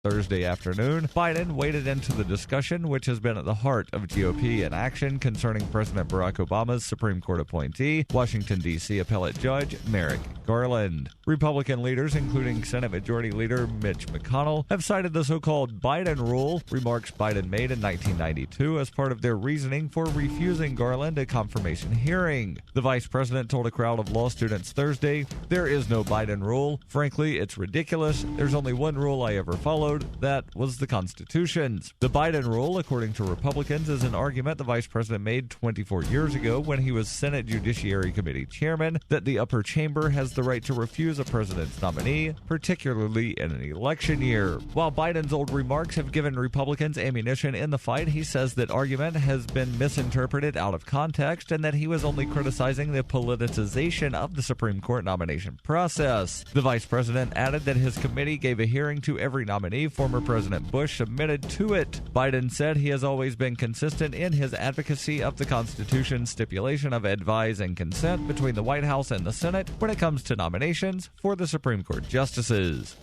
Thursday afternoon, Biden waded into the discussion, which has been at the heart of GOP inaction concerning President Barack Obama's Supreme Court appointee, Washington, D.C. appellate judge Merrick Garland. Republican leaders, including Senate Majority Leader Mitch McConnell, have cited the so-called Biden rule, remarks Biden made in 1992 as part of their reasoning for refusing Garland a confirmation hearing. The vice president told a crowd of law students Thursday, "There is no Biden rule. Frankly, it's ridiculous. There's only one rule I ever followed. That was the Constitution's." The Biden rule, according to Republicans, is an argument the vice president made 24 years ago when he was Senate Judiciary Committee chairman that the upper chamber has the right to refuse a president's nominee, particularly in an election year. While Biden's old remarks have given Republicans ammunition in the fight, he says that argument has been misinterpreted out of context and that he was only criticizing the politicization of the Supreme Court nomination process. The vice president added that his committee gave a hearing to every nominee former President Bush submitted to it. Biden said he has always been consistent in his advocacy of the Constitution's stipulation of advise and consent between the White House and the Senate when it comes to nominations for the Supreme Court justices.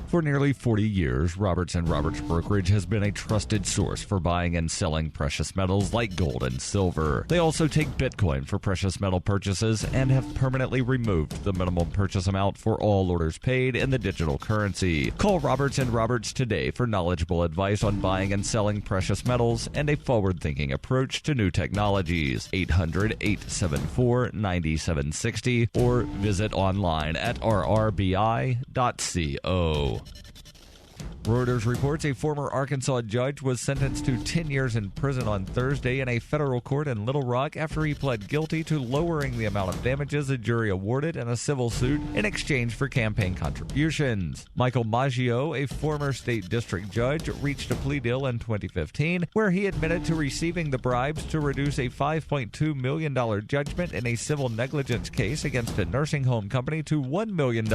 For nearly 40 years, Roberts & Roberts Brokerage has been a trusted source for buying and selling precious metals like gold and silver. They also take Bitcoin for precious metal purchases and have permanently removed the minimum purchase amount for all orders paid in the digital currency. Call Roberts & Roberts today for knowledgeable advice on buying and selling precious metals and a forward-thinking approach to new technologies. 800-874-9760 or visit online at rrbi.co. Reuters reports a former Arkansas judge was sentenced to 10 years in prison on Thursday in a federal court in Little Rock after he pled guilty to lowering the amount of damages a jury awarded in a civil suit in exchange for campaign contributions. Michael Maggio, a former state district judge, reached a plea deal in 2015 where he admitted to receiving the bribes to reduce a $5.2 million judgment in a civil negligence case against a nursing home company to $1 million.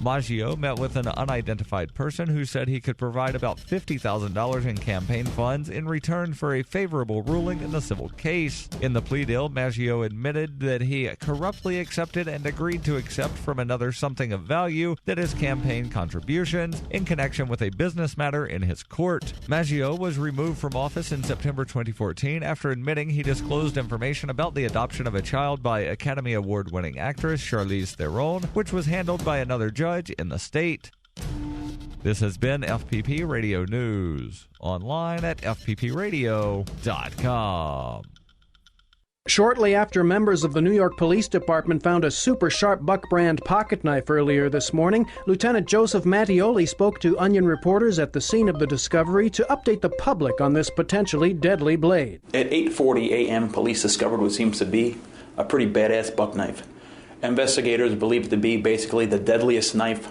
Maggio met with an unidentified person who said he could provide about $50,000 in campaign funds in return for a favorable ruling in the civil case. In the plea deal, Maggio admitted that he corruptly accepted and agreed to accept from another something of value that is campaign contributions in connection with a business matter in his court. Maggio was removed from office in September 2014 after admitting he disclosed information about the adoption of a child by Academy Award-winning actress Charlize Theron, which was handled by another judge in the state. This has been FPP Radio News, online at fppradio.com. Shortly after members of the New York Police Department found a super sharp Buck brand pocket knife earlier this morning, Lieutenant Joseph Mattioli spoke to Onion reporters at the scene of the discovery to update the public on this potentially deadly blade. At 8:40 a.m., police discovered what seems to be a pretty badass buck knife. Investigators believe it to be basically the deadliest knife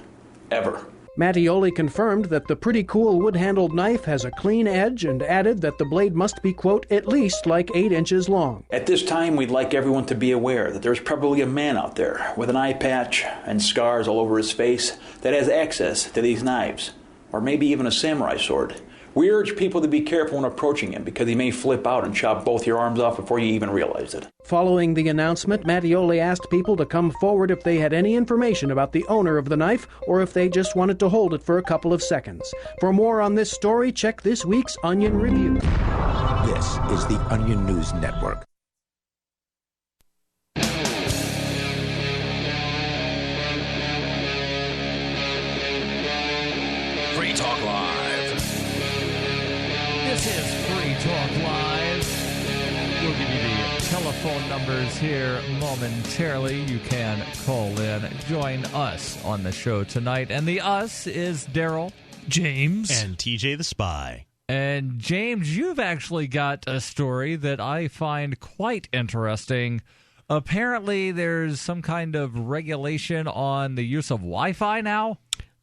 ever. Mattioli confirmed that the pretty cool wood-handled knife has a clean edge and added that the blade must be, quote, at least like 8 inches long. At this time, we'd like everyone to be aware that there's probably a man out there with an eye patch and scars all over his face that has access to these knives, or maybe even a samurai sword. We urge people to be careful when approaching him because he may flip out and chop both your arms off before you even realize it. Following the announcement, Mattioli asked people to come forward if they had any information about the owner of the knife or if they just wanted to hold it for a couple of seconds. For more on this story, check this week's Onion Review. This is the Onion News Network. Free Talk Live. This is Free Talk Live. We'll give you the telephone numbers here momentarily. You can call in, join us on the show tonight. And the us is Darryl, James, and TJ the Spy. And James, you've actually got a story that I find quite interesting. Apparently, there's some kind of regulation on the use of Wi-Fi now?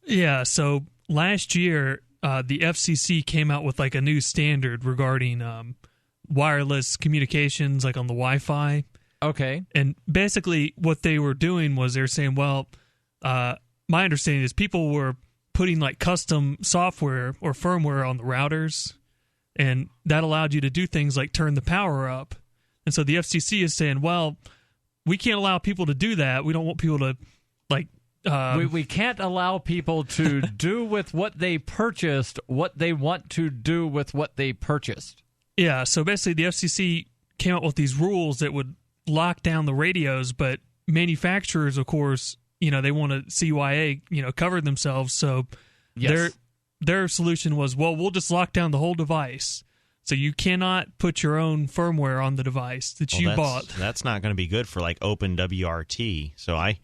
Yeah, so last year, the FCC came out with like a new standard regarding wireless communications, like on the Wi-Fi. Okay. And basically what they were doing was they're saying, well, my understanding is people were putting like custom software or firmware on the routers, and that allowed you to do things like turn the power up. And so the FCC is saying, well, we can't allow people to do that. We don't want people to like We can't allow people to do with what they purchased what they want to do with what they purchased. Yeah, so basically the FCC came up with these rules that would lock down the radios, but manufacturers, of course, they want to CYA, cover themselves. So their solution was, well, we'll just lock down the whole device. So you cannot put your own firmware on the device that you bought. That's not going to be good for like OpenWRT. So I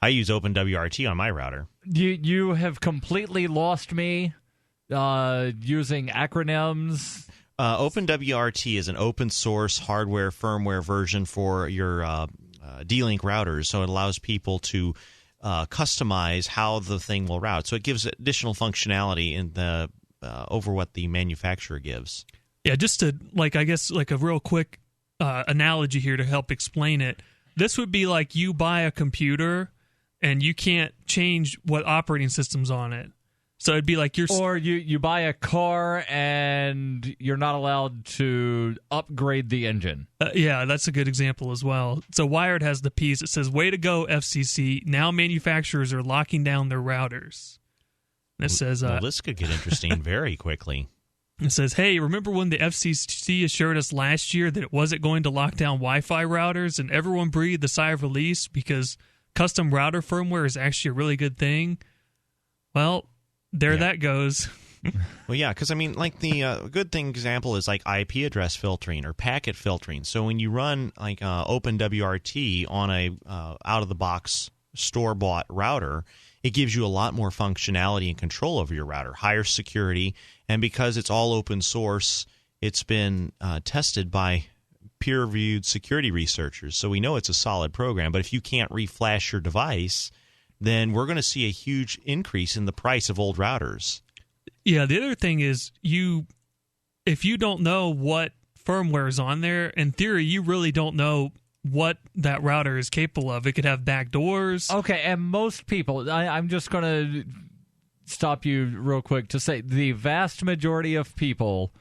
use OpenWRT on my router. You have completely lost me using acronyms. OpenWRT is an open source hardware firmware version for your D-Link routers. So it allows people to customize how the thing will route. So it gives additional functionality in the over what the manufacturer gives. Yeah, just to a real quick analogy here to help explain it. This would be like you buy a computer and you can't change what operating system's on it. So it'd be like you buy a car and you're not allowed to upgrade the engine. Yeah, that's a good example as well. So Wired has the piece that says, "Way to go, FCC! Now manufacturers are locking down their routers." And it says, this could get interesting very quickly. It says, "Hey, remember when the FCC assured us last year that it wasn't going to lock down Wi-Fi routers, and everyone breathed a sigh of release because custom router firmware is actually a really good thing?" Well, that goes. Well, yeah, because the good thing example is like IP address filtering or packet filtering. So when you run like OpenWRT on a out-of-the-box store-bought router, it gives you a lot more functionality and control over your router, higher security, and because it's all open source, it's been tested by peer-reviewed security researchers. So we know it's a solid program, but if you can't reflash your device, then we're going to see a huge increase in the price of old routers. Yeah, the other thing is if you don't know what firmware is on there, in theory, you really don't know what that router is capable of. It could have backdoors. Okay, and most people, I'm just going to stop you real quick to say the vast majority of people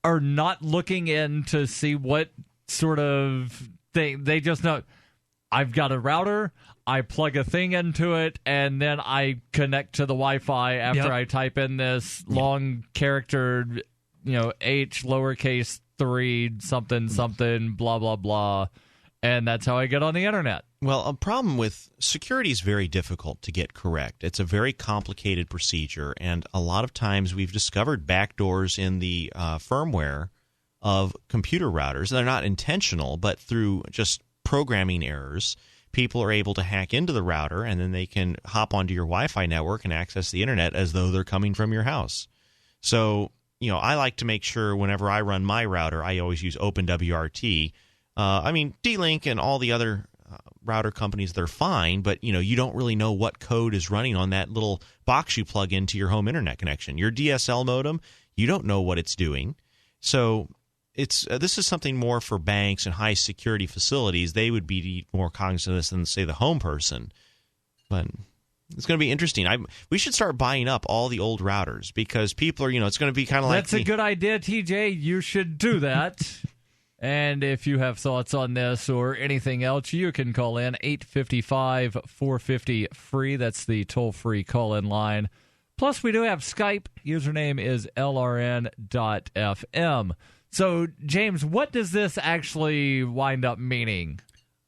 are not looking in to see what sort of thing. They just know, I've got a router, I plug a thing into it, and then I connect to the Wi-Fi after I type in this long character, H lowercase 3 something something blah blah blah, and that's how I get on the internet. Well, a problem with security is very difficult to get correct. It's a very complicated procedure, and a lot of times we've discovered backdoors in the firmware of computer routers. They're not intentional, but through just programming errors, people are able to hack into the router, and then they can hop onto your Wi-Fi network and access the internet as though they're coming from your house. So, I like to make sure whenever I run my router, I always use OpenWRT. D-Link and all the other router companies, they're fine, but, you don't really know what code is running on that little box you plug into your home internet connection. Your DSL modem, you don't know what it's doing. So this is something more for banks and high security facilities. They would be more cognizant of this than, say, the home person. But it's going to be interesting. We should start buying up all the old routers because people are, it's going to be kind of like... That's a good idea, TJ. You should do that. And if you have thoughts on this or anything else, you can call in 855-450-FREE. That's the toll-free call-in line. Plus, we do have Skype. Username is lrn.fm. So, James, what does this actually wind up meaning?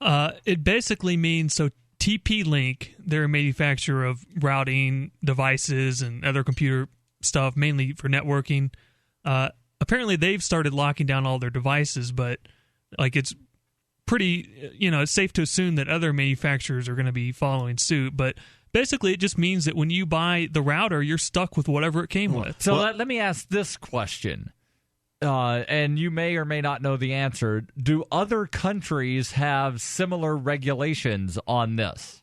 It basically means, TP-Link, they're a manufacturer of routing devices and other computer stuff, mainly for networking. Apparently, they've started locking down all their devices, but it's pretty, it's safe to assume that other manufacturers are going to be following suit. But basically, it just means that when you buy the router, you're stuck with whatever it came with. So let me ask this question. And you may or may not know the answer. Do other countries have similar regulations on this?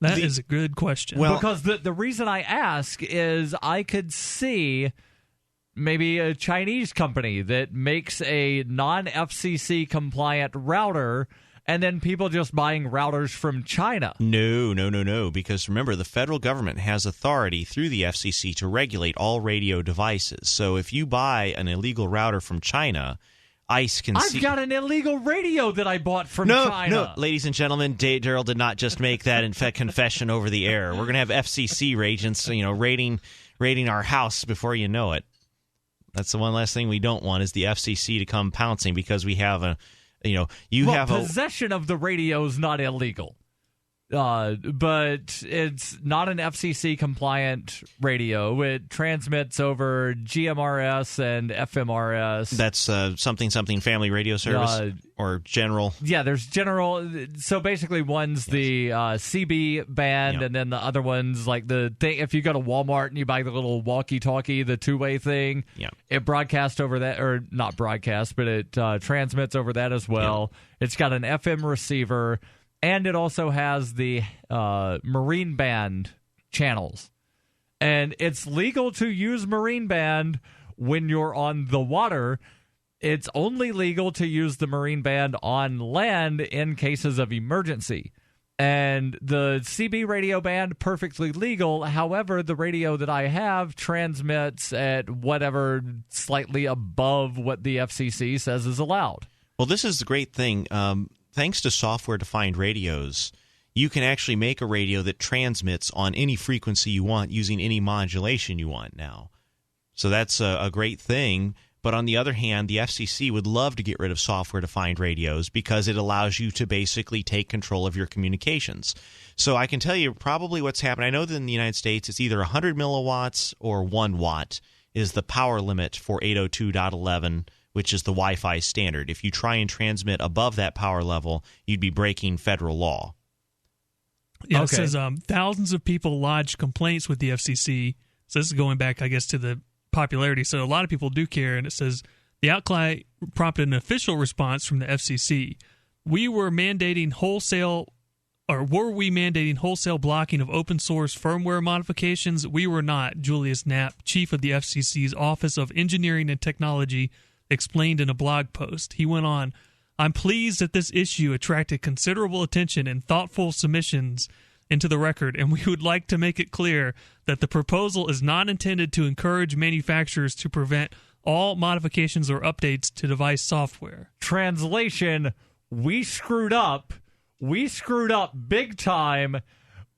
That is a good question. Well, because the reason I ask is I could see maybe a Chinese company that makes a non-FCC compliant router and then people just buying routers from China. No. Because remember, the federal government has authority through the FCC to regulate all radio devices. So if you buy an illegal router from China, ice can see. I've got an illegal radio that I bought from China. No, ladies and gentlemen, Darryl did not just make that confession over the air. We're going to have FCC agents, raiding our house before you know it. That's the one last thing we don't want is the FCC to come pouncing because we have possession of the radio is not illegal. But it's not an FCC compliant radio. It transmits over GMRS and FMRS. That's something family radio service or general. Yeah, there's general. So basically, one's the CB band, and then the other one's like the thing. If you go to Walmart and you buy the little walkie-talkie, the two-way thing, it broadcasts over that, or not broadcasts, but it transmits over that as well. Yeah. It's got an FM receiver. And it also has the Marine Band channels. And it's legal to use Marine Band when you're on the water. It's only legal to use the Marine Band on land in cases of emergency. And the CB radio band, perfectly legal. However, the radio that I have transmits at whatever slightly above what the FCC says is allowed. Well, this is the great thing. Thanks to software-defined radios, you can actually make a radio that transmits on any frequency you want using any modulation you want now. So that's a great thing. But on the other hand, the FCC would love to get rid of software-defined radios because it allows you to basically take control of your communications. So I can tell you probably what's happened. I know that in the United States, it's either 100 milliwatts or 1 watt is the power limit for 802.11, which is the Wi-Fi standard. If you try and transmit above that power level, you'd be breaking federal law. Yeah, okay. It says thousands of people lodged complaints with the FCC. So this is going back, I guess, to the popularity. So a lot of people do care, and it says the outcry prompted an official response from the FCC. Were we mandating wholesale blocking of open source firmware modifications? We were not, Julius Knapp, chief of the FCC's Office of Engineering and Technology, explained in a blog post. He went on, I'm pleased that this issue attracted considerable attention and thoughtful submissions into the record, and we would like to make it clear that the proposal is not intended to encourage manufacturers to prevent all modifications or updates to device software. Translation, we screwed up. We screwed up big time,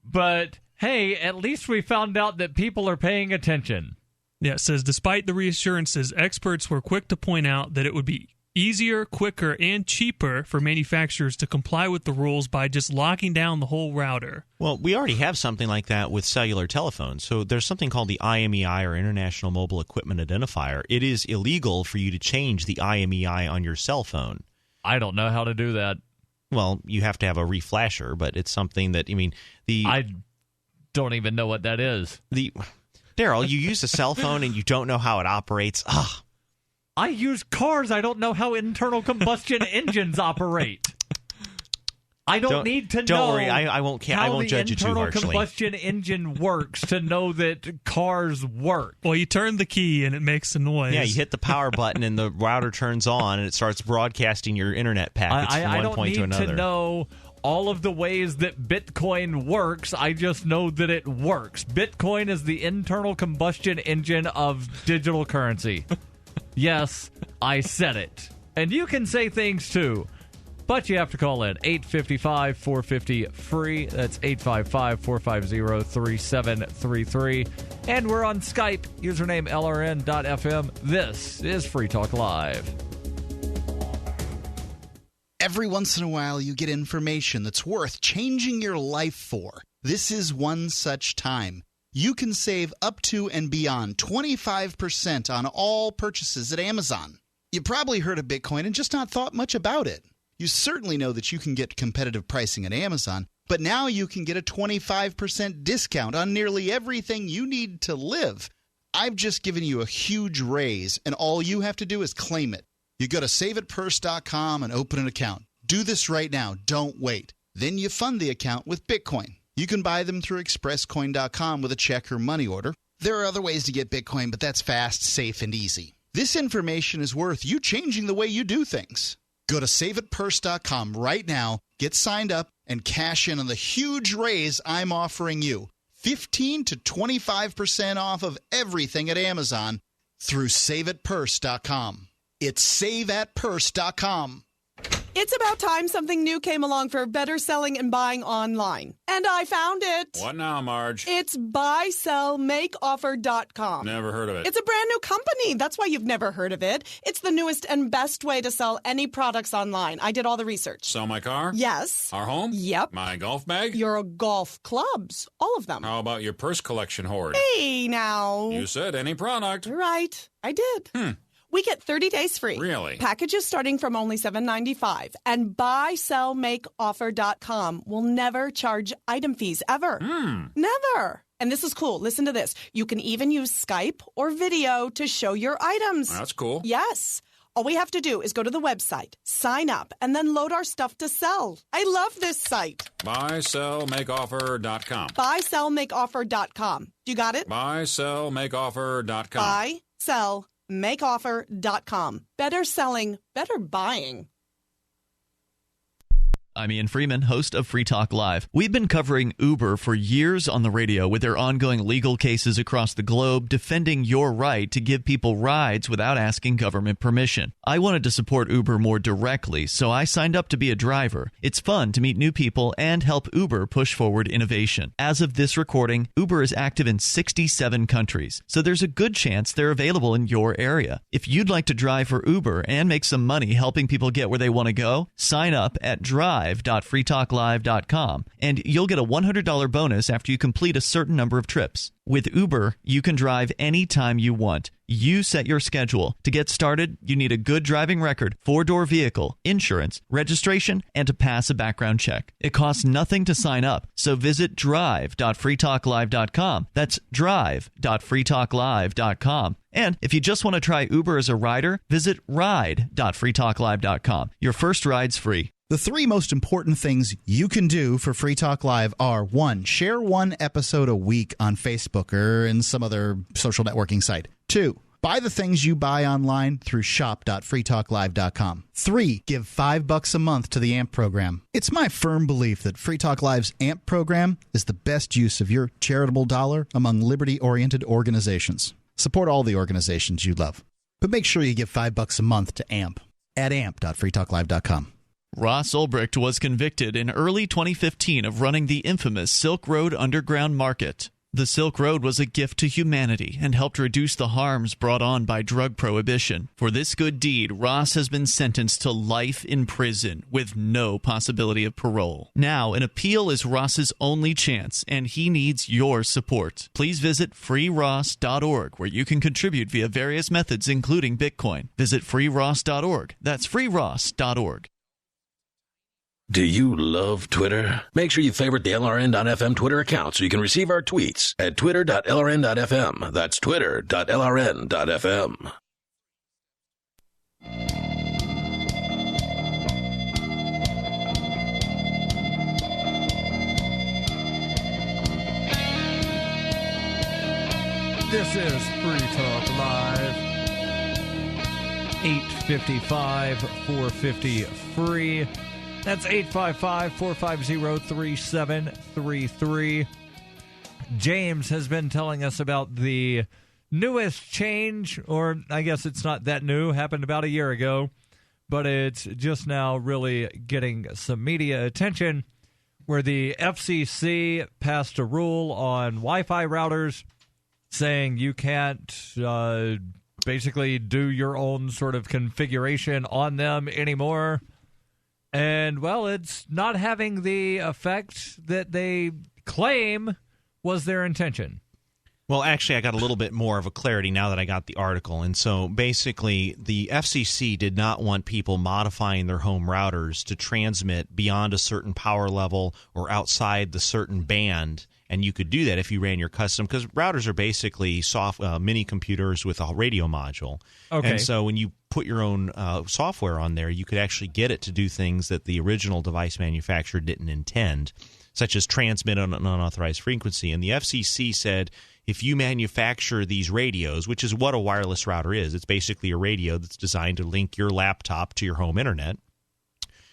but hey, at least we found out that people are paying attention. Yeah, it says, despite the reassurances, experts were quick to point out that it would be easier, quicker, and cheaper for manufacturers to comply with the rules by just locking down the whole router. Well, we already have something like that with cellular telephones. So there's something called the IMEI, or International Mobile Equipment Identifier. It is illegal for you to change the IMEI on your cell phone. I don't know how to do that. Well, you have to have a reflasher, but it's something that, I don't even know what that is. Darryl, you use a cell phone and you don't know how it operates. Ugh. I use cars. I don't know how internal combustion engines operate. I don't need to know. Don't worry. I won't judge you too harshly. How the internal combustion engine works to know that cars work. Well, you turn the key and it makes a noise. Yeah, you hit the power button and the router turns on and it starts broadcasting your internet packets from one point to another. I don't need to know all of the ways that Bitcoin works. I just know that it works. Bitcoin is the internal combustion engine of digital currency. Yes, I said it. And you can say things too, but you have to call in 855-450-FREE. That's 855-450-3733. And we're on Skype, username LRN.FM. This is Free Talk Live. Every once in a while, you get information that's worth changing your life for. This is one such time. You can save up to and beyond 25% on all purchases at Amazon. You probably heard of Bitcoin and just not thought much about it. You certainly know that you can get competitive pricing at Amazon, but now you can get a 25% discount on nearly everything you need to live. I've just given you a huge raise, and all you have to do is claim it. You go to saveitpurse.com and open an account. Do this right now. Don't wait. Then you fund the account with Bitcoin. You can buy them through expresscoin.com with a check or money order. There are other ways to get Bitcoin, but that's fast, safe, and easy. This information is worth you changing the way you do things. Go to saveitpurse.com right now, get signed up, and cash in on the huge raise I'm offering you. 15 to 25% off of everything at Amazon through saveitpurse.com. It's saveatpurse.com. It's about time something new came along for better selling and buying online. And I found it. What now, Marge? It's buysellmakeoffer.com. Never heard of it. It's a brand new company. That's why you've never heard of it. It's the newest and best way to sell any products online. I did all the research. Sell my car? Yes. Our home? Yep. My golf bag? Your golf clubs. All of them. How about your purse collection hoard? Hey, now. You said any product. Right. I did. We get 30 days free. Really? Packages starting from only $7.95. And buysellmakeoffer.com will never charge item fees, ever. Never. And this is cool. Listen to this. You can even use Skype or video to show your items. That's cool. Yes. All we have to do is go to the website, sign up, and then load our stuff to sell. I love this site. Buysellmakeoffer.com. Buysellmakeoffer.com. You got it? Buysellmakeoffer.com. Buysellmakeoffer.com. Better selling, better buying. I'm Ian Freeman, host of Free Talk Live. We've been covering Uber for years on the radio with their ongoing legal cases across the globe defending your right to give people rides without asking government permission. I wanted to support Uber more directly, so I signed up to be a driver. It's fun to meet new people and help Uber push forward innovation. As of this recording, Uber is active in 67 countries, so there's a good chance they're available in your area. If you'd like to drive for Uber and make some money helping people get where they want to go, sign up at drive.freetalklive.com, and you'll get a $100 bonus after you complete a certain number of trips. With Uber, you can drive anytime you want. You set your schedule. To get started, you need a good driving record, 4-door vehicle, insurance, registration, and to pass a background check. It costs nothing to sign up, so visit drive.freetalklive.com. That's drive.freetalklive.com. And if you just want to try Uber as a rider, visit ride.freetalklive.com. Your first ride's free. The 3 most important things you can do for Free Talk Live are: 1, share 1 episode a week on Facebook or in some other social networking site. 2, buy the things you buy online through shop.freetalklive.com. 3, give $5 a month to the AMP program. It's my firm belief that Free Talk Live's AMP program is the best use of your charitable dollar among liberty-oriented organizations. Support all the organizations you love, but make sure you give $5 a month to AMP at amp.freetalklive.com. Ross Ulbricht was convicted in early 2015 of running the infamous Silk Road Underground Market. The Silk Road was a gift to humanity and helped reduce the harms brought on by drug prohibition. For this good deed, Ross has been sentenced to life in prison with no possibility of parole. Now, an appeal is Ross's only chance, and he needs your support. Please visit freeross.org, where you can contribute via various methods, including Bitcoin. Visit freeross.org. That's freeross.org. Do you love Twitter? Make sure you favorite the LRN.FM Twitter account so you can receive our tweets at twitter.lrn.fm. That's twitter.lrn.fm. This is Free Talk Live. 855-450-FREE. That's 855-450-3733. James has been telling us about the newest change, or I guess it's not that new, happened about a year ago, but it's just now really getting some media attention, where the FCC passed a rule on Wi-Fi routers saying you can't basically do your own sort of configuration on them anymore. And, well, it's not having the effect that they claim was their intention. Well, actually, I got a little bit more of a clarity now that I got the article. And so basically, the FCC did not want people modifying their home routers to transmit beyond a certain power level or outside the certain band. And you could do that if you ran your custom, because routers are basically mini computers with a radio module. Okay. And so when you put your own software on there, you could actually get it to do things that the original device manufacturer didn't intend, such as transmit on an unauthorized frequency. And the FCC said, if you manufacture these radios, which is what a wireless router is, it's basically a radio that's designed to link your laptop to your home internet.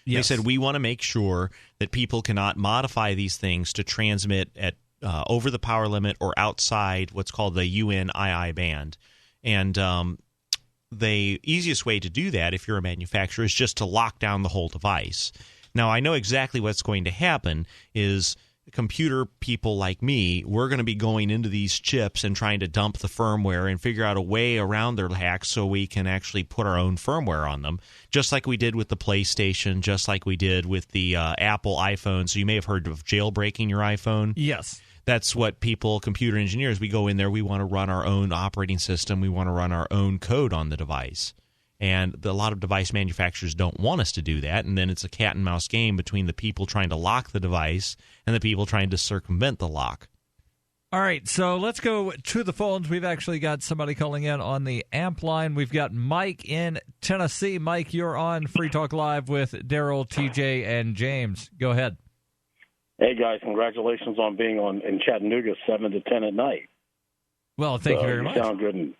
Yes. They said, we want to make sure that people cannot modify these things to transmit at over the power limit or outside what's called the UNII band. And the easiest way to do that, if you're a manufacturer, is just to lock down the whole device. Now, I know exactly what's going to happen is computer people like me, we're going to be going into these chips and trying to dump the firmware and figure out a way around their hacks so we can actually put our own firmware on them, just like we did with the PlayStation, just like we did with the Apple iPhone. So you may have heard of jailbreaking your iPhone. Yes. That's what people, computer engineers, we go in there, we want to run our own operating system, we want to run our own code on the device. And a lot of device manufacturers don't want us to do that, and then it's a cat and mouse game between the people trying to lock the device and the people trying to circumvent the lock. All right, so let's go to the phones. We've actually got somebody calling in on the AMP line. We've got Mike in Tennessee. Mike, you're on Free Talk Live with Darryl, TJ, and James. Go ahead. Hey, guys, congratulations on being on in Chattanooga 7 to 10 at night. Well, thank you very much. You sound good in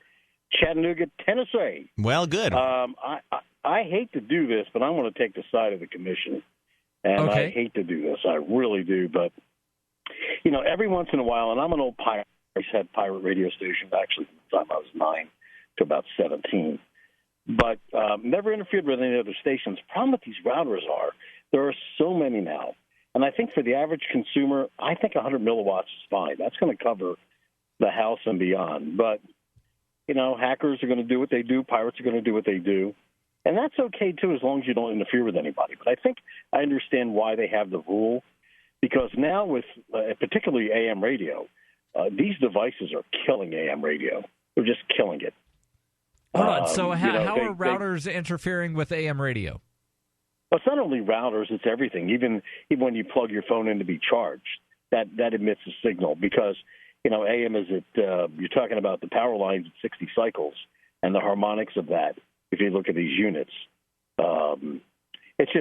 Chattanooga, Tennessee. Well, good. I hate to do this, but I want to take the side of the commission. And I hate to do this. I really do. But, you know, every once in a while, and I'm an old pirate. I had pirate radio stations actually from the time I was 9 to about 17. But never interfered with any other stations. The problem with these routers are there are so many now. And I think for the average consumer, I think 100 milliwatts is fine. That's going to cover the house and beyond. But, you know, hackers are going to do what they do. Pirates are going to do what they do. And that's okay, too, as long as you don't interfere with anybody. But I think I understand why they have the rule, because now with particularly AM radio, these devices are killing AM radio. They're just killing it. Hold on. So how are routers interfering with AM radio? Well, it's not only routers, it's everything. Even when you plug your phone in to be charged, that emits a signal because, you know, AM is you're talking about the power lines at 60 cycles and the harmonics of that. If you look at these units, that's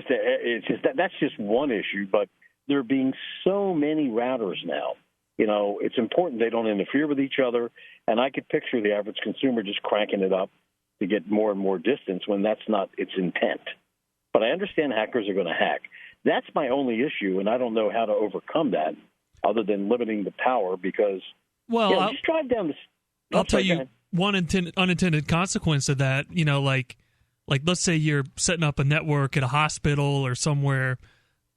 just one issue. But there being so many routers now, you know, it's important they don't interfere with each other. And I could picture the average consumer just cranking it up to get more and more distance when that's not its intent. But I understand hackers are going to hack. That's my only issue, and I don't know how to overcome that other than limiting the power because, just drive down the... I'll tell you one unintended consequence of that, you know, like let's say you're setting up a network at a hospital or somewhere.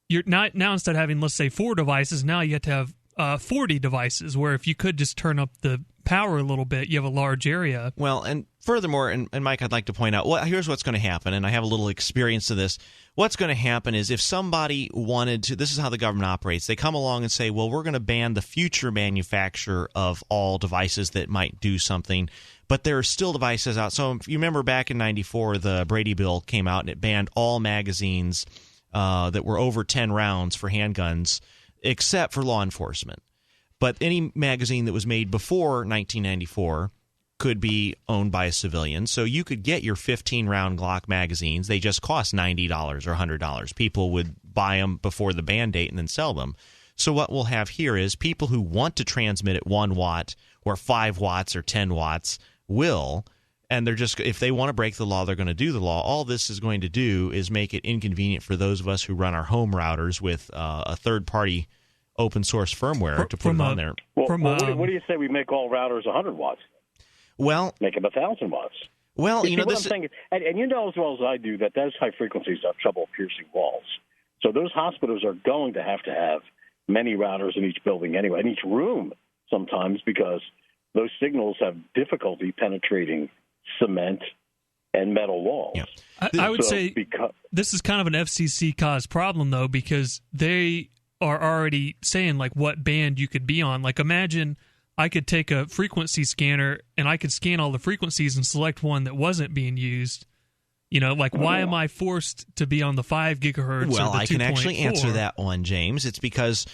You're now instead of having, let's say, 4 devices, now you have to have 40 devices, where if you could just turn up the power a little bit, you have a large area. Well, and furthermore, and Mike, I'd like to point out, here's what's going to happen, and I have a little experience of this. What's going to happen is if somebody wanted to, this is how the government operates, they come along and say, well, we're going to ban the future manufacture of all devices that might do something, but there are still devices out. So if you remember back in 94, the Brady Bill came out, and it banned all magazines that were over 10 rounds for handguns, except for law enforcement. But any magazine that was made before 1994 could be owned by a civilian. So you could get your 15-round Glock magazines. They just cost $90 or $100. People would buy them before the ban date and then sell them. So what we'll have here is people who want to transmit at 1 watt or 5 watts or 10 watts will, and they're just, if they want to break the law, they're going to do the law. All this is going to do is make it inconvenient for those of us who run our home routers with a third-party open source firmware to put them on there. Well, what do you say we make all routers 100 watts? Well, make them 1,000 watts. Well, you know, this thing, and you know as well as I do that those high frequencies have trouble piercing walls. So those hospitals are going to have many routers in each building anyway, in each room sometimes, because those signals have difficulty penetrating cement and metal walls. Yeah. I would say this is kind of an FCC caused problem, though, because they are already saying like what band you could be on. Like imagine I could take a frequency scanner and I could scan all the frequencies and select one that wasn't being used. You know, like why am I forced to be on the 5 gigahertz? Well, or the I can actually answer that one, James. It's because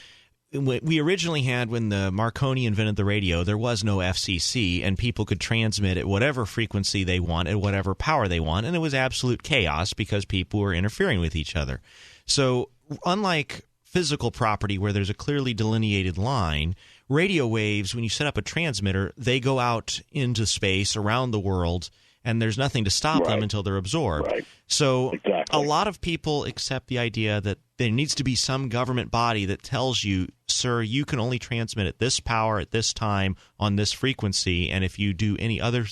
we originally had, when the Marconi invented the radio, there was no FCC, and people could transmit at whatever frequency they want, at whatever power they want, and it was absolute chaos because people were interfering with each other. So unlike physical property where there's a clearly delineated line, radio waves, when you set up a transmitter, they go out into space around the world, and there's nothing to stop them until they're absorbed. Right. So exactly. A lot of people accept the idea that there needs to be some government body that tells you, sir, you can only transmit at this power at this time on this frequency, and if you do any other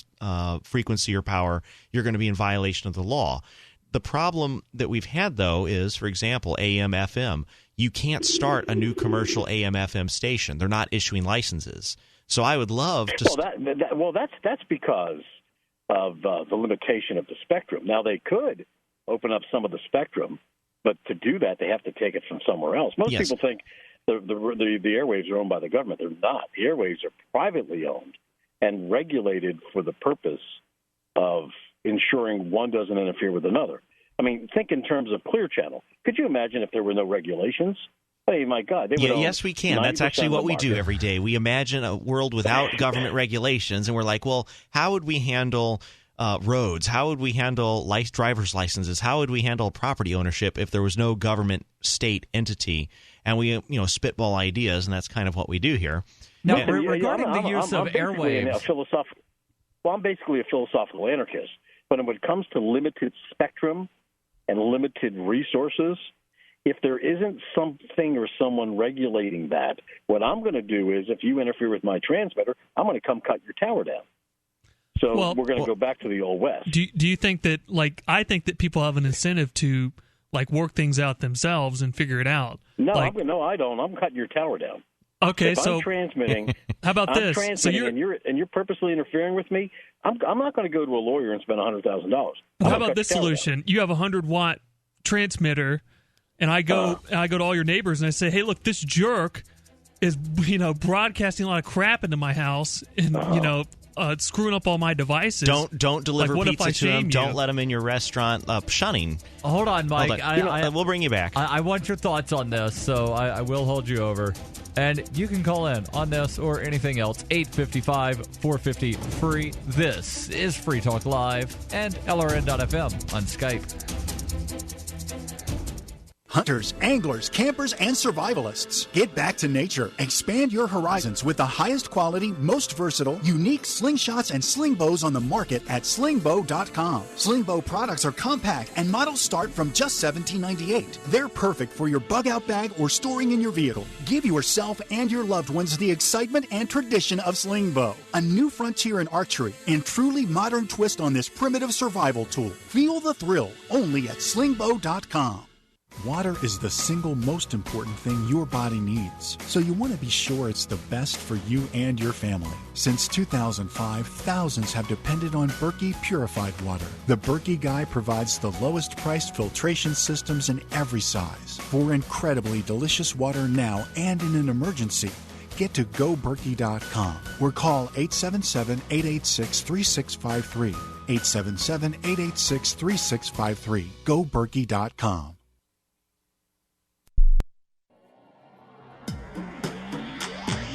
frequency or power, you're going to be in violation of the law. The problem that we've had, though, is, for example, AM/FM. You can't start a new commercial AM/FM station. They're not issuing licenses. So I would love to. That's because of the limitation of the spectrum. Now, they could open up some of the spectrum, but to do that, they have to take it from somewhere else. Most people think the airwaves are owned by the government. They're not. The airwaves are privately owned and regulated for the purpose of ensuring one doesn't interfere with another. I mean, think in terms of Clear Channel. Could you imagine if there were no regulations? Hey, my God. They would yes, we can. That's actually what we do every day. We imagine a world without government regulations, and we're like, well, how would we handle roads? How would we handle driver's licenses? How would we handle property ownership if there was no government state entity? And we, spitball ideas, and that's kind of what we do here. Now, regarding the use of airwaves, I'm basically a philosophical anarchist. But when it comes to limited spectrum and limited resources, if there isn't something or someone regulating that, what I'm going to do is, if you interfere with my transmitter, I'm going to come cut your tower down. So we're going to go back to the old West. Do you think that, I think that people have an incentive to, work things out themselves and figure it out? No, I don't. I'm cutting your tower down. Okay, if I'm transmitting, how about I'm this? Transmitting, and you're purposely interfering with me. I'm not going to go to a lawyer and spend $100,000. Well, how about this solution? You have a 100-watt transmitter, and I go to all your neighbors and I say, "Hey, look, this jerk is broadcasting a lot of crap into my house, and screwing up all my devices." Don't deliver pizza to them. Don't let them in your restaurant. Shunning. Hold on, Mike. We'll bring you back. I want your thoughts on this, so I will hold you over. And you can call in on this or anything else, 855-450-FREE. This is Free Talk Live and LRN.FM on Skype. Hunters, anglers, campers, and survivalists. Get back to nature. Expand your horizons with the highest quality, most versatile, unique slingshots and sling bows on the market at slingbow.com. Slingbow products are compact and models start from just $17.98. They're perfect for your bug-out bag or storing in your vehicle. Give yourself and your loved ones the excitement and tradition of slingbow. A new frontier in archery and truly modern twist on this primitive survival tool. Feel the thrill only at slingbow.com. Water is the single most important thing your body needs, so you want to be sure it's the best for you and your family. Since 2005, thousands have depended on Berkey purified water. The Berkey Guy provides the lowest priced filtration systems in every size for incredibly delicious water now and in an emergency. Get to GoBerkey.com or call 877-886-3653. 877-886-3653. GoBerkey.com.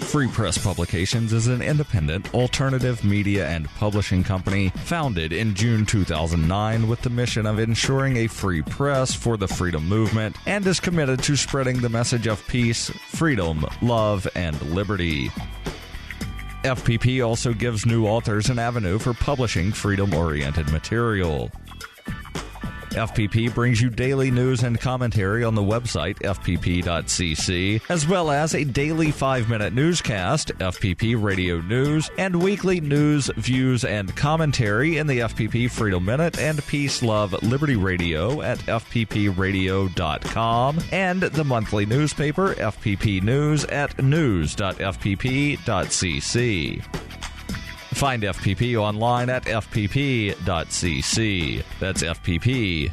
Free Press Publications is an independent, alternative media and publishing company founded in June 2009 with the mission of ensuring a free press for the freedom movement and is committed to spreading the message of peace, freedom, love, and liberty. FPP also gives new authors an avenue for publishing freedom-oriented material. FPP brings you daily news and commentary on the website, fpp.cc, as well as a daily 5-minute newscast, FPP Radio News, and weekly news, views, and commentary in the FPP Freedom Minute and Peace, Love, Liberty Radio at fppradio.com, and the monthly newspaper, FPP News, at news.fpp.cc. Find FPP online at fpp.cc. That's fpp.cc,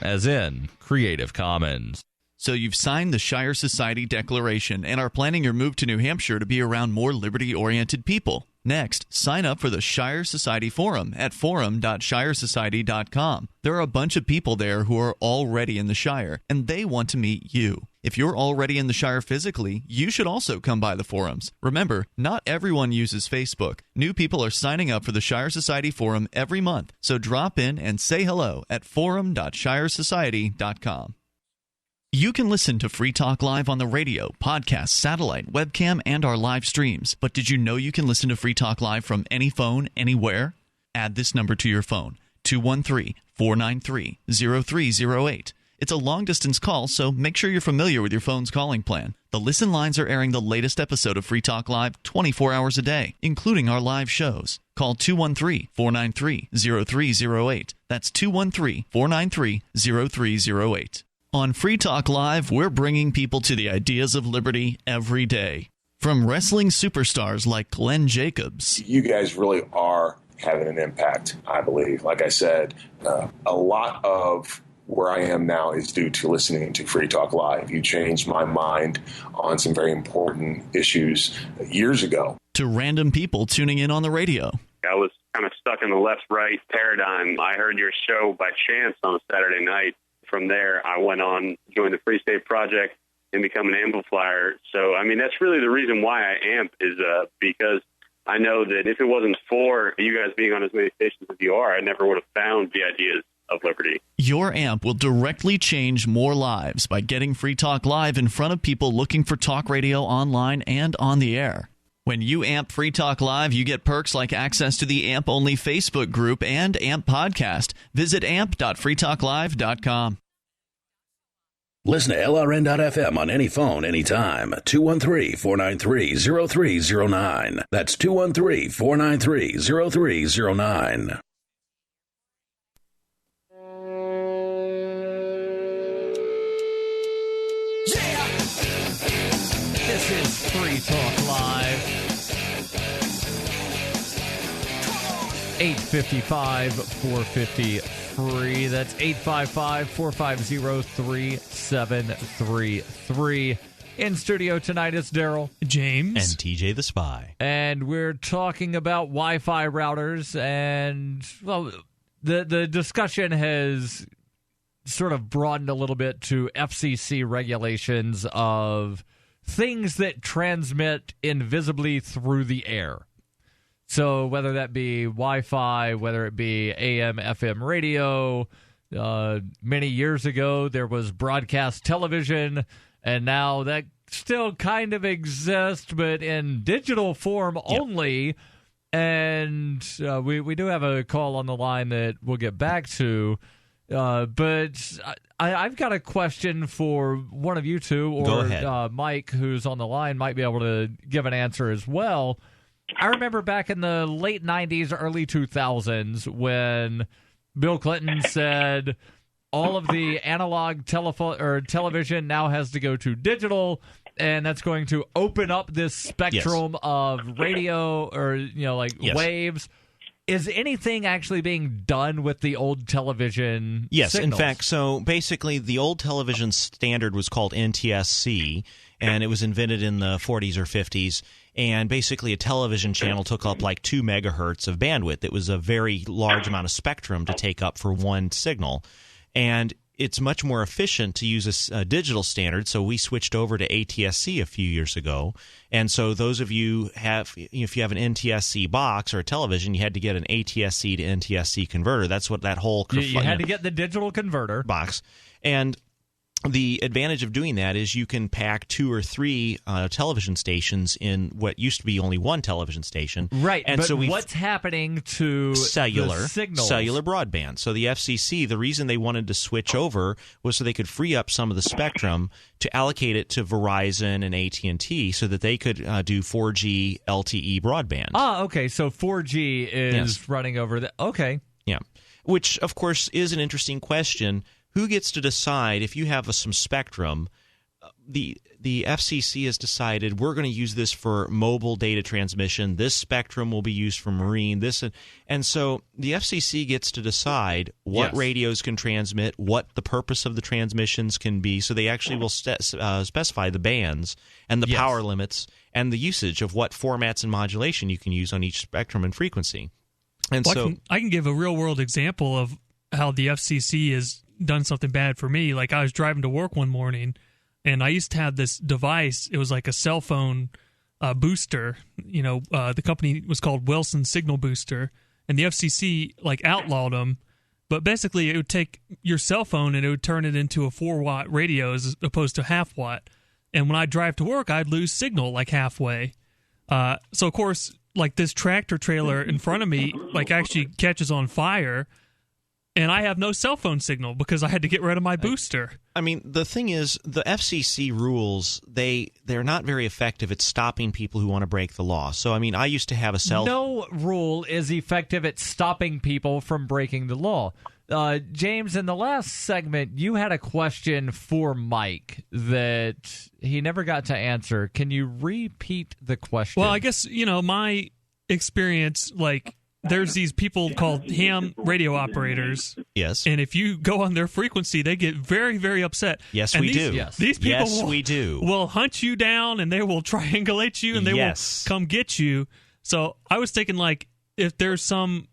as in Creative Commons. So you've signed the Shire Society Declaration and are planning your move to New Hampshire to be around more liberty-oriented people. Next, sign up for the Shire Society Forum at forum.shiresociety.com. There are a bunch of people there who are already in the Shire, and they want to meet you. If you're already in the Shire physically, you should also come by the forums. Remember, not everyone uses Facebook. New people are signing up for the Shire Society Forum every month, so drop in and say hello at forum.shiresociety.com. You can listen to Free Talk Live on the radio, podcast, satellite, webcam, and our live streams. But did you know you can listen to Free Talk Live from any phone, anywhere? Add this number to your phone, 213-493-0308. It's a long-distance call, so make sure you're familiar with your phone's calling plan. The Listen lines are airing the latest episode of Free Talk Live 24 hours a day, including our live shows. Call 213-493-0308. That's 213-493-0308. On Free Talk Live, we're bringing people to the ideas of liberty every day. From wrestling superstars like Glenn Jacobs. You guys really are having an impact, I believe. Like I said, a lot of where I am now is due to listening to Free Talk Live. You changed my mind on some very important issues years ago. To random people tuning in on the radio. I was kind of stuck in the left-right paradigm. I heard your show by chance on a Saturday night. From there, I went on, joined the Free State Project, and become an amplifier. So, I mean, that's really the reason why I amp is because I know that if it wasn't for you guys being on as many stations as you are, I never would have found the ideas of liberty. Your amp will directly change more lives by getting Free Talk Live in front of people looking for talk radio online and on the air. When you amp Free Talk Live, you get perks like access to the AMP-only Facebook group and AMP podcast. Visit amp.freetalklive.com. Listen to LRN.FM on any phone, anytime. 213-493-0309. That's 213-493-0309. This is Free Talk Live. 855-450-FREE. That's 855-450-3733. In studio tonight is Darryl, James, and TJ the Spy. And we're talking about Wi-Fi routers. And, well, the discussion has sort of broadened a little bit to FCC regulations of things that transmit invisibly through the air. So whether that be Wi-Fi, whether it be AM, FM radio, many years ago there was broadcast television, and now that still kind of exists, but in digital form only. And we do have a call on the line that we'll get back to. But I've got a question for one of you two, or Go ahead. Mike, who's on the line, might be able to give an answer as well. I remember back in the late 90s, early 2000s, when Bill Clinton said all of the analog television now has to go to digital, and that's going to open up this spectrum of radio or waves. Is anything actually being done with the old television Yes, signals? in fact, so basically the old television standard was called NTSC, and it was invented in the 40s or 50s, and basically a television channel took up like 2 megahertz of bandwidth. It was a very large amount of spectrum to take up for one signal, and it's much more efficient to use a digital standard, so we switched over to ATSC a few years ago. And so those of you if you have an NTSC box or a television, you had to get an ATSC to NTSC converter. That's what that whole you had to get the digital converter box. And the advantage of doing that is you can pack 2 or 3 television stations in what used to be only one television station. Right, and but so what's happening to cellular the signals? Cellular broadband. So the FCC, the reason they wanted to switch over was so they could free up some of the spectrum to allocate it to Verizon and AT&T so that they could do 4G LTE broadband. Ah, okay, so 4G is running over the... Okay. Yeah, which, of course, is an interesting question. Who gets to decide if you have some spectrum? The FCC has decided we're going to use this for mobile data transmission. This spectrum will be used for marine. And so the FCC gets to decide what radios can transmit, what the purpose of the transmissions can be. So they actually will specify the bands and the power limits and the usage of what formats and modulation you can use on each spectrum and frequency. And I can give a real world example of how the FCC has done something bad for me. Like, I was driving to work one morning, and I used to have this device. It was like a cell phone booster. The company was called Wilson Signal Booster, and the FCC outlawed them. But basically, it would take your cell phone and it would turn it into a 4-watt radio as opposed to half-watt. And when I drive to work, I'd lose signal halfway. So, of course, like this tractor trailer in front of me like actually catches on fire, and I have no cell phone signal because I had to get rid of my booster. I mean, the thing is, the FCC rules, they're not very effective at stopping people who want to break the law. So, I mean, I used to have a cell... No rule is effective at stopping people from breaking the law. James, in the last segment, you had a question for Mike that he never got to answer. Can you repeat the question? Well, I guess, my experience, like... There's these people called ham radio operators. Yes. And if you go on their frequency, they get very, very upset. Yes, and we do. Yes. These people will hunt you down, and they will triangulate you, and they will come get you. So I was thinking, like, if there's some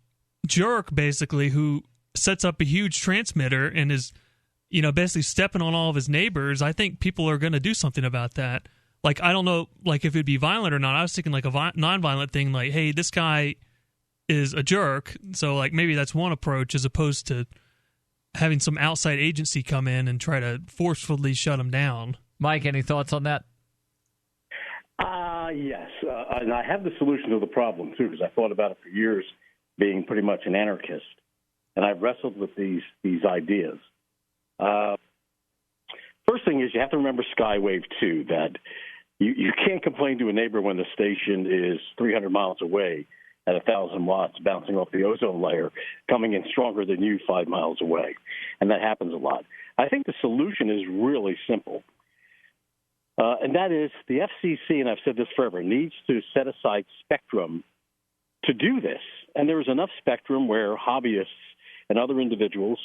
jerk, basically, who sets up a huge transmitter and is, basically stepping on all of his neighbors, I think people are going to do something about that. Like, I don't know, like, if it'd be violent or not. I was thinking, like, a nonviolent thing, like, hey, this guy is a jerk, so like maybe that's one approach as opposed to having some outside agency come in and try to forcefully shut him down. Mike, any thoughts on that? Yes, and I have the solution to the problem too, because I thought about it for years, being pretty much an anarchist, and I've wrestled with these ideas. First thing is you have to remember Skywave too, that you can't complain to a neighbor when the station is 300 miles away at 1,000 watts bouncing off the ozone layer, coming in stronger than you 5 miles away. And that happens a lot. I think the solution is really simple. And that is the FCC, and I've said this forever, needs to set aside spectrum to do this. And there is enough spectrum where hobbyists and other individuals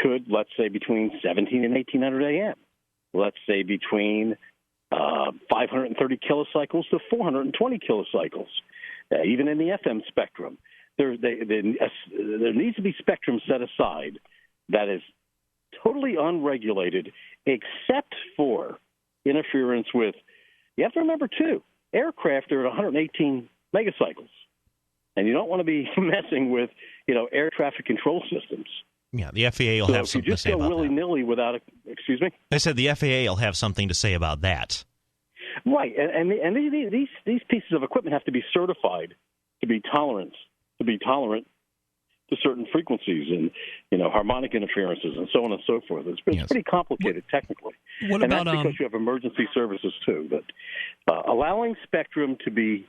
could, let's say, between 17 and 1800 AM. Let's say between 530 kilocycles to 420 kilocycles. Even in the FM spectrum, there needs to be spectrum set aside that is totally unregulated, except for interference with. You have to remember too, aircraft are at 118 megacycles, and you don't want to be messing with air traffic control systems. Yeah, the FAA will have something to say about that. If you just go willy-nilly without excuse me? I said the FAA will have something to say about that. Right, and these pieces of equipment have to be certified to be tolerant to certain frequencies and harmonic interferences and so on and so forth. It's pretty complicated technically, what and about, that's because you have emergency services too. But allowing spectrum to be,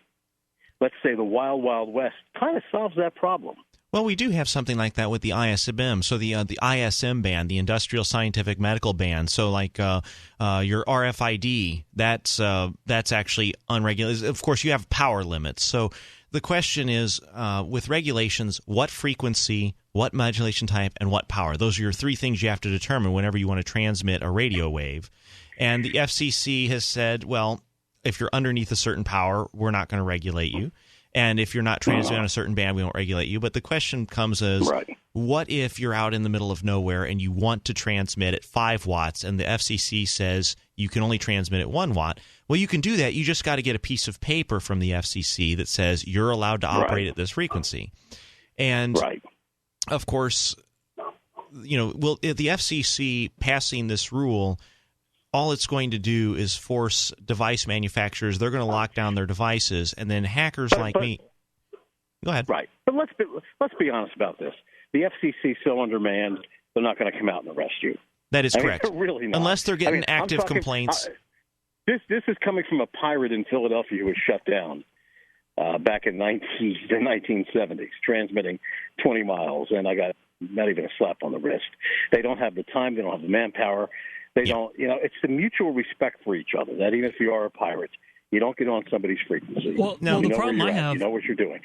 let's say, the wild, wild west kind of solves that problem. Well, we do have something like that with the ISM. So the ISM band, the Industrial Scientific Medical band. So like your RFID, that's actually unregulated. Of course, you have power limits. So the question is, with regulations, what frequency, what modulation type, and what power? Those are your three things you have to determine whenever you want to transmit a radio wave. And the FCC has said, well, if you're underneath a certain power, we're not going to regulate you. And if you're not transmitting on a certain band, we won't regulate you. But the question comes as, what if you're out in the middle of nowhere and you want to transmit at 5 watts and the FCC says you can only transmit at 1 watt? Well, you can do that. You just got to get a piece of paper from the FCC that says you're allowed to operate at this frequency. And, of course, will the FCC passing this rule, all it's going to do is force device manufacturers. They're going to lock down their devices, and then hackers like me. Go ahead. Right, but let's be honest about this. The FCC is so undermanned, they're not going to come out and arrest you. That is correct. They're really not. Unless they're getting active complaints. This is coming from a pirate in Philadelphia who was shut down back in the 1970s, transmitting 20 miles, and I got not even a slap on the wrist. They don't have the time. They don't have the manpower. They don't, it's the mutual respect for each other that even if you are a pirate, you don't get on somebody's frequency. Well, the problem I have, you know what you're doing.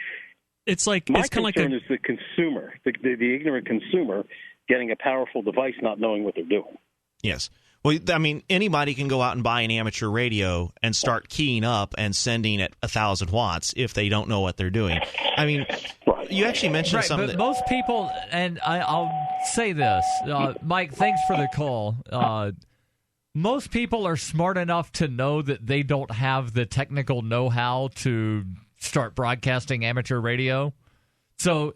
It's like my it's kind of concern like is the consumer, the ignorant consumer, getting a powerful device, not knowing what they're doing. Yes. Well, I mean, anybody can go out and buy an amateur radio and start keying up and sending at 1,000 watts if they don't know what they're doing. I mean, you actually mentioned something. But most people, and I'll say this, Mike, thanks for the call. Most people are smart enough to know that they don't have the technical know-how to start broadcasting amateur radio. So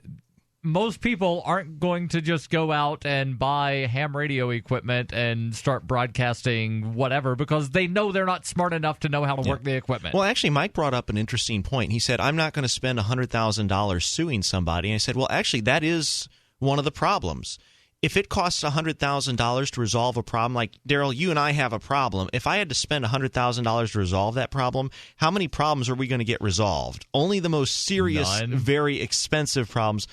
most people aren't going to just go out and buy ham radio equipment and start broadcasting whatever because they know they're not smart enough to know how to work the equipment. Well, actually, Mike brought up an interesting point. He said, I'm not going to spend $100,000 suing somebody. And I said, well, actually, that is one of the problems. If it costs $100,000 to resolve a problem, like, Darryl, you and I have a problem. If I had to spend $100,000 to resolve that problem, how many problems are we going to get resolved? Only the most serious, very expensive problems.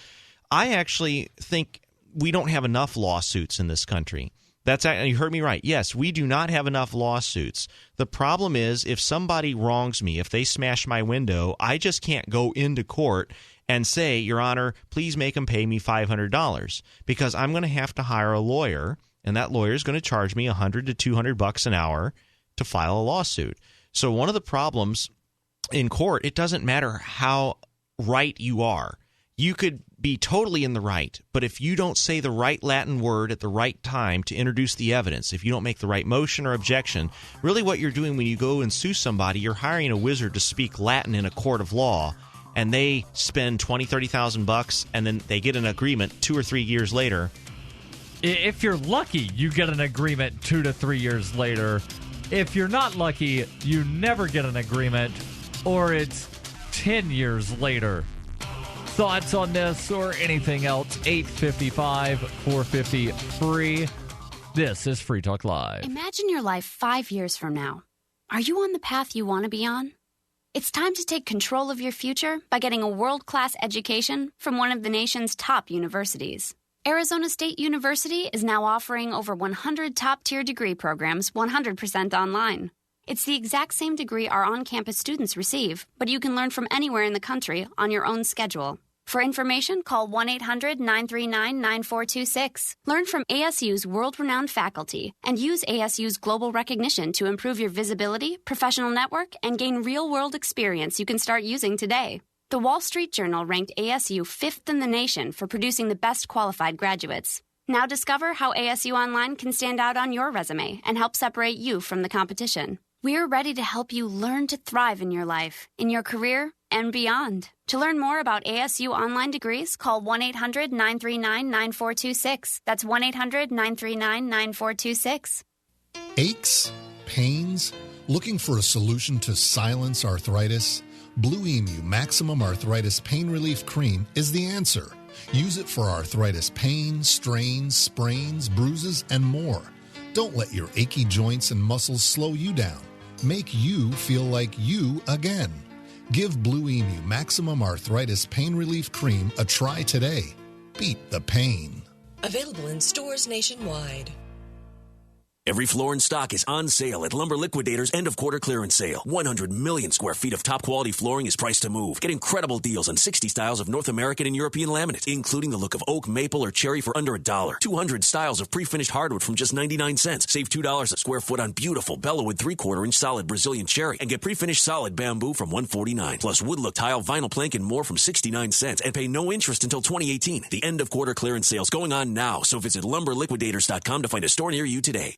I actually think we don't have enough lawsuits in this country. You heard me right. Yes, we do not have enough lawsuits. The problem is if somebody wrongs me, if they smash my window, I just can't go into court and say, Your Honor, please make them pay me $500 because I'm going to have to hire a lawyer, and that lawyer is going to charge me $100 to $200 an hour to file a lawsuit. So one of the problems in court, it doesn't matter how right you are. You could be totally in the right, but if you don't say the right Latin word at the right time to introduce the evidence, if you don't make the right motion or objection, really what you're doing when you go and sue somebody, you're hiring a wizard to speak Latin in a court of law, and they spend $20,000, $30,000, and then they get an agreement 2 or 3 years later. If you're lucky, you get an agreement 2 to 3 years later. If you're not lucky, you never get an agreement, or it's 10 years later. Thoughts on this or anything else? 855-450-FREE. This is Free Talk Live. Imagine your life 5 years from now. Are you on the path you want to be on? It's time to take control of your future by getting a world-class education from one of the nation's top universities. Arizona State University is now offering over 100 top-tier degree programs 100% online. It's the exact same degree our on-campus students receive, but you can learn from anywhere in the country on your own schedule. For information, call 1-800-939-9426. Learn from ASU's world-renowned faculty and use ASU's global recognition to improve your visibility, professional network, and gain real-world experience you can start using today. The Wall Street Journal ranked ASU 5th in the nation for producing the best qualified graduates. Now discover how ASU Online can stand out on your resume and help separate you from the competition. We're ready to help you learn to thrive in your life, in your career, and beyond. To learn more about ASU online degrees, call 1-800-939-9426. That's 1-800-939-9426. Aches? Pains? Looking for a solution to silence arthritis? Blue Emu Maximum Arthritis Pain Relief Cream is the answer. Use it for arthritis pain, strains, sprains, bruises, and more. Don't let your achy joints and muscles slow you down. Make you feel like you again. Give Blue Emu Maximum Arthritis Pain Relief Cream a try today. Beat the pain. Available in stores nationwide. Every floor in stock is on sale at Lumber Liquidators' end-of-quarter clearance sale. 100 million square feet of top-quality flooring is priced to move. Get incredible deals on 60 styles of North American and European laminate, including the look of oak, maple, or cherry for under $1. 200 styles of pre-finished hardwood from just 99 cents. Save $2 a square foot on beautiful Bellawood 3/4-inch solid Brazilian cherry. And get pre-finished solid bamboo from $149. Plus wood-look tile, vinyl plank, and more from 69 cents. And pay no interest until 2018. The end-of-quarter clearance sale is going on now, so visit LumberLiquidators.com to find a store near you today.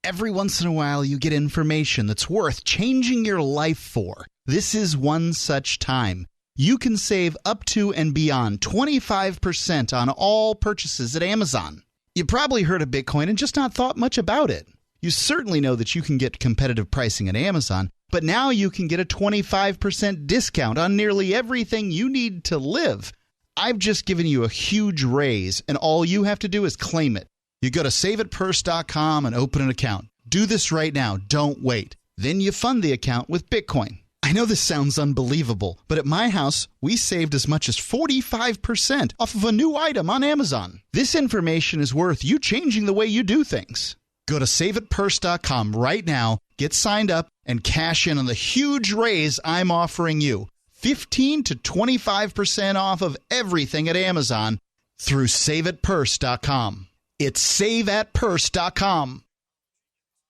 Every once in a while, you get information that's worth changing your life for. This is one such time. You can save up to and beyond 25% on all purchases at Amazon. You probably heard of Bitcoin and just not thought much about it. You certainly know that you can get competitive pricing at Amazon, but now you can get a 25% discount on nearly everything you need to live. I've just given you a huge raise, and all you have to do is claim it. You go to saveitpurse.com and open an account. Do this right now. Don't wait. Then you fund the account with Bitcoin. I know this sounds unbelievable, but at my house, we saved as much as 45% off of a new item on Amazon. This information is worth you changing the way you do things. Go to saveitpurse.com right now, get signed up, and cash in on the huge raise I'm offering you. 15 to 25% off of everything at Amazon through saveitpurse.com. It's saveatpurse.com.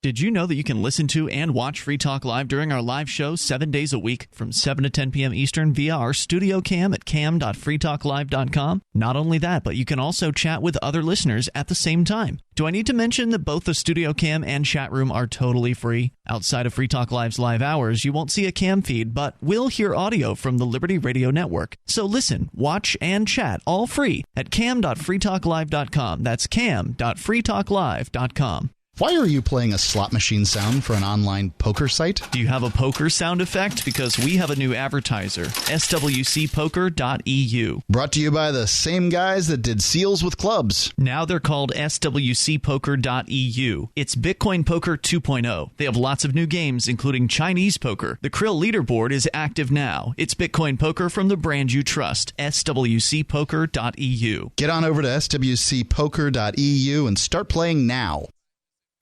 Did you know that you can listen to and watch Free Talk Live during our live show 7 days a week from 7 to 10 p.m. Eastern via our studio cam at cam.freetalklive.com? Not only that, but you can also chat with other listeners at the same time. Do I need to mention that both the studio cam and chat room are totally free? Outside of Free Talk Live's live hours, you won't see a cam feed, but will hear audio from the Liberty Radio Network. So listen, watch, and chat all free at cam.freetalklive.com. That's cam.freetalklive.com. Why are you playing a slot machine sound for an online poker site? Do you have a poker sound effect? Because we have a new advertiser, swcpoker.eu. Brought to you by the same guys that did seals with clubs. Now they're called swcpoker.eu. It's Bitcoin Poker 2.0. They have lots of new games, including Chinese poker. The Krill leaderboard is active now. It's Bitcoin Poker from the brand you trust, swcpoker.eu. Get on over to swcpoker.eu and start playing now.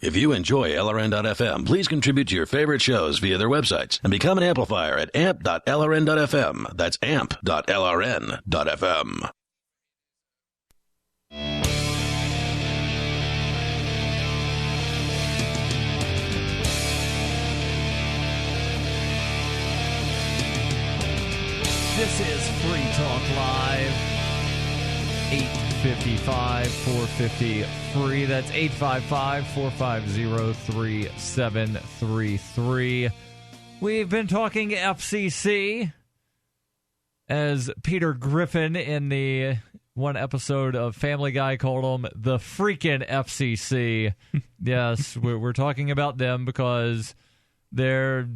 If you enjoy LRN.FM, please contribute to your favorite shows via their websites and become an amplifier at amp.lrn.fm. That's amp.lrn.fm. This is Free Talk Live. 855-450-FREE. That's 855-450-3733. We've been talking FCC as Peter Griffin in the one episode of Family Guy called them the freaking FCC. Yes, we're talking about them because they're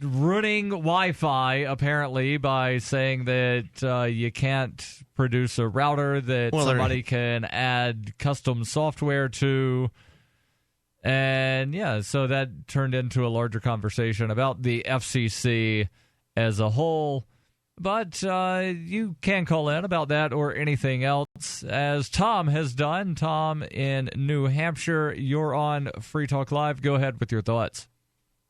ruining Wi-Fi, apparently, by saying that you can't produce a router that somebody can add custom software to. And, yeah, so that turned into a larger conversation about the FCC as a whole. But you can call in about that or anything else, as Tom has done. Tom in New Hampshire, you're on Free Talk Live. Go ahead with your thoughts.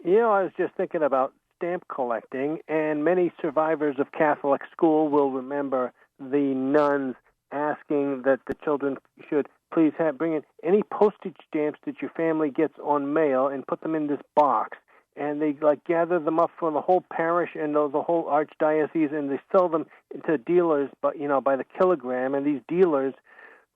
You know, I was just thinking about stamp collecting, and many survivors of Catholic school will remember the nuns asking that the children should please bring in any postage stamps that your family gets on mail and put them in this box. And they gather them up from the whole parish and the whole archdiocese, and they sell them to dealers, by the kilogram. And these dealers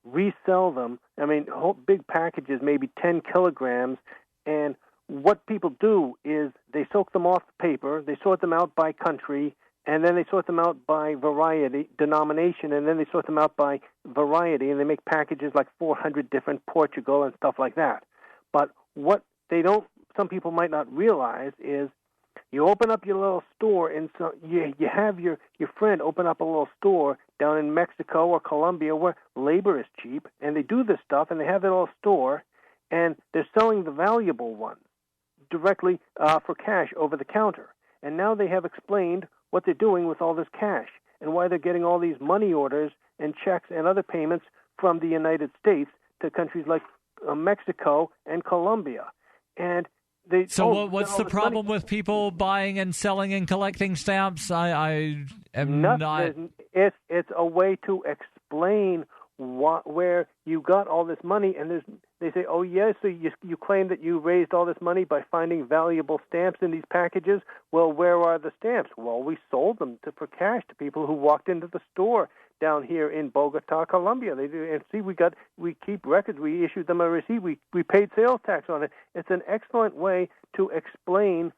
resell them. I mean, whole big packages, maybe 10 kilograms. And what people do is they soak them off the paper, they sort them out by country, and then they sort them out by variety, denomination, and then they sort them out by variety, and they make packages like 400 different Portugal and stuff like that. But what some people might not realize is you open up your little store, and so you have your friend open up a little store down in Mexico or Colombia where labor is cheap, and they do this stuff, and they have their little store, and they're selling the valuable ones directly for cash over the counter. And now they have explained what they're doing with all this cash and why they're getting all these money orders and checks and other payments from the United States to countries like Mexico and Colombia. And what's the problem with people buying and selling and collecting stamps? I am not. It's a way to explain where you got all this money, and they say, oh, yes, so you claim that you raised all this money by finding valuable stamps in these packages. Well, where are the stamps? Well, we sold them for cash to people who walked into the store down here in Bogota, Colombia. They do, and see, we keep records. We issued them a receipt. We paid sales tax on it. It's an excellent way to explain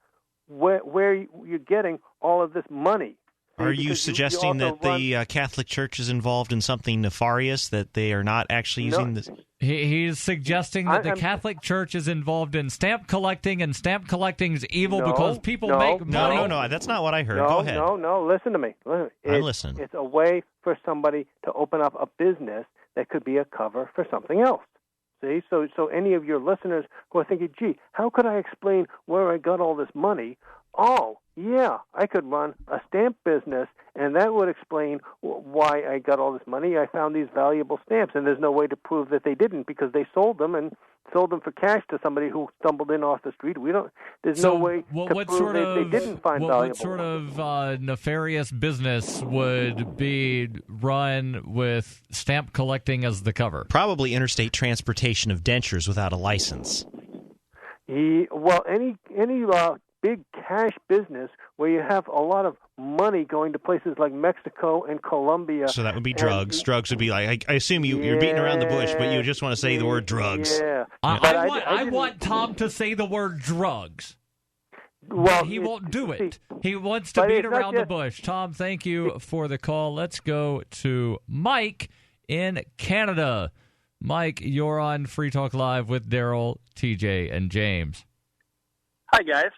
where you're getting all of this money. Are you suggesting that the Catholic Church is involved in something nefarious, that they are not actually using this? He's suggesting that the Catholic Church is involved in stamp collecting, and stamp collecting is evil because people make money. No, that's not what I heard. Go ahead. No, listen to me. I'm listening. It's a way for somebody to open up a business that could be a cover for something else. See, so any of your listeners who are thinking, gee, how could I explain where I got all this money? Oh, yeah, I could run a stamp business, and that would explain why I got all this money. I found these valuable stamps, and there's no way to prove that they didn't because they sold them for cash to somebody who stumbled in off the street. There's no way to prove that they didn't find valuable. What sort of nefarious business would be run with stamp collecting as the cover? Probably interstate transportation of dentures without a license. Well, any big cash business where you have a lot of money going to places like Mexico and Colombia. So that would be drugs. Drugs would be like, I assume you're beating around the bush, but you just want to say the word drugs. Yeah. I want Tom to say the word drugs. Well, he won't do it. He wants to beat around the bush. Tom, thank you for the call. Let's go to Mike in Canada. Mike, you're on Free Talk Live with Darryl, TJ, and James. Hi, guys.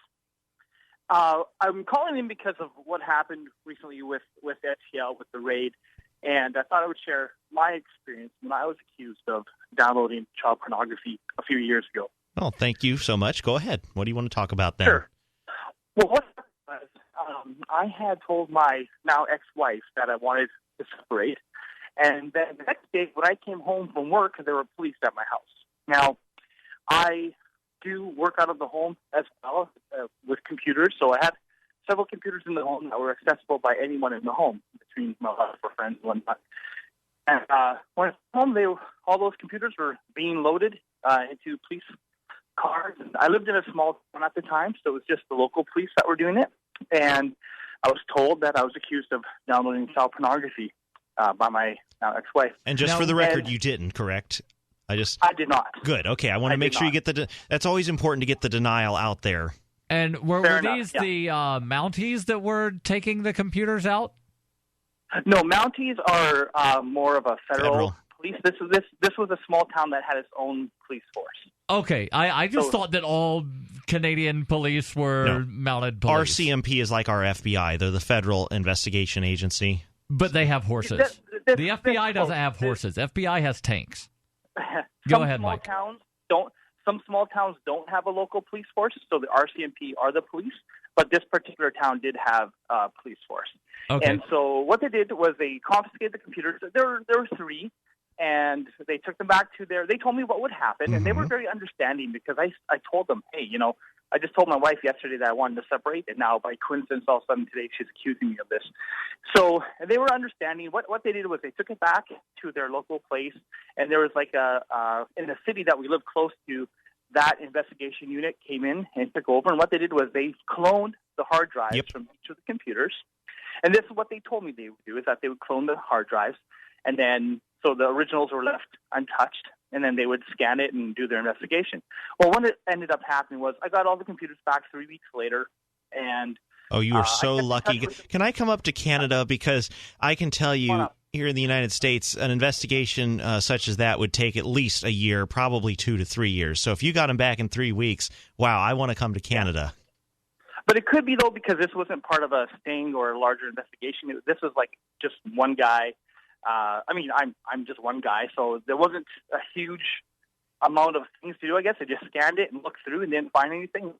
I'm calling in because of what happened recently with FTL, with the raid, and I thought I would share my experience when I was accused of downloading child pornography a few years ago. Oh, thank you so much. Go ahead. What do you want to talk about then? Sure. Well, what happened was I had told my now ex-wife that I wanted to separate, and then the next day when I came home from work, there were police at my house. Now, I do work out of the home as well with computers, so I had several computers in the home that were accessible by anyone in the home, between my wife or friends and whatnot. And when I was home, all those computers were being loaded into police cars. And I lived in a small town at the time, so it was just the local police that were doing it. And I was told that I was accused of downloading child pornography by my now ex-wife. And just for the record, you didn't, correct? I did not. Good. Okay, I want to make sure you get that's always important to get the denial out there. And were these the Mounties that were taking the computers out? No, Mounties are more of a federal police. This was a small town that had its own police force. Okay, I just thought that all Canadian police were mounted police. RCMP is like our FBI. They're the federal investigation agency. But they have horses. The FBI doesn't have horses. FBI has tanks. Go ahead, Mike. Some small towns don't have a local police force, so the RCMP are the police. But this particular town did have a police force. Okay. And so what they did was they confiscated the computers. There were three, and they took them back to they told me what would happen, and they were very understanding because I told them, hey, I just told my wife yesterday that I wanted to separate, and now by coincidence, all of a sudden today she's accusing me of this. So they were understanding. What they did was they took it back to their local place, and there was like in the city that we lived close to, that investigation unit came in and took over. And what they did was they cloned the hard drives from each of the computers. And this is what they told me they would do, is that they would clone the hard drives, and then so the originals were left untouched, and then they would scan it and do their investigation. Well, what ended up happening was I got all the computers back 3 weeks later, and oh, you are so lucky. Can I come up to Canada? Because I can tell you here in the United States, an investigation such as that would take at least a year, probably 2 to 3 years. So if you got them back in 3 weeks, wow, I want to come to Canada. But it could be, though, because this wasn't part of a sting or a larger investigation. This was like just one guy. I'm just one guy, so there wasn't a huge amount of things to do. I guess I just scanned it and looked through and didn't find anything.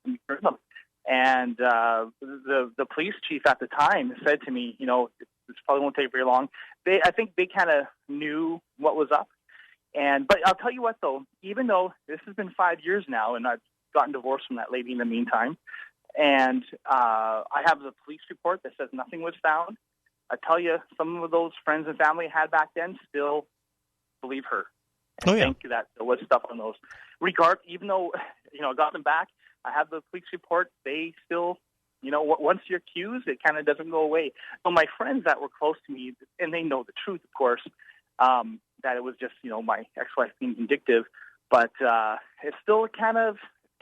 And the police chief at the time said to me, this probably won't take very long. I think they kind of knew what was up. But I'll tell you what, though, even though this has been 5 years now, and I've gotten divorced from that lady in the meantime, and I have the police report that says nothing was found, I tell you, some of those friends and family I had back then still believe her. And think that there was stuff on those. Even though, I got them back, I have the police report, they still, once you're accused, it kind of doesn't go away. So my friends that were close to me, and they know the truth, of course, that it was just, my ex-wife being vindictive, but it still kind of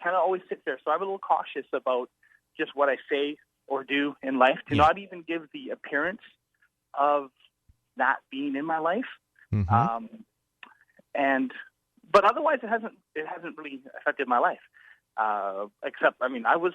always sits there. So I'm a little cautious about just what I say or do in life, to not even give the appearance of that being in my life. But otherwise it hasn't really affected my life. Except, I was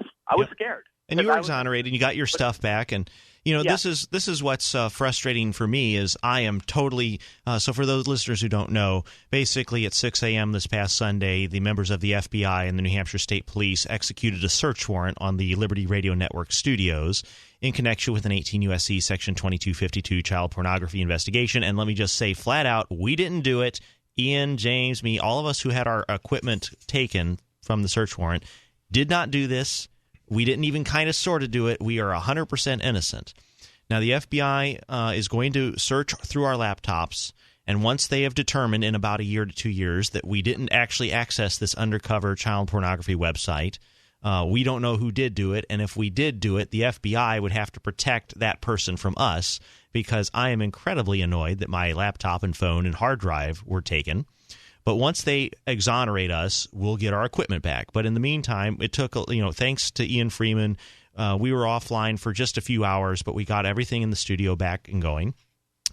scared. And you were exonerated, and you got your stuff back, and this is what's frustrating for me is I am totally so for those listeners who don't know, basically at 6 a.m. this past Sunday, the members of the FBI and the New Hampshire State Police executed a search warrant on the Liberty Radio Network studios in connection with an 18 U.S.C. Section 2252 child pornography investigation. And let me just say flat out, we didn't do it. Ian, James, me, all of us who had our equipment taken from the search warrant did not do this. We didn't even kind of sort of do it. We are 100% innocent. Now, the FBI is going to search through our laptops And once they have determined in about a year to 2 years that we didn't actually access this undercover child pornography website, we don't know who did do it. And if we did do it, the FBI would have to protect that person from us, because I am incredibly annoyed that my laptop and phone and hard drive were taken. But once they exonerate us, we'll get our equipment back. But in the meantime, it took, thanks to Ian Freeman, we were offline for just a few hours, but we got everything in the studio back and going.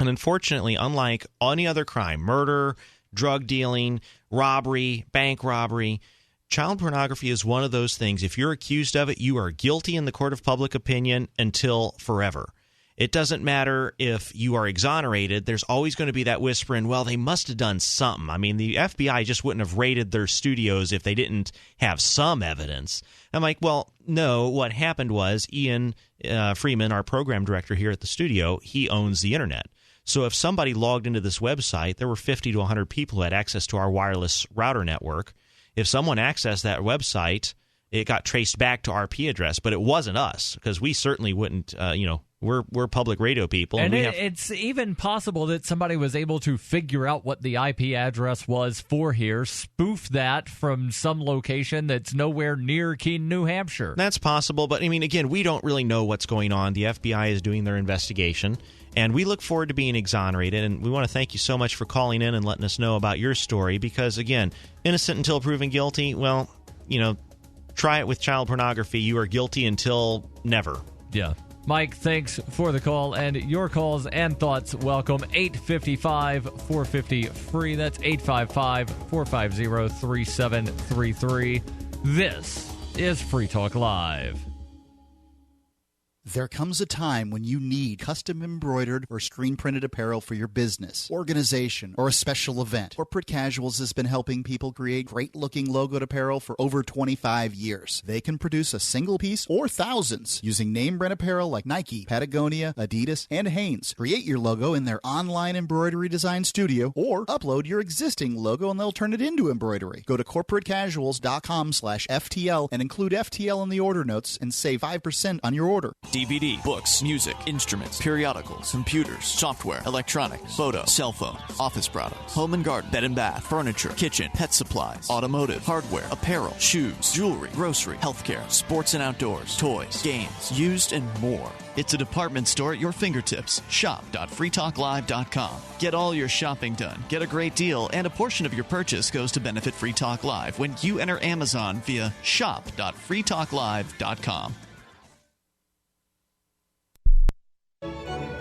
And unfortunately, unlike any other crime, murder, drug dealing, robbery, bank robbery, child pornography is one of those things. If you're accused of it, you are guilty in the court of public opinion until forever. It doesn't matter if you are exonerated. There's always going to be that whispering, well, they must have done something. I mean, the FBI just wouldn't have raided their studios if they didn't have some evidence. I'm like, well, no, what happened was Ian Freeman, our program director here at the studio, he owns the internet. So if somebody logged into this website, there were 50 to 100 people who had access to our wireless router network. If someone accessed that website, it got traced back to our IP address, but it wasn't us, because we certainly wouldn't, we're public radio people. And it's even possible that somebody was able to figure out what the IP address was for here, spoof that from some location that's nowhere near Keene, New Hampshire. That's possible, but I mean, again, we don't really know what's going on. The FBI is doing their investigation, and we look forward to being exonerated. And we want to thank you so much for calling in and letting us know about your story, because, again, innocent until proven guilty, well, try it with child pornography. You are guilty until never. Yeah. Mike, thanks for the call, and your calls and thoughts welcome. 855-450-FREE. That's 855-450-3733. This is Free Talk Live. There comes a time when you need custom embroidered or screen printed apparel for your business, organization, or a special event. Corporate Casuals has been helping people create great looking logoed apparel for over 25 years. They can produce a single piece or thousands using name brand apparel like Nike, Patagonia, Adidas, and Hanes. Create your logo in their online embroidery design studio, or upload your existing logo and they'll turn it into embroidery. Go to corporatecasuals.com/FTL and include FTL in the order notes and save 5% on your order. DVD, books, music, instruments, periodicals, computers, software, electronics, photo, cell phone, office products, home and garden, bed and bath, furniture, kitchen, pet supplies, automotive, hardware, apparel, shoes, jewelry, grocery, healthcare, sports and outdoors, toys, games, used, and more. It's a department store at your fingertips. Shop.freetalklive.com. Get all your shopping done, get a great deal, and a portion of your purchase goes to benefit Free Talk Live when you enter Amazon via shop.freetalklive.com.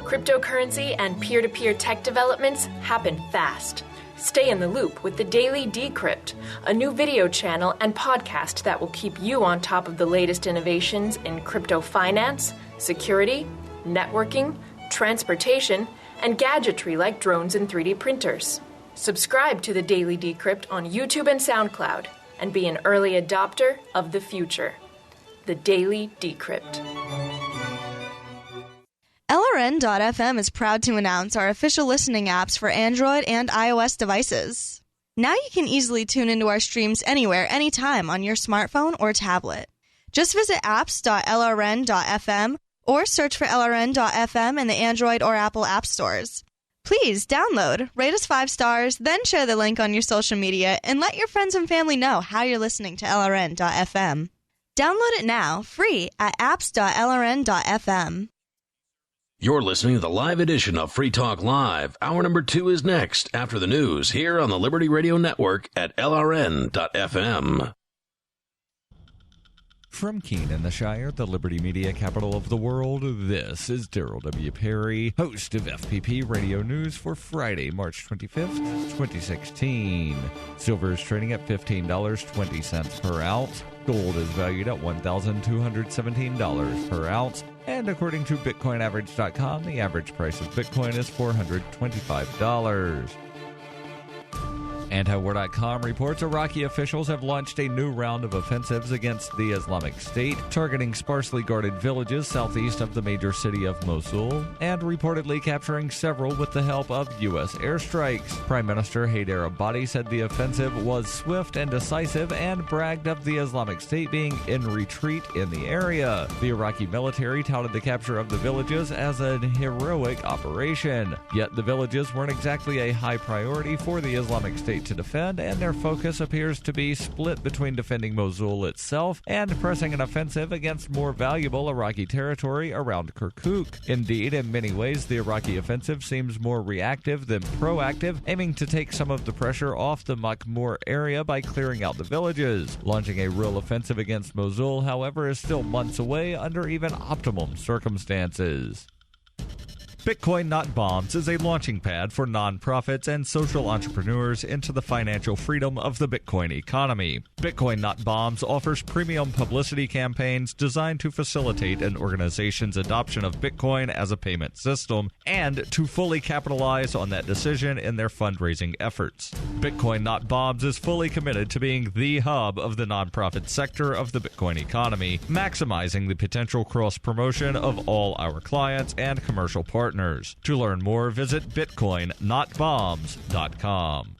Cryptocurrency and peer-to-peer tech developments happen fast. Stay in the loop with the Daily Decrypt, a new video channel and podcast that will keep you on top of the latest innovations in crypto finance, security, networking, transportation, and gadgetry like drones and 3D printers. Subscribe to the Daily Decrypt on YouTube and SoundCloud and be an early adopter of the future. The Daily Decrypt. LRN.FM is proud to announce our official listening apps for Android and iOS devices. Now you can easily tune into our streams anywhere, anytime on your smartphone or tablet. Just visit apps.lrn.fm or search for LRN.FM in the Android or Apple app stores. Please download, rate us 5 stars, then share the link on your social media and let your friends and family know how you're listening to LRN.FM. Download it now, free at apps.lrn.fm. You're listening to the live edition of Free Talk Live. Hour number 2 is next after the news here on the Liberty Radio Network at LRN.FM. From Keene in the Shire, the Liberty Media capital of the world, this is Darryl W. Perry, host of FPP Radio News for Friday, March 25th, 2016. Silver is trading at $15.20 per ounce. Gold is valued at $1,217 per ounce. And according to BitcoinAverage.com, the average price of Bitcoin is $425. Antiwar.com reports Iraqi officials have launched a new round of offensives against the Islamic State, targeting sparsely guarded villages southeast of the major city of Mosul, and reportedly capturing several with the help of U.S. airstrikes. Prime Minister Haider Abadi said the offensive was swift and decisive and bragged of the Islamic State being in retreat in the area. The Iraqi military touted the capture of the villages as a heroic operation. Yet the villages weren't exactly a high priority for the Islamic State to defend, and their focus appears to be split between defending Mosul itself and pressing an offensive against more valuable Iraqi territory around Kirkuk. Indeed, in many ways, the Iraqi offensive seems more reactive than proactive, aiming to take some of the pressure off the Makhmur area by clearing out the villages. Launching a real offensive against Mosul, however, is still months away under even optimum circumstances. Bitcoin Not Bombs is a launching pad for nonprofits and social entrepreneurs into the financial freedom of the Bitcoin economy. Bitcoin Not Bombs offers premium publicity campaigns designed to facilitate an organization's adoption of Bitcoin as a payment system and to fully capitalize on that decision in their fundraising efforts. Bitcoin Not Bombs is fully committed to being the hub of the nonprofit sector of the Bitcoin economy, maximizing the potential cross-promotion of all our clients and commercial partners. To learn more, visit bitcoinnotbombs.com.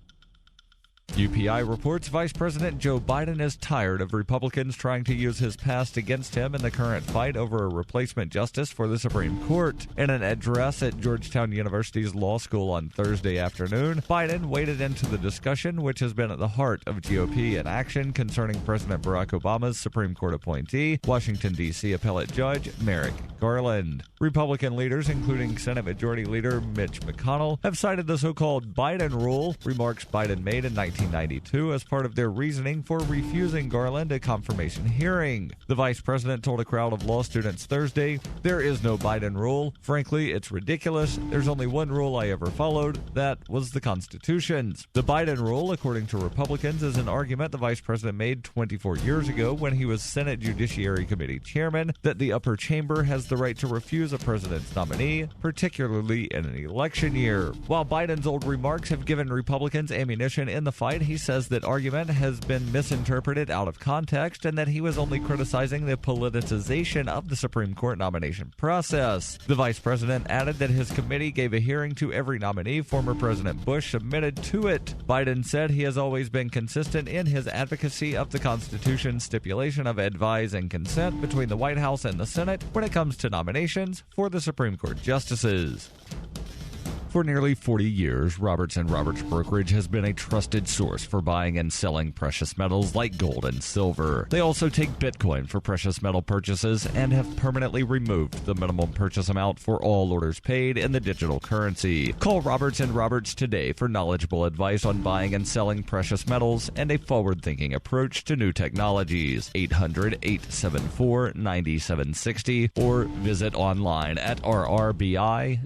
UPI reports Vice President Joe Biden is tired of Republicans trying to use his past against him in the current fight over a replacement justice for the Supreme Court. In an address at Georgetown University's law school on Thursday afternoon, Biden waded into the discussion which has been at the heart of GOP inaction concerning President Barack Obama's Supreme Court appointee, Washington, D.C. appellate judge Merrick Garland. Republican leaders, including Senate Majority Leader Mitch McConnell, have cited the so-called Biden rule, remarks Biden made in 1992 as part of their reasoning for refusing Garland a confirmation hearing. The vice president told a crowd of law students Thursday, "There is no Biden rule. Frankly, it's ridiculous. There's only one rule I ever followed. That was the Constitution's." The Biden rule, according to Republicans, is an argument the vice president made 24 years ago when he was Senate Judiciary Committee chairman, that the upper chamber has the right to refuse a president's nominee, particularly in an election year. While Biden's old remarks have given Republicans ammunition in the fight, he says that argument has been misinterpreted out of context and that he was only criticizing the politicization of the Supreme Court nomination process. The vice president added that his committee gave a hearing to every nominee former President Bush submitted to it. Biden said he has always been consistent in his advocacy of the Constitution's stipulation of advise and consent between the White House and the Senate when it comes to nominations for the Supreme Court justices. For nearly 40 years, Roberts & Roberts Brokerage has been a trusted source for buying and selling precious metals like gold and silver. They also take Bitcoin for precious metal purchases and have permanently removed the minimum purchase amount for all orders paid in the digital currency. Call Roberts & Roberts today for knowledgeable advice on buying and selling precious metals and a forward-thinking approach to new technologies. 800-874-9760 or visit online at rrbi.co.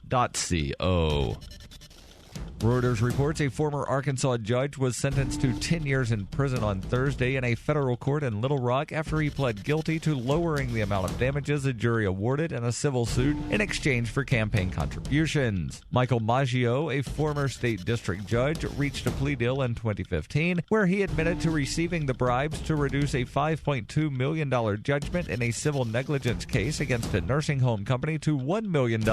Reuters reports a former Arkansas judge was sentenced to 10 years in prison on Thursday in a federal court in Little Rock after he pled guilty to lowering the amount of damages a jury awarded in a civil suit in exchange for campaign contributions. Michael Maggio, a former state district judge, reached a plea deal in 2015 where he admitted to receiving the bribes to reduce a $5.2 million judgment in a civil negligence case against a nursing home company to $1 million.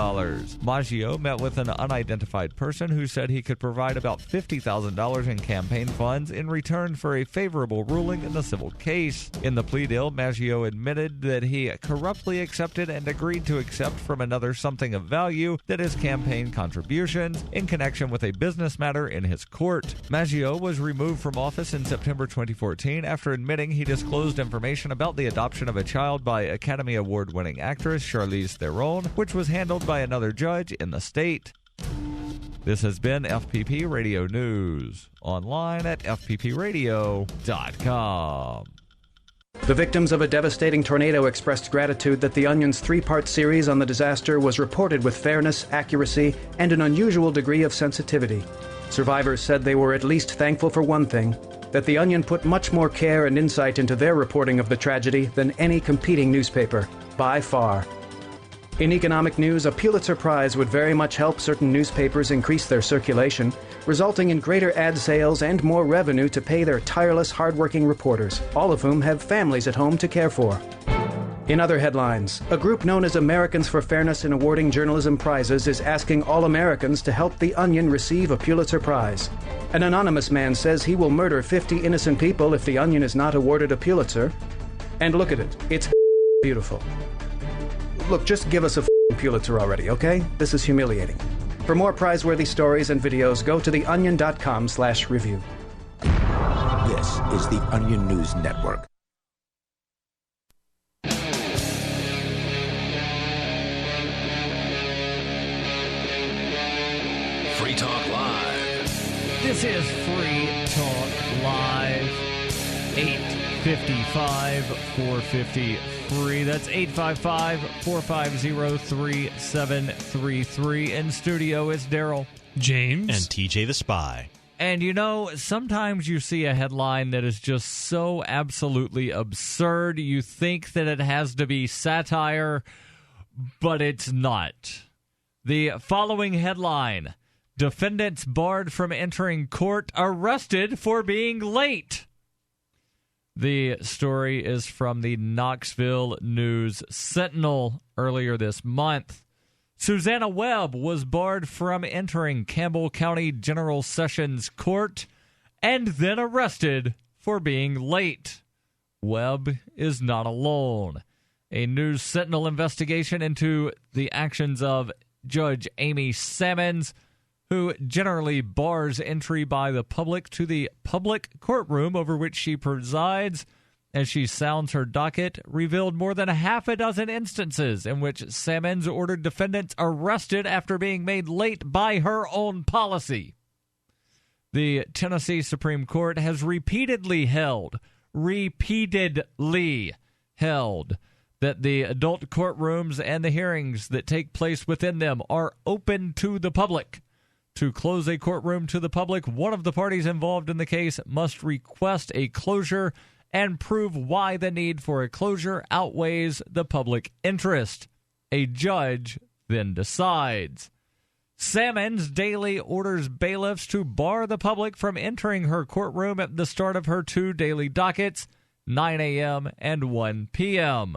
Maggio met with an unidentified person who said he could provide about $50,000 in campaign funds in return for a favorable ruling in the civil case. In the plea deal, Maggio admitted that he corruptly accepted and agreed to accept from another something of value that is campaign contributions in connection with a business matter in his court. Maggio was removed from office in September 2014 after admitting he disclosed information about the adoption of a child by Academy Award-winning actress Charlize Theron, which was handled by another judge in the state. This has been FPP Radio News, online at fppradio.com. The victims of a devastating tornado expressed gratitude that The Onion's three-part series on the disaster was reported with fairness, accuracy, and an unusual degree of sensitivity. Survivors said they were at least thankful for one thing, that The Onion put much more care and insight into their reporting of the tragedy than any competing newspaper, by far. In economic news, a Pulitzer Prize would very much help certain newspapers increase their circulation, resulting in greater ad sales and more revenue to pay their tireless, hardworking reporters, all of whom have families at home to care for. In other headlines, a group known as Americans for Fairness in Awarding Journalism Prizes is asking all Americans to help The Onion receive a Pulitzer Prize. An anonymous man says he will murder 50 innocent people if The Onion is not awarded a Pulitzer. And look at it. It's beautiful. Look, just give us a Pulitzer already, okay? This is humiliating. For more prize-worthy stories and videos, go to theonion.com/review. This is the Onion News Network. Free Talk Live. This is Free Talk Live. 855-450-FREE. That's 855-450-3733. In studio, it's Darryl, James, and TJ the Spy. And you know, sometimes you see a headline that is just so absolutely absurd, you think that it has to be satire, but it's not. The following headline: Defendants barred from entering court, arrested for being late. The story is from the Knoxville News Sentinel earlier this month. Susanna Webb was barred from entering Campbell County General Sessions Court and then arrested for being late. Webb is not alone. A News Sentinel investigation into the actions of Judge Amy Sammons, who generally bars entry by the public to the public courtroom over which she presides as she sounds her docket, revealed more than a half a dozen instances in which Sammons ordered defendants arrested after being made late by her own policy. The Tennessee Supreme Court has repeatedly held that the adult courtrooms and the hearings that take place within them are open to the public. To close a courtroom to the public, one of the parties involved in the case must request a closure and prove why the need for a closure outweighs the public interest. A judge then decides. Sammons daily orders bailiffs to bar the public from entering her courtroom at the start of her two daily dockets, 9 a.m. and 1 p.m.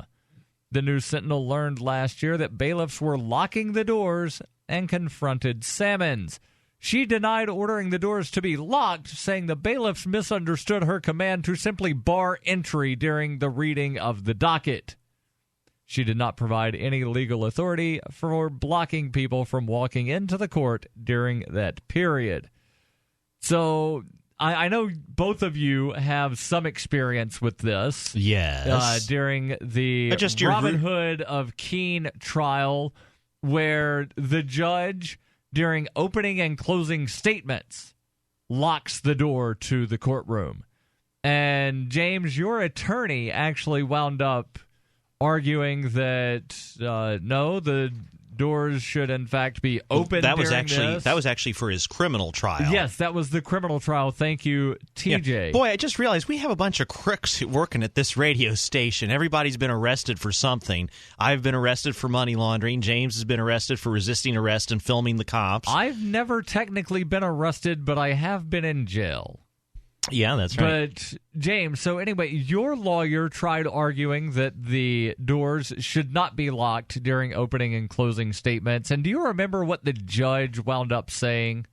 The News Sentinel learned last year that bailiffs were locking the doors and confronted Sammons. She denied ordering the doors to be locked, saying the bailiffs misunderstood her command to simply bar entry during the reading of the docket. She did not provide any legal authority for blocking people from walking into the court during that period. So I know both of you have some experience with this. Yes. During the Robin Hood of Keene trial, where the judge, during opening and closing statements, locks the door to the courtroom. And James, your attorney actually wound up arguing that no, the doors should in fact be open. That was actually for his criminal trial. Yes, that was the criminal trial. Thank you, TJ. Yeah. Boy, I just realized we have a bunch of crooks working at this radio station. Everybody's been arrested for something. I've been arrested for money laundering. James has been arrested for resisting arrest and filming the cops. I've never technically been arrested, but I have been in jail. Yeah, that's right. But, James, so anyway, your lawyer tried arguing that the doors should not be locked during opening and closing statements. And do you remember what the judge wound up saying?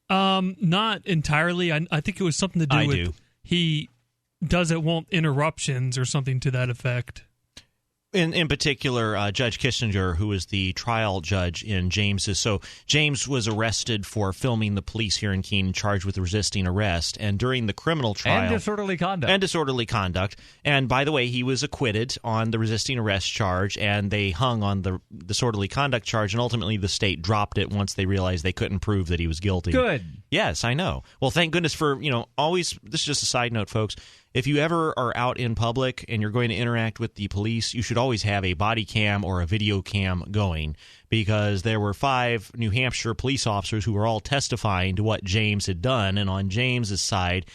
Not entirely. I think it was something to do with he doesn't want interruptions or something to that effect. In particular, Judge Kissinger, who is the trial judge in James's. So James was arrested for filming the police here in Keene, charged with resisting arrest. And during the criminal trial... And disorderly conduct. And by the way, he was acquitted on the resisting arrest charge, and they hung on the disorderly conduct charge, and ultimately the state dropped it once they realized they couldn't prove that he was guilty. Good. Yes, I know. Well, thank goodness for, always... This is just a side note, folks. If you ever are out in public and you're going to interact with the police, you should always have a body cam or a video cam going, because there were 5 New Hampshire police officers who were all testifying to what James had done, and on James's side,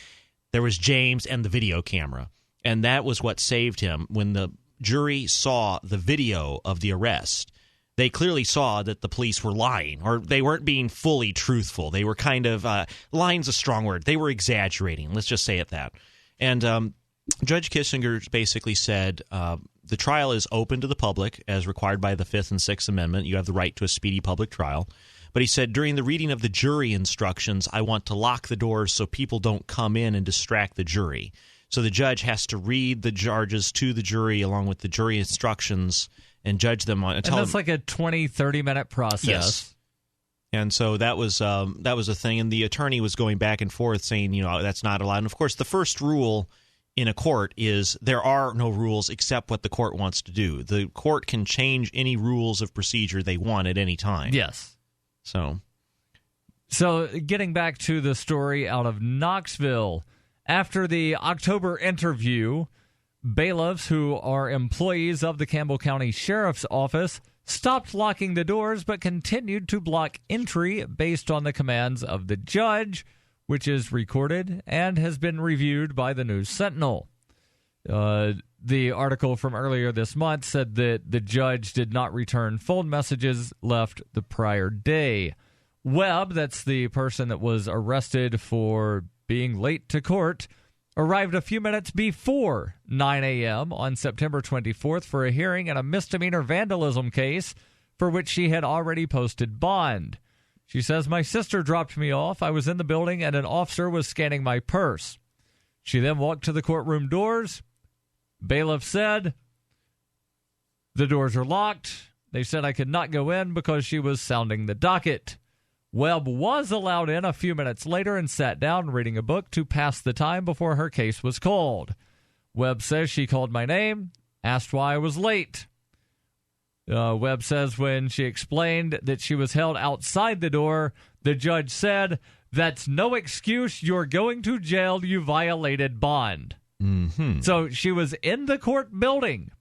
there was James and the video camera. And that was what saved him. When the jury saw the video of the arrest, they clearly saw that the police were lying, or they weren't being fully truthful. They were kind of lying's a strong word. They were exaggerating. Let's just say it that. And Judge Kissinger basically said the trial is open to the public as required by the Fifth and Sixth Amendment. You have the right to a speedy public trial. But he said, during the reading of the jury instructions, I want to lock the doors so people don't come in and distract the jury. So the judge has to read the charges to the jury along with the jury instructions and judge them on. And that's like a 20, 30-minute process. Yes. And so that was a thing. And the attorney was going back and forth saying, that's not allowed. And, of course, the first rule in a court is there are no rules except what the court wants to do. The court can change any rules of procedure they want at any time. Yes. So getting back to the story out of Knoxville, after the October interview, bailiffs who are employees of the Campbell County Sheriff's Office stopped locking the doors but continued to block entry based on the commands of the judge, which is recorded and has been reviewed by the News Sentinel. The article from earlier this month said that the judge did not return phone messages left the prior day. Webb, that's the person that was arrested for being late to court, arrived a few minutes before 9 a.m. on September 24th for a hearing in a misdemeanor vandalism case for which she had already posted bond. She says, "My sister dropped me off. I was in the building and an officer was scanning my purse. She then walked to the courtroom doors. Bailiff said, the doors are locked. They said I could not go in because she was sounding the docket. Webb was allowed in a few minutes later and sat down reading a book to pass the time before her case was called. Webb says she called my name, asked why I was late. Webb says when she explained that she was held outside the door, the judge said, that's no excuse. You're going to jail. You violated bond. Mm-hmm. So she was in the court building,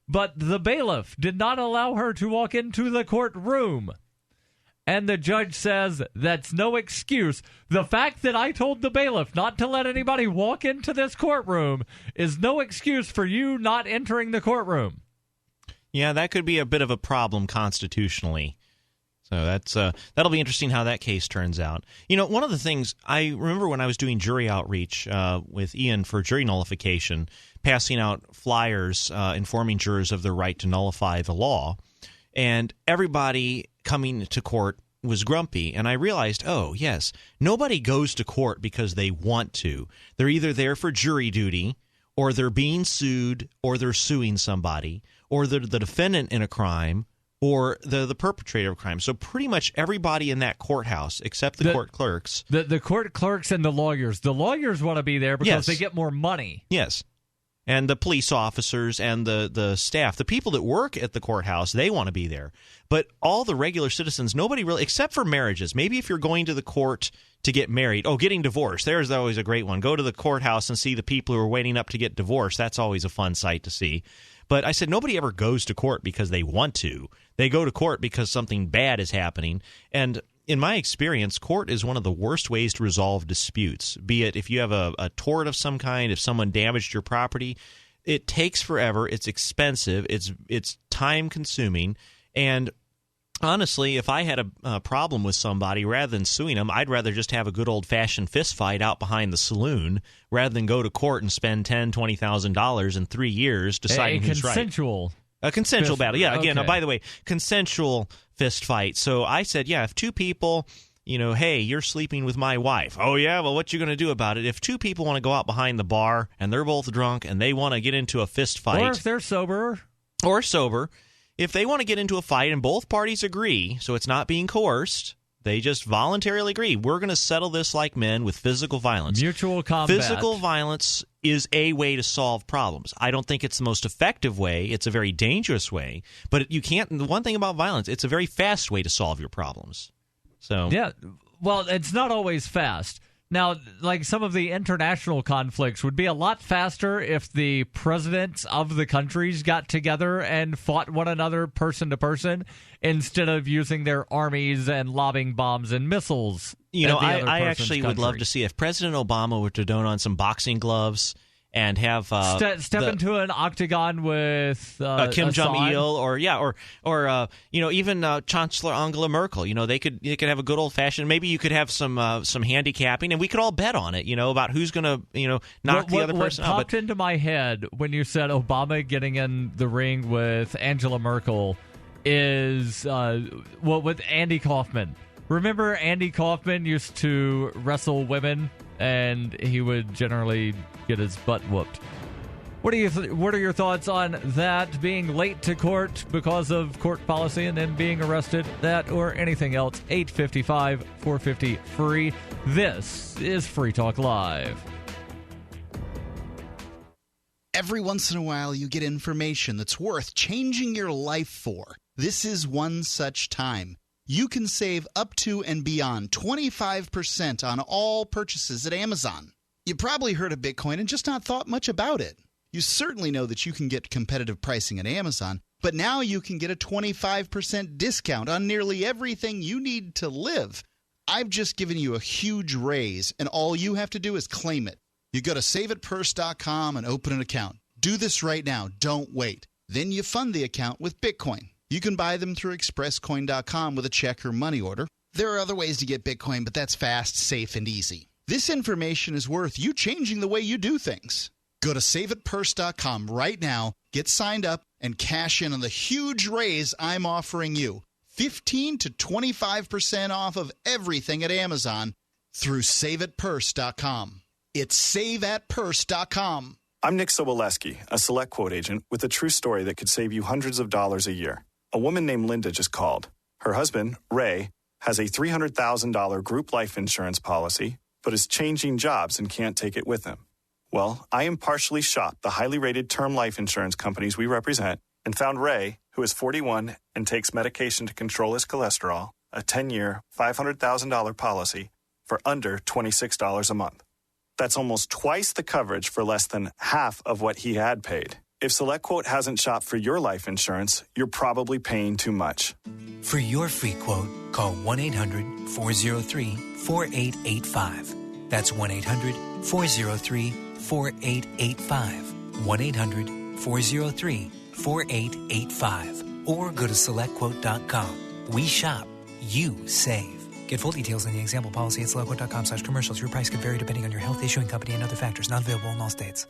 but the bailiff did not allow her to walk into the courtroom. And the judge says, that's no excuse. The fact that I told the bailiff not to let anybody walk into this courtroom is no excuse for you not entering the courtroom. Yeah, that could be a bit of a problem constitutionally. So that'll be interesting how that case turns out. One of the things I remember when I was doing jury outreach with Ian for jury nullification, passing out flyers informing jurors of their right to nullify the law, and everybody coming to court was grumpy. And I realized, oh, yes, nobody goes to court because they want to. They're either there for jury duty, or they're being sued, or they're suing somebody, or they're the defendant in a crime, or the perpetrator of crime. So pretty much everybody in that courthouse, except the court clerks. The court clerks and the lawyers. The lawyers want to be there because they get more money. Yes. And the police officers and the staff, the people that work at the courthouse, they want to be there. But all the regular citizens, nobody really, except for marriages. Maybe if you're going to the court to get married. Oh, getting divorced. There's always a great one. Go to the courthouse and see the people who are waiting up to get divorced. That's always a fun sight to see. But I said nobody ever goes to court because they want to. They go to court because something bad is happening. And in my experience, court is one of the worst ways to resolve disputes, be it if you have a tort of some kind, if someone damaged your property. It takes forever. It's expensive. It's time-consuming. And honestly, if I had a problem with somebody, rather than suing them, I'd rather just have a good old-fashioned fist fight out behind the saloon rather than go to court and spend $10,000, $20,000 in 3 years deciding who's right. A consensual battle. Yeah, again, by the way, consensual fist fight. So I said, if two people, hey, you're sleeping with my wife. Oh, yeah? Well, what you going to do about it? If two people want to go out behind the bar and they're both drunk and they want to get into a fist fight. Or if they're sober. If they want to get into a fight and both parties agree, so it's not being coerced, they just voluntarily agree. We're going to settle this like men with physical violence. Mutual combat. Physical violence is a way to solve problems. I don't think it's the most effective way. It's a very dangerous way. But you can't. The one thing about violence, it's a very fast way to solve your problems. So yeah, well, it's not always fast. Now, like some of the international conflicts would be a lot faster if the presidents of the countries got together and fought one another person to person instead of using their armies and lobbing bombs and missiles. I actually would love to see if President Obama were to donate on some boxing gloves and have step into an octagon with Kim Jong-il, or even Chancellor Angela Merkel. They could have a good old fashioned. Maybe you could have some handicapping, and we could all bet on it. About who's going to knock the other person out. What popped into my head when you said Obama getting in the ring with Angela Merkel is with Andy Kaufman. Remember, Andy Kaufman used to wrestle women, and he would generally get his butt whooped. What are your thoughts on that, being late to court because of court policy and then being arrested? That or anything else? 855-450-FREE. This is Free Talk Live. Every once in a while, you get information that's worth changing your life for. This is one such time. You can save up to and beyond 25% on all purchases at Amazon. You probably heard of Bitcoin and just not thought much about it. You certainly know that you can get competitive pricing at Amazon, but now you can get a 25% discount on nearly everything you need to live. I've just given you a huge raise, and all you have to do is claim it. You go to saveitpurse.com and open an account. Do this right now. Don't wait. Then you fund the account with Bitcoin. You can buy them through expresscoin.com with a check or money order. There are other ways to get Bitcoin, but that's fast, safe, and easy. This information is worth you changing the way you do things. Go to saveitpurse.com right now, get signed up, and cash in on the huge raise I'm offering you. 15 to 25% off of everything at Amazon through saveitpurse.com. It's saveatpurse.com. I'm Nick Soboleski, a Select Quote agent with a true story that could save you hundreds of dollars a year. A woman named Linda just called. Her husband, Ray, has a $300,000 group life insurance policy, but is changing jobs and can't take it with him. Well, I impartially shopped the highly rated term life insurance companies we represent and found Ray, who is 41 and takes medication to control his cholesterol, a 10-year, $500,000 policy for under $26 a month. That's almost twice the coverage for less than half of what he had paid. If SelectQuote hasn't shopped for your life insurance, you're probably paying too much. For your free quote, call 1-800-403-4885. That's 1-800-403-4885. 1-800-403-4885. Or go to SelectQuote.com. We shop. You save. Get full details on the example policy at SelectQuote.com/commercials. Your price could vary depending on your health, issuing company, and other factors. Not available in all states.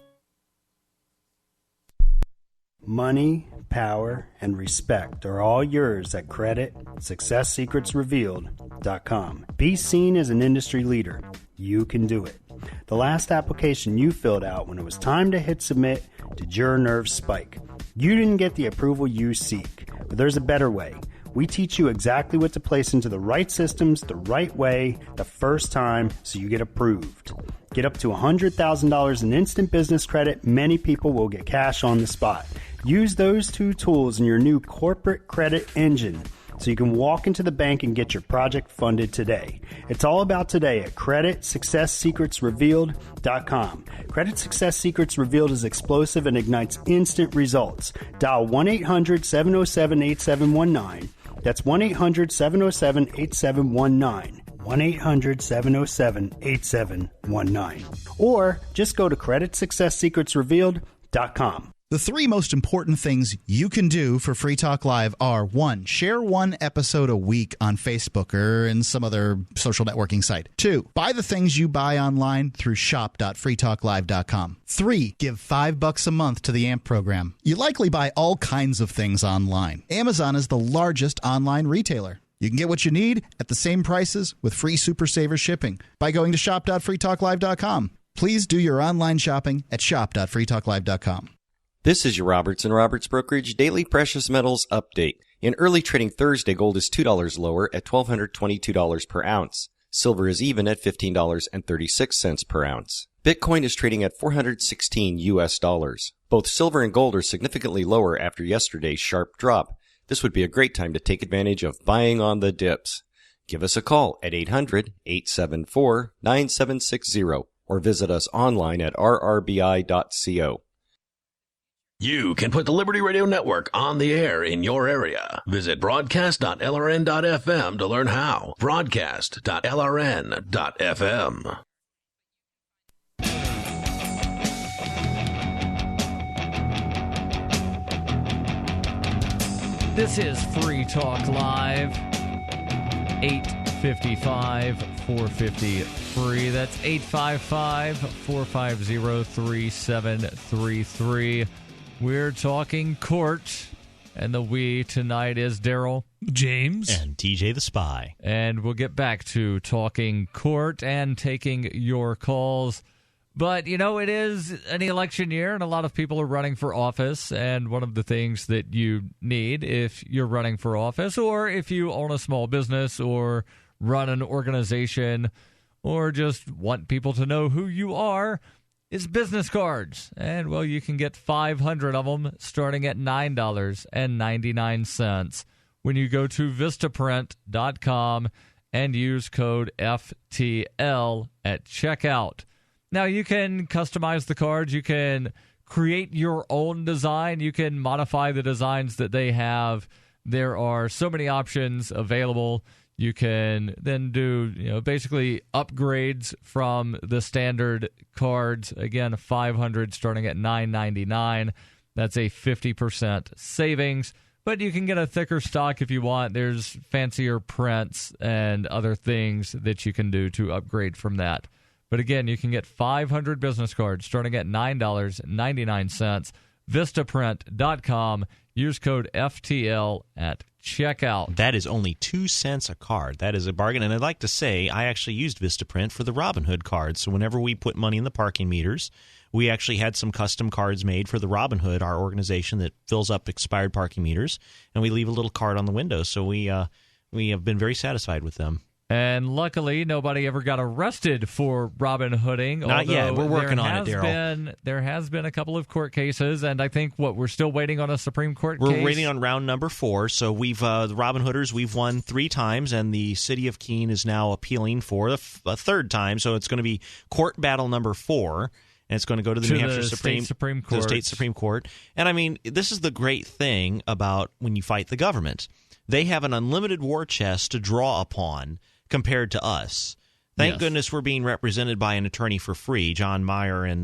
Money, power, and respect are all yours at CreditSuccessSecretsRevealed.com. Be seen as an industry leader. You can do it. The last application you filled out when it was time to hit submit, did your nerves spike? You didn't get the approval you seek, but there's a better way. We teach you exactly what to place into the right systems the right way the first time so you get approved. Get up to $100,000 in instant business credit. Many people will get cash on the spot. Use those two tools in your new corporate credit engine so you can walk into the bank and get your project funded today. It's all about today at CreditSuccessSecretsRevealed.com. Credit Success Secrets Revealed is explosive and ignites instant results. Dial 1-800-707-8719. That's 1-800-707-8719. 1-800-707-8719. Or just go to CreditSuccessSecretsRevealed.com. The three most important things you can do for Free Talk Live are: 1, share one episode a week on Facebook or in some other social networking site. 2, buy the things you buy online through shop.freetalklive.com. 3, give $5 a month to the AMP program. You likely buy all kinds of things online. Amazon is the largest online retailer. You can get what you need at the same prices with free Super Saver shipping by going to shop.freetalklive.com. Please do your online shopping at shop.freetalklive.com. This is your Roberts & Roberts Brokerage Daily Precious Metals Update. In early trading Thursday, gold is $2 lower at $1,222 per ounce. Silver is even at $15.36 per ounce. Bitcoin is trading at $416 US. Both silver and gold are significantly lower after yesterday's sharp drop. This would be a great time to take advantage of buying on the dips. Give us a call at 800-874-9760 or visit us online at rrbi.co. You can put the Liberty Radio Network on the air in your area. Visit broadcast.lrn.fm to learn how. Broadcast.lrn.fm. This is Free Talk Live. 855-450-FREE. That's 855-450-3733. We're talking court, and the we tonight is Darryl, James, and TJ the Spy. And we'll get back to talking court and taking your calls. But, you know, it is an election year, and a lot of people are running for office. And one of the things that you need if you're running for office, or if you own a small business or run an organization, or just want people to know who you are, is business cards. And, well, you can get 500 of them starting at $9.99 when you go to Vistaprint.com and use code FTL at checkout. Now, you can customize the cards. You can create your own design. You can modify the designs that they have. There are so many options available. You can then do, basically upgrades from the standard cards. Again, 500 starting at $9.99. That's a 50% savings. But you can get a thicker stock if you want. There's fancier prints and other things that you can do to upgrade from that. But again, you can get 500 business cards starting at $9.99. Vistaprint.com. Use code FTL at checkout. That is only 2 cents a card. That is a bargain. And I'd like to say I actually used Vistaprint for the Robin Hood cards. So whenever we put money in the parking meters, we actually had some custom cards made for the Robin Hood, our organization that fills up expired parking meters, and we leave a little card on the window. So we have been very satisfied with them. And luckily, nobody ever got arrested for Robin Hooding. Not yet. We're working on it, Darryl. There has been a couple of court cases, and I think, we're still waiting on a Supreme Court case? We're waiting on round number 4. So we've the Robin Hooders, we've won 3 times, and the city of Keene is now appealing for a third time. So it's going to be court battle number 4. And it's going to go to the New Hampshire Supreme Court. The state Supreme Court. And, I mean, this is the great thing about when you fight the government. They have an unlimited war chest to draw upon compared to us. Thank goodness we're being represented by an attorney for free, John Meyer in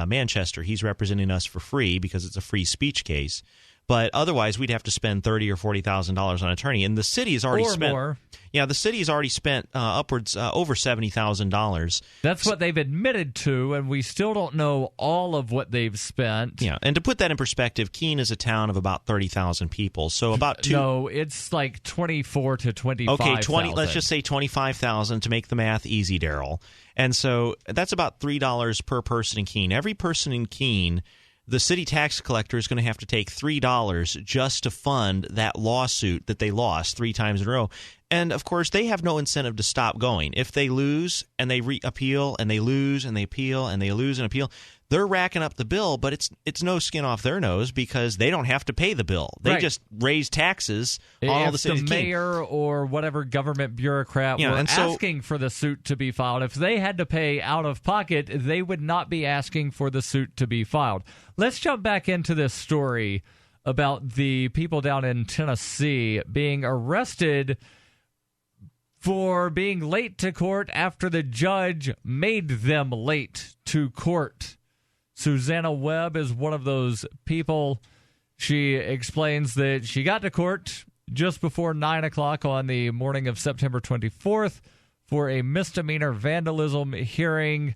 Manchester. He's representing us for free because it's a free speech case. But otherwise, we'd have to spend $30,000 or $40,000 on an attorney, and the city has already spent more. Yeah, the city has already spent upwards over $70,000. That's what they've admitted to, and we still don't know all of what they've spent. Yeah, and to put that in perspective, Keene is a town of about 30,000 people, so about No, it's like 24 to 25,000. Okay, let's just say 25,000 to make the math easy, Darryl. And so that's about $3 per person in Keene. Every person in Keene, the city tax collector is going to have to take $3 just to fund that lawsuit that they lost 3 times in a row. And, of course, they have no incentive to stop going. If they lose and they appeal and they lose and they appeal and they lose and appeal, they're racking up the bill, but it's no skin off their nose because they don't have to pay the bill. They just raise taxes on all the city's If the mayor or whatever government bureaucrat were asking for the suit to be filed, if they had to pay out of pocket, they would not be asking for the suit to be filed. Let's jump back into this story about the people down in Tennessee being arrested for being late to court after the judge made them late to court. Susanna Webb is one of those people. She explains that she got to court just before 9 o'clock on the morning of September 24th for a misdemeanor vandalism hearing.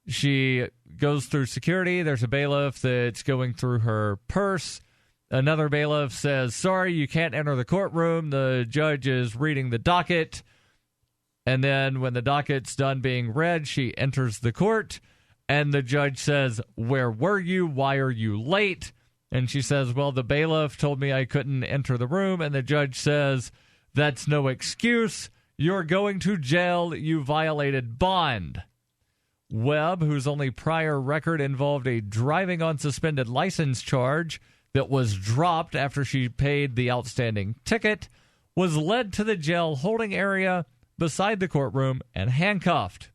She goes through security. There's a bailiff that's going through her purse. Another bailiff says, sorry, you can't enter the courtroom. The judge is reading the docket. And then when the docket's done being read, she enters the court, and the judge says, where were you? Why are you late? And she says, well, the bailiff told me I couldn't enter the room. And the judge says, that's no excuse. You're going to jail. You violated bond. Webb, whose only prior record involved a driving on suspended license charge that was dropped after she paid the outstanding ticket, was led to the jail holding area beside the courtroom and handcuffed.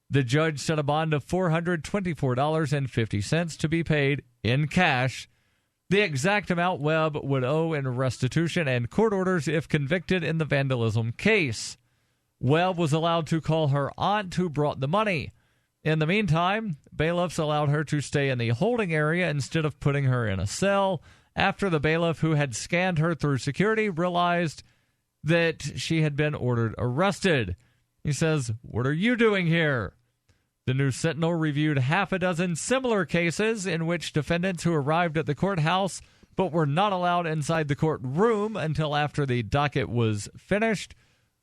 The judge set a bond of $424.50 to be paid in cash, the exact amount Webb would owe in restitution and court orders if convicted in the vandalism case. Webb was allowed to call her aunt who brought the money. In the meantime, bailiffs allowed her to stay in the holding area instead of putting her in a cell, after the bailiff who had scanned her through security realized that she had been ordered arrested. He says, "What are you doing here?" The News Sentinel reviewed half a dozen similar cases in which defendants who arrived at the courthouse but were not allowed inside the courtroom until after the docket was finished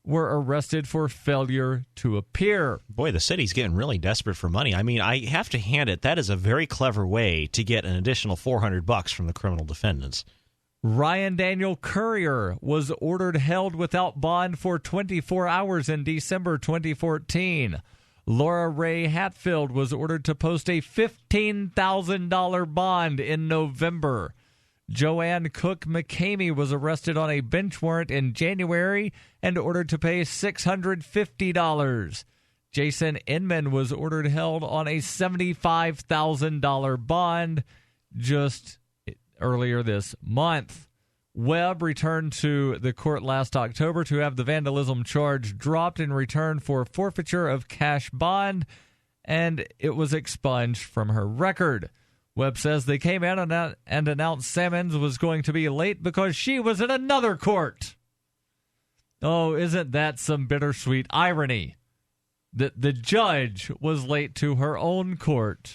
were arrested for failure to appear. Boy, the city's getting really desperate for money. I mean, I have to hand it, that is a very clever way to get an additional $400 from the criminal defendants. Ryan Daniel Currier was ordered held without bond for 24 hours in December 2014. Laura Ray Hatfield was ordered to post a $15,000 bond in November. Joanne Cook McCamey was arrested on a bench warrant in January and ordered to pay $650. Jason Inman was ordered held on a $75,000 bond just earlier this month. Webb returned to the court last October to have the vandalism charge dropped in return for forfeiture of cash bond, and it was expunged from her record. Webb says they came in and announced Sammons was going to be late because she was in another court. Oh, isn't that some bittersweet irony? That the judge was late to her own court.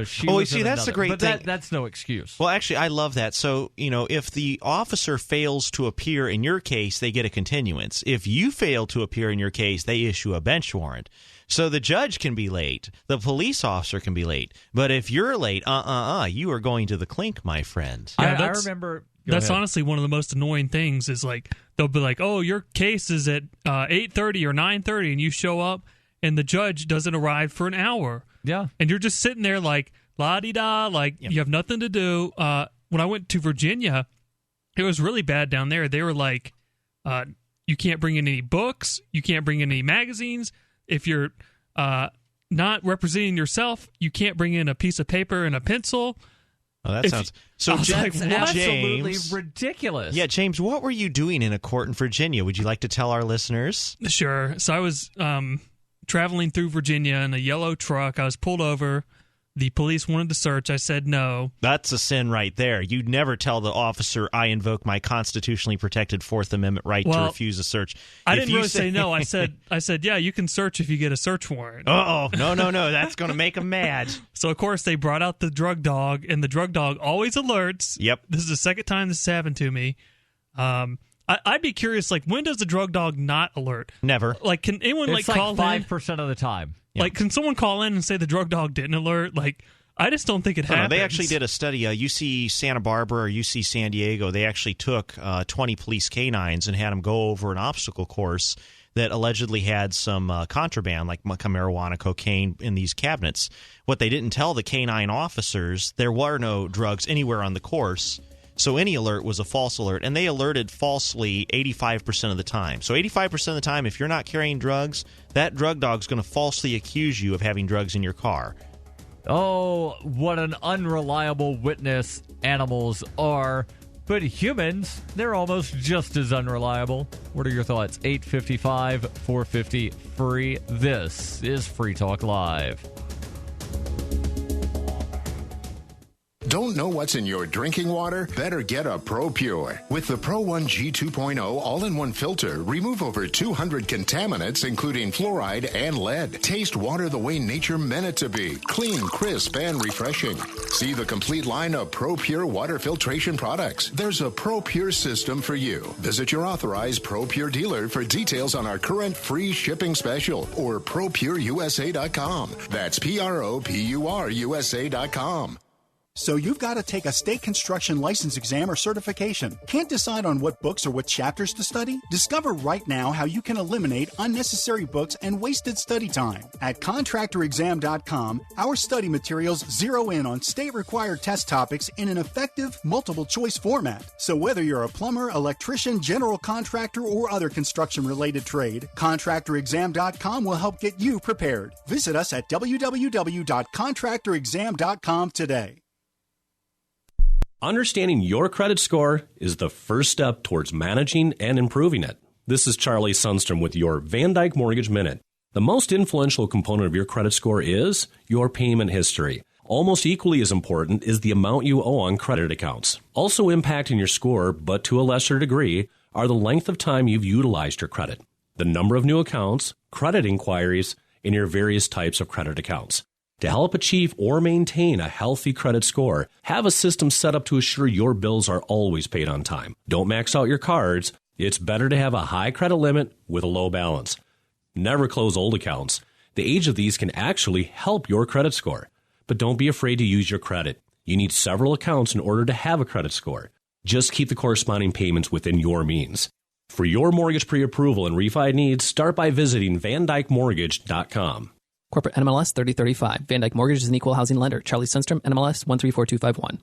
She was see, that's the great thing. That's no excuse. Well, actually, I love that. So, if the officer fails to appear in your case, they get a continuance. If you fail to appear in your case, they issue a bench warrant. So the judge can be late. The police officer can be late. But if you're late, you are going to the clink, my friend. Yeah, I remember. That's honestly one of the most annoying things is like they'll be like, oh, your case is at 8:30 or 9:30, and you show up, and the judge doesn't arrive for an hour. Yeah. And you're just sitting there like, la-di-da, like you have nothing to do. When I went to Virginia, it was really bad down there. They were like, you can't bring in any books. You can't bring in any magazines. If you're not representing yourself, you can't bring in a piece of paper and a pencil. Oh, that sounds so. That's absolutely James, ridiculous. Yeah, James, what were you doing in a court in Virginia? Would you like to tell our listeners? Sure. So I was traveling through Virginia in a yellow truck. I was pulled over. The police wanted to search. I said no. That's a sin right there. You'd never tell the officer, I invoke my constitutionally protected Fourth Amendment right to refuse a search. I didn't really say no. I said, yeah, you can search if you get a search warrant. No. That's going to make them mad. So, of course, they brought out the drug dog, and the drug dog always alerts. Yep. This is the second time this has happened to me. I'd be curious, like, when does the drug dog not alert? Never. Like, can anyone, it's call in? 5% of the time. Yeah. Like, can someone call in and say the drug dog didn't alert? Like, I just don't think it happens. No, they actually did a study. UC Santa Barbara or UC San Diego, they actually took 20 police canines and had them go over an obstacle course that allegedly had some contraband, like marijuana, cocaine, in these cabinets. What they didn't tell the canine officers, there were no drugs anywhere on the course. So any alert was a false alert, and they alerted falsely 85% of the time. So 85% of the time, if you're not carrying drugs, that drug dog's going to falsely accuse you of having drugs in your car. Oh, what an unreliable witness animals are. But humans, they're almost just as unreliable. What are your thoughts? 855-450-FREE. This is Free Talk Live. Don't know what's in your drinking water? Better get a ProPure. With the Pro 1 G2.0 all-in-one filter, remove over 200 contaminants, including fluoride and lead. Taste water the way nature meant it to be. Clean, crisp, and refreshing. See the complete line of ProPure water filtration products. There's a ProPure system for you. Visit your authorized ProPure dealer for details on our current free shipping special or ProPureUSA.com. That's ProPureUSA.com. So you've got to take a state construction license exam or certification. Can't decide on what books or what chapters to study? Discover right now how you can eliminate unnecessary books and wasted study time. At contractorexam.com, our study materials zero in on state-required test topics in an effective, multiple-choice format. So whether you're a plumber, electrician, general contractor, or other construction-related trade, contractorexam.com will help get you prepared. Visit us at www.contractorexam.com today. Understanding your credit score is the first step towards managing and improving it. This is Charlie Sundstrom with your Van Dyke Mortgage Minute. The most influential component of your credit score is your payment history. Almost equally as important is the amount you owe on credit accounts. Also impacting your score, but to a lesser degree, are the length of time you've utilized your credit, the number of new accounts, credit inquiries, and your various types of credit accounts. To help achieve or maintain a healthy credit score, have a system set up to assure your bills are always paid on time. Don't max out your cards. It's better to have a high credit limit with a low balance. Never close old accounts. The age of these can actually help your credit score. But don't be afraid to use your credit. You need several accounts in order to have a credit score. Just keep the corresponding payments within your means. For your mortgage pre-approval and refi needs, start by visiting VanDykeMortgage.com. Corporate NMLS 3035. Van Dyke Mortgage is an equal housing lender. Charlie Sundstrom, NMLS 134251.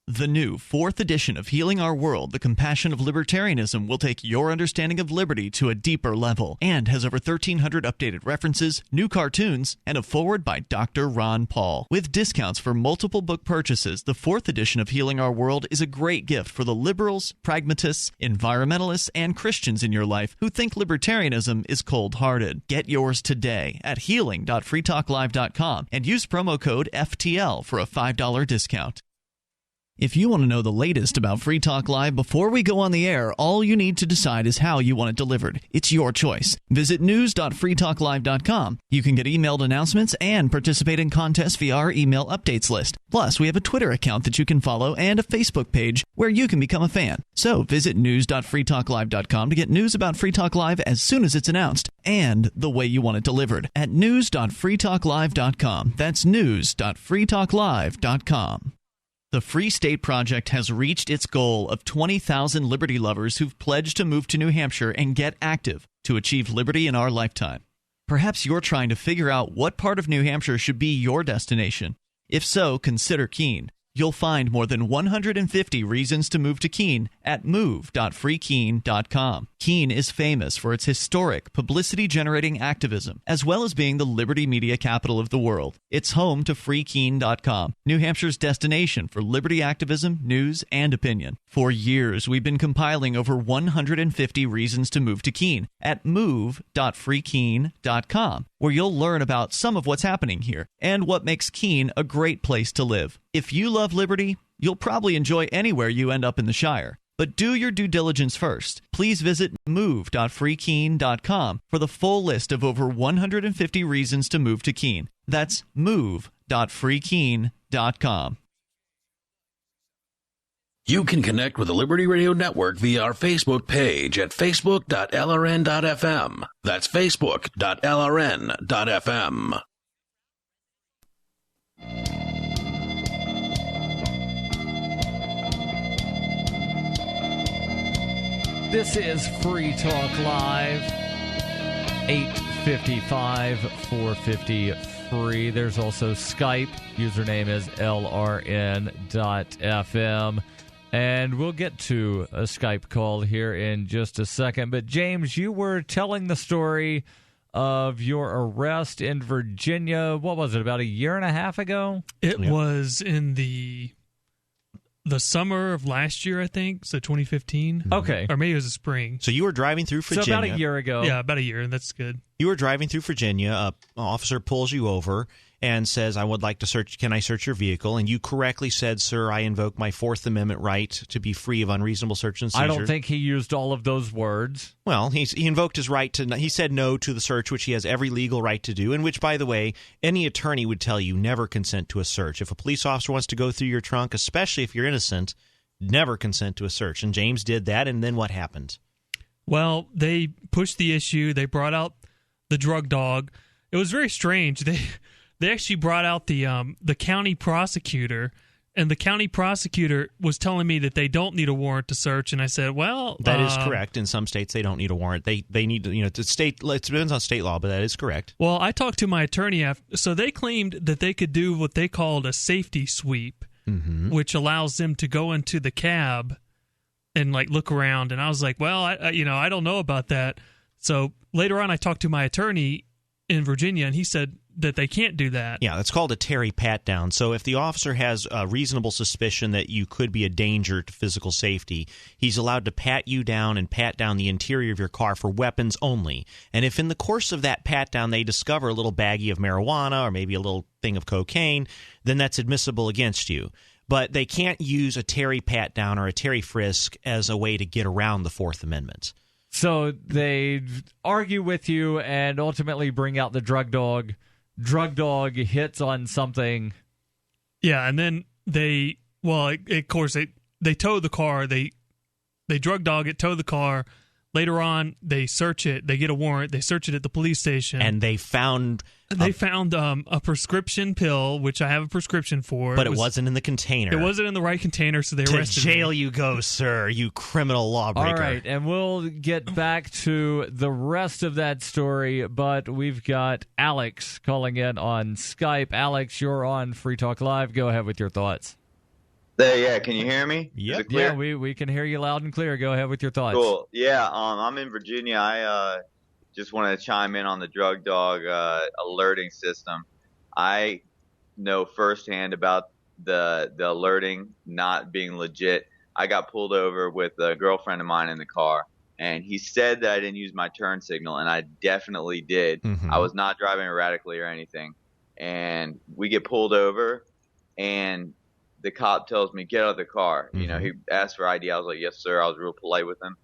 The new 4th edition of Healing Our World, The Compassion of Libertarianism, will take your understanding of liberty to a deeper level and has over 1,300 updated references, new cartoons, and a foreword by Dr. Ron Paul. With discounts for multiple book purchases, the 4th edition of Healing Our World is a great gift for the liberals, pragmatists, environmentalists, and Christians in your life who think libertarianism is cold-hearted. Get yours today at healing.freetalklive.com and use promo code FTL for a $5 discount. If you want to know the latest about Free Talk Live before we go on the air, all you need to decide is how you want it delivered. It's your choice. Visit news.freetalklive.com. You can get emailed announcements and participate in contests via our email updates list. Plus, we have a Twitter account that you can follow and a Facebook page where you can become a fan. So visit news.freetalklive.com to get news about Free Talk Live as soon as it's announced and the way you want it delivered at news.freetalklive.com. That's news.freetalklive.com. The Free State Project has reached its goal of 20,000 liberty lovers who've pledged to move to New Hampshire and get active to achieve liberty in our lifetime. Perhaps you're trying to figure out what part of New Hampshire should be your destination. If so, consider Keene. You'll find more than 150 reasons to move to Keene at move.freekeene.com. Keene is famous for its historic, publicity-generating activism, as well as being the liberty media capital of the world. It's home to freekeene.com, New Hampshire's destination for liberty activism, news, and opinion. For years, we've been compiling over 150 reasons to move to Keene at move.freekeene.com, where you'll learn about some of what's happening here and what makes Keene a great place to live. If you love liberty, you'll probably enjoy anywhere you end up in the Shire. But do your due diligence first. Please visit move.freekeene.com for the full list of over 150 reasons to move to Keene. That's move.freekeene.com. You can connect with the Liberty Radio Network via our Facebook page at facebook.lrn.fm. That's facebook.lrn.fm. This is Free Talk Live, 855 450 free. There's also Skype. Username is lrn.fm. And we'll get to a Skype call here in just a second. But, James, you were telling the story of your arrest in Virginia. What was it, about a year and a half ago? It was in the summer of last year, I think, so 2015. Okay. Or maybe it was the spring. So you were driving through Virginia. So about a year ago. Yeah, about a year. That's good. You were driving through Virginia. An officer pulls you over and says, I would like to search. Can I search your vehicle? And you correctly said, sir, I invoke my Fourth Amendment right to be free of unreasonable search and seizure. I don't think he used all of those words. Well, he invoked his right to. He said no to the search, which he has every legal right to do, and which, by the way, any attorney would tell you never consent to a search. If a police officer wants to go through your trunk, especially if you're innocent, never consent to a search. And James did that, and then what happened? Well, they pushed the issue. They brought out the drug dog. It was very strange. They actually brought out the county prosecutor, and the county prosecutor was telling me that they don't need a warrant to search, and I said, well... That is correct. In some states, they don't need a warrant. They need, it depends on state law, but that is correct. Well, I talked to my attorney, so they claimed that they could do what they called a safety sweep, which allows them to go into the cab and look around, and I was like, well, I don't know about that. So later on, I talked to my attorney in Virginia, and he said, that they can't do that. Yeah, that's called a Terry pat-down. So if the officer has a reasonable suspicion that you could be a danger to physical safety, he's allowed to pat you down and pat down the interior of your car for weapons only. And if in the course of that pat-down they discover a little baggie of marijuana or maybe a little thing of cocaine, then that's admissible against you. But they can't use a Terry pat-down or a Terry frisk as a way to get around the Fourth Amendment. So they argue with you and ultimately bring out the drug dog. Drug dog hits on something. Yeah, and then they tow the car. They drug dog it, tow the car. Later on, they search it. They get a warrant. They search it at the police station. And they found a prescription pill, which I have a prescription for. But it wasn't in the container. It wasn't in the right container, so they arrested me. To jail you go, sir, you criminal lawbreaker. All right, and we'll get back to the rest of that story, but we've got Alex calling in on Skype. Alex, you're on Free Talk Live. Go ahead with your thoughts. Yeah, can you hear me? Yep. Yeah, we can hear you loud and clear. Go ahead with your thoughts. Cool. Yeah, I'm in Virginia. I just wanted to chime in on the drug dog alerting system. I know firsthand about the alerting not being legit. I got pulled over with a girlfriend of mine in the car, and he said that I didn't use my turn signal, and I definitely did. Mm-hmm. I was not driving erratically or anything. And we get pulled over, and the cop tells me, get out of the car. Mm-hmm. You know, he asked for ID. I was like, yes, sir. I was real polite with him.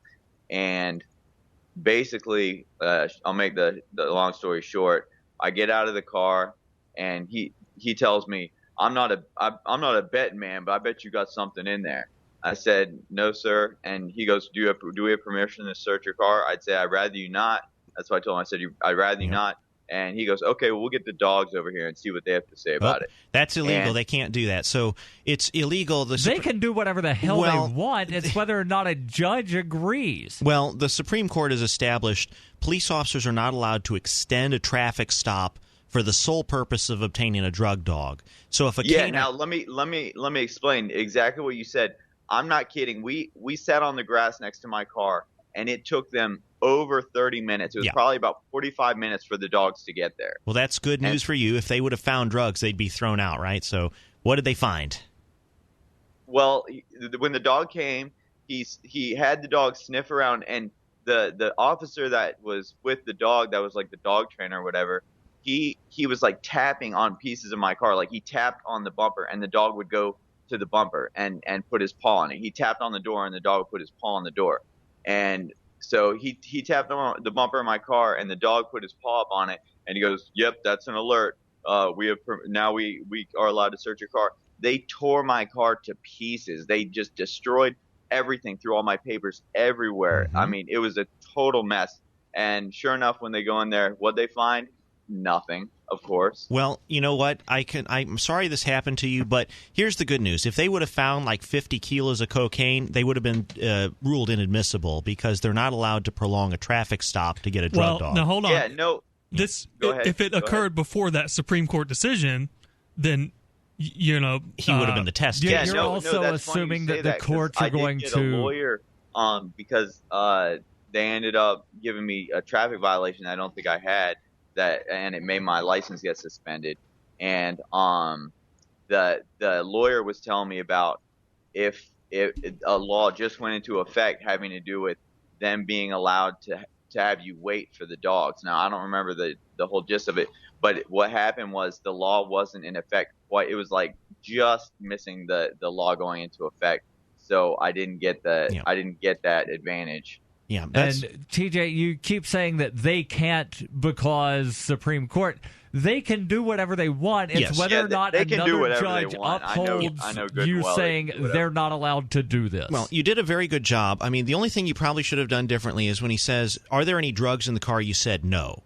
And basically, I'll make the long story short. I get out of the car, and he tells me, I'm not a betting man, but I bet you got something in there. I said, no, sir. And he goes, do we have permission to search your car? I'd say, I'd rather you not. That's what I told him. I said, I'd rather you not. And he goes, okay, well, we'll get the dogs over here and see what they have to say about it. That's illegal. And they can't do that. So it's illegal. They can do whatever the hell they want. It's whether or not a judge agrees. Well, the Supreme Court has established police officers are not allowed to extend a traffic stop for the sole purpose of obtaining a drug dog. So if a canine... now let me explain exactly what you said. I'm not kidding. We sat on the grass next to my car, and it took them over 30 minutes. It was probably about 45 minutes for the dogs to get there. Well, that's good news for you. If they would have found drugs, they'd be thrown out, right? So what did they find? Well, when the dog came, he had the dog sniff around, and the officer that was with the dog, that was like the dog trainer or whatever, he was like tapping on pieces of my car. Like he tapped on the bumper, and the dog would go to the bumper and put his paw on it. He tapped on the door, and the dog would put his paw on the door. And so he tapped on the bumper of my car, and the dog put his paw up on it, and he goes, "Yep, that's an alert. We are allowed to search your car." They tore my car to pieces. They just destroyed everything, threw all my papers everywhere. Mm-hmm. I mean, it was a total mess. And sure enough, when they go in there, what'd they find? Nothing, of course. Well, you know what? I'm sorry this happened to you, but here's the good news. If they would have found like 50 kilos of cocaine, they would have been ruled inadmissible because they're not allowed to prolong a traffic stop to get a drug dog. Now, hold on. Yeah, no. If it occurred before that Supreme Court decision, then, you know... He would have been the test case. Yeah, you're also assuming that the courts are going to... I did get a lawyer because they ended up giving me a traffic violation I don't think I had. And it made my license get suspended. And the lawyer was telling me about if a law just went into effect having to do with them being allowed to have you wait for the dogs. Now, I don't remember the whole gist of it, but what happened was the law wasn't in effect quite. It was like just missing the law going into effect. So I didn't get that advantage. Yeah, and TJ, you keep saying that they can't because Supreme Court. They can do whatever they want. It's whether or not another judge upholds you saying they're not allowed to do this. Well, you did a very good job. I mean, the only thing you probably should have done differently is when he says, "Are there any drugs in the car?" You said no,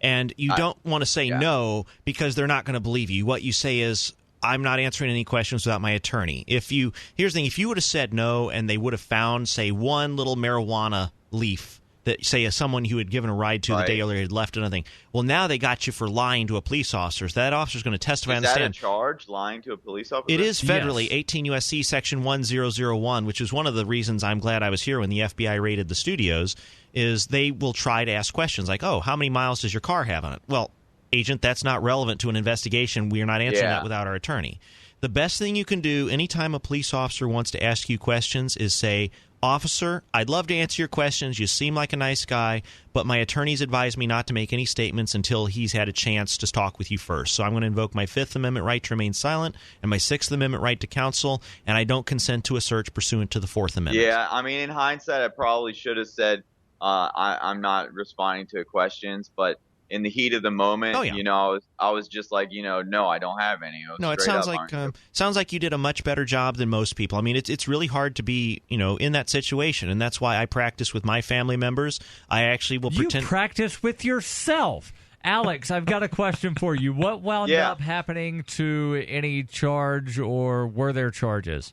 and you don't want to say no because they're not going to believe you. What you say is, I'm not answering any questions without my attorney. Here's the thing: if you would have said no and they would have found, say, one little marijuana leaf that, say, someone who had given a ride to the day earlier had left anything. Well, now they got you for lying to a police officer. So that officer's going to testify on the stand. Is that a charge, lying to a police officer? It is federally, 18 U.S.C. Section 1001, which is one of the reasons I'm glad I was here when the FBI raided the studios, is they will try to ask questions like, oh, how many miles does your car have on it? Well, agent, that's not relevant to an investigation. We are not answering Yeah. that without our attorney. The best thing you can do anytime a police officer wants to ask you questions is say, Officer, I'd love to answer your questions. You seem like a nice guy, but my attorney's advised me not to make any statements until he's had a chance to talk with you first. So I'm going to invoke my Fifth Amendment right to remain silent and my Sixth Amendment right to counsel, and I don't consent to a search pursuant to the Fourth Amendment. Yeah, I mean, in hindsight, I probably should have said I'm not responding to questions, but in the heat of the moment, I was just like, no, I don't have any. No, it sounds like you did a much better job than most people. I mean, it's really hard to be, in that situation, and that's why I practice with my family members. I actually will pretend. You practice with yourself. Alex, I've got a question for you. What wound up happening to any charge, or were there charges?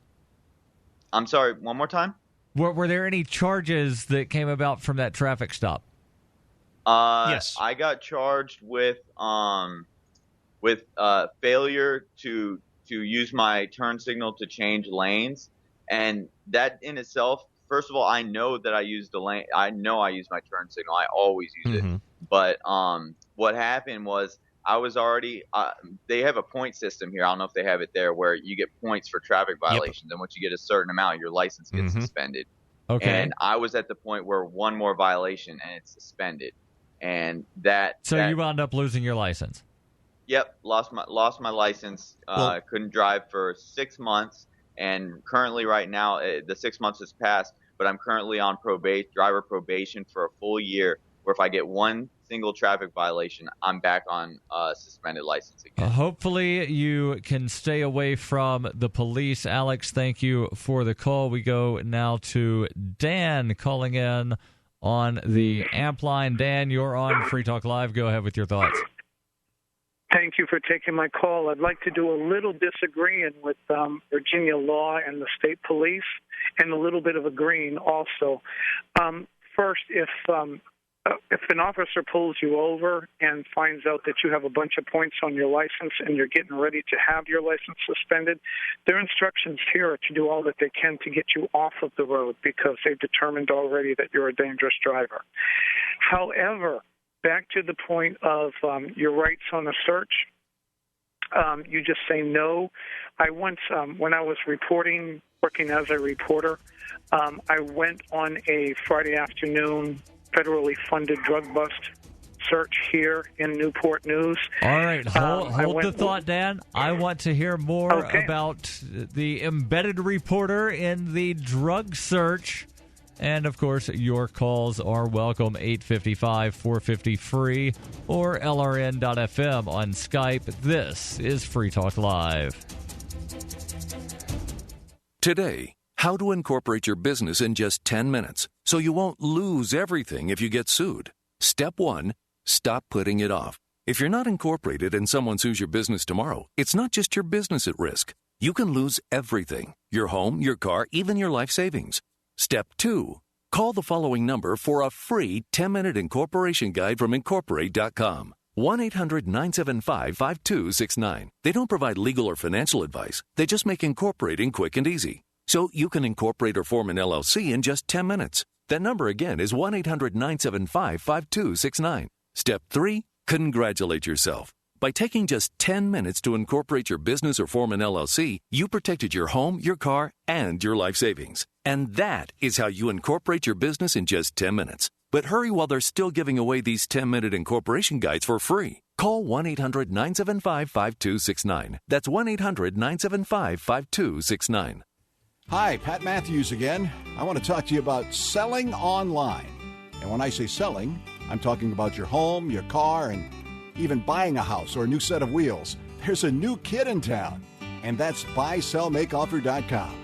I'm sorry, one more time? Were there any charges that came about from that traffic stop? Yes. I got charged with failure to use my turn signal to change lanes, and that in itself, first of all, I know that I used the lane. I know I use my turn signal. I always use it. But what happened was I was already. They have a point system here. I don't know if they have it there, where you get points for traffic violations, and once you get a certain amount, your license gets suspended. Okay. And I was at the point where one more violation and it's suspended. And you wound up losing your license. Yep, lost my license. Couldn't drive for 6 months, and currently, right now, the 6 months has passed. But I'm currently on driver probation for a full year. Where if I get one single traffic violation, I'm back on suspended license again. Hopefully, you can stay away from the police. Alex, thank you for the call. We go now to Dan calling in on the amp line. Dan, you're on Free Talk Live. Go ahead with your thoughts. Thank you for taking my call. I'd like to do a little disagreeing with Virginia law and the state police, and a little bit of agreeing also. First, if an officer pulls you over and finds out that you have a bunch of points on your license and you're getting ready to have your license suspended, their instructions here are to do all that they can to get you off of the road because they've determined already that you're a dangerous driver. However, back to the point of your rights on a search, you just say no. I once, when I was working as a reporter, I went on a Friday afternoon federally funded drug bust search here in Newport News. All right, hold the thought, Dan. I want to hear more about the embedded reporter in the drug search. And, of course, your calls are welcome, 855-450-FREE or LRN.FM on Skype. This is Free Talk Live. Today, how to incorporate your business in just 10 minutes so you won't lose everything if you get sued. Step 1, stop putting it off. If you're not incorporated and someone sues your business tomorrow, it's not just your business at risk. You can lose everything: your home, your car, even your life savings. Step 2, call the following number for a free 10-minute incorporation guide from Incorporate.com. 1-800-975-5269. They don't provide legal or financial advice. They just make incorporating quick and easy. So you can incorporate or form an LLC in just 10 minutes. That number again is 1-800-975-5269. Step 3, congratulate yourself. By taking just 10 minutes to incorporate your business or form an LLC, you protected your home, your car, and your life savings. And that is how you incorporate your business in just 10 minutes. But hurry while they're still giving away these 10-minute incorporation guides for free. Call 1-800-975-5269. That's 1-800-975-5269. Hi, Pat Matthews again. I want to talk to you about selling online. And when I say selling, I'm talking about your home, your car, and even buying a house or a new set of wheels. There's a new kid in town, and that's buysellmakeoffer.com.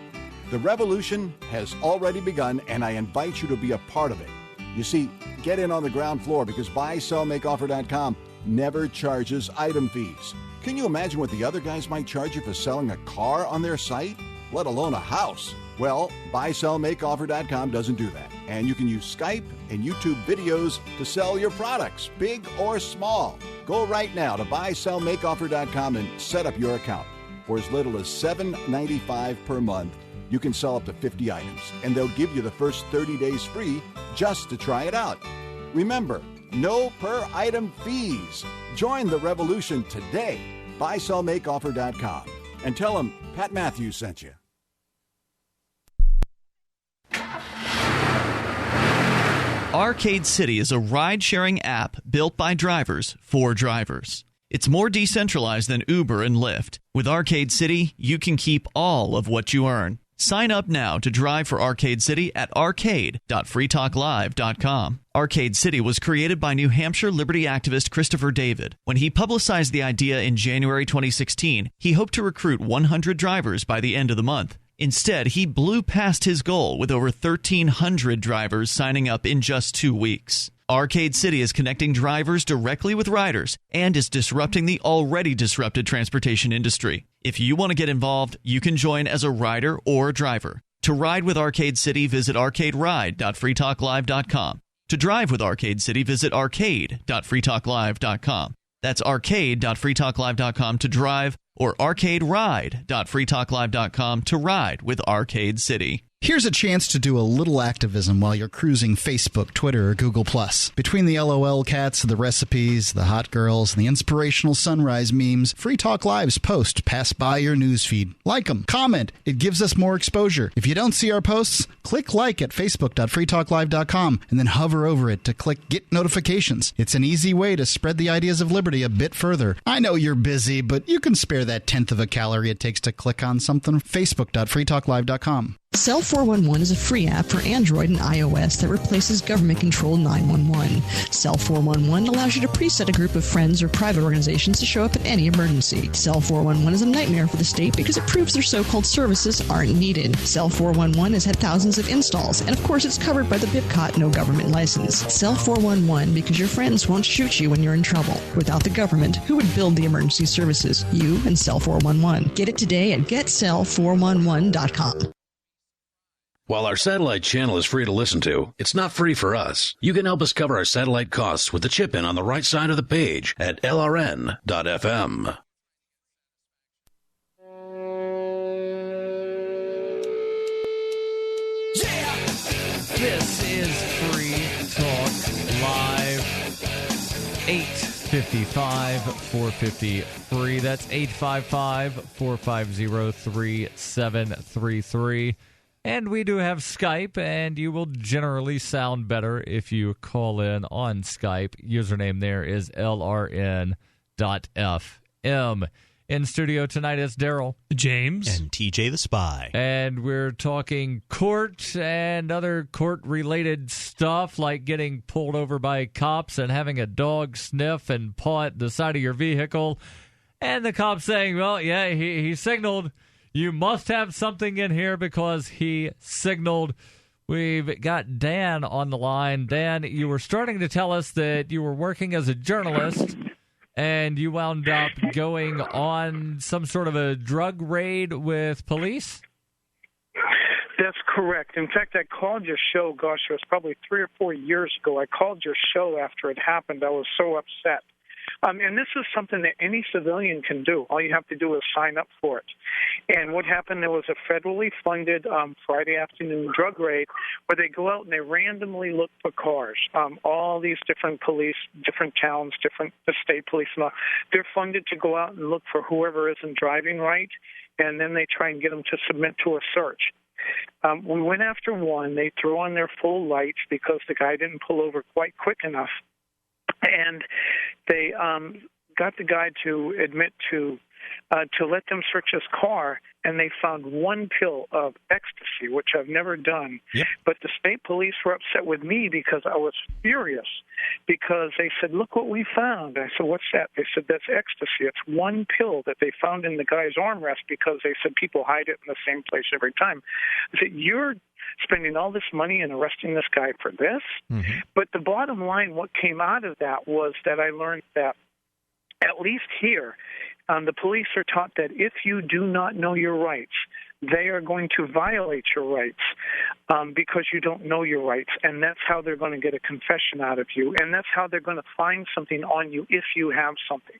The revolution has already begun, and I invite you to be a part of it. You see, get in on the ground floor because buysellmakeoffer.com never charges item fees. Can you imagine what the other guys might charge you for selling a car on their site, let alone a house? Well, buysellmakeoffer.com doesn't do that. And you can use Skype and YouTube videos to sell your products, big or small. Go right now to buysellmakeoffer.com and set up your account. For as little as $7.95 per month, you can sell up to 50 items, and they'll give you the first 30 days free just to try it out. Remember, no per-item fees. Join the revolution today. BuySellMakeOffer.com. And tell them Pat Matthews sent you. Arcade City is a ride-sharing app built by drivers for drivers. It's more decentralized than Uber and Lyft. With Arcade City, you can keep all of what you earn. Sign up now to drive for Arcade City at arcade.freetalklive.com. Arcade City was created by New Hampshire liberty activist Christopher David. When he publicized the idea in January 2016, he hoped to recruit 100 drivers by the end of the month. Instead, he blew past his goal with over 1,300 drivers signing up in just 2 weeks. Arcade City is connecting drivers directly with riders and is disrupting the already disrupted transportation industry. If you want to get involved, you can join as a rider or a driver. To ride with Arcade City, visit arcaderide.freetalklive.com. To drive with Arcade City, visit arcade.freetalklive.com. That's arcade.freetalklive.com to drive, or arcaderide.freetalklive.com to ride with Arcade City. Here's a chance to do a little activism while you're cruising Facebook, Twitter, or Google+. Between the LOL cats, the recipes, the hot girls, and the inspirational sunrise memes, Free Talk Live's posts pass by your newsfeed. Like them, comment. It gives us more exposure. If you don't see our posts, click like at facebook.freetalklive.com and then hover over it to click Get Notifications. It's an easy way to spread the ideas of liberty a bit further. I know you're busy, but you can spare that tenth of a calorie it takes to click on something. facebook.freetalklive.com. Cell 411 is a free app for Android and iOS that replaces government-controlled 911. Cell 411 allows you to preset a group of friends or private organizations to show up at any emergency. Cell 411 is a nightmare for the state because it proves their so-called services aren't needed. Cell 411 has had thousands of installs, and of course it's covered by the BIPCOT no government license. Cell 411 because your friends won't shoot you when you're in trouble. Without the government, who would build the emergency services? You and Cell 411. Get it today at getcell411.com. While our satellite channel is free to listen to, it's not free for us. You can help us cover our satellite costs with the chip-in on the right side of the page at lrn.fm. Yeah! This is Free Talk Live. 855-450-FREE. That's 855-450-3733. And we do have Skype, and you will generally sound better if you call in on Skype. Username there is LRN.FM. In studio tonight is Darryl, James, and TJ the Spy. And we're talking court and other court-related stuff, like getting pulled over by cops and having a dog sniff and paw at the side of your vehicle. And the cop saying, well, yeah, he signaled. You must have something in here because he signaled. We've got Dan on the line. Dan, you were starting to tell us that you were working as a journalist and you wound up going on some sort of a drug raid with police? That's correct. In fact, I called your show, gosh, it was probably 3 or 4 years ago. I called your show after it happened. I was so upset. And this is something that any civilian can do. All you have to do is sign up for it. And what happened, there was a federally funded Friday afternoon drug raid where they go out and they randomly look for cars. All these different police, different towns, different state police, and all, they're funded to go out and look for whoever isn't driving right, and then they try and get them to submit to a search. We went after one. They threw on their full lights because the guy didn't pull over quite quick enough. And they got the guy to admit to let them search his car, and they found 1 pill of ecstasy, which I've never done. Yep. But the state police were upset with me because I was furious because they said, look what we found. I said, what's that? They said, that's ecstasy. It's 1 pill that they found in the guy's armrest because they said people hide it in the same place every time. I said, you're spending all this money and arresting this guy for this? Mm-hmm. But the bottom line, what came out of that was that I learned that at least here, the police are taught that if you do not know your rights, they are going to violate your rights because you don't know your rights, and that's how they're going to get a confession out of you, and that's how they're going to find something on you if you have something.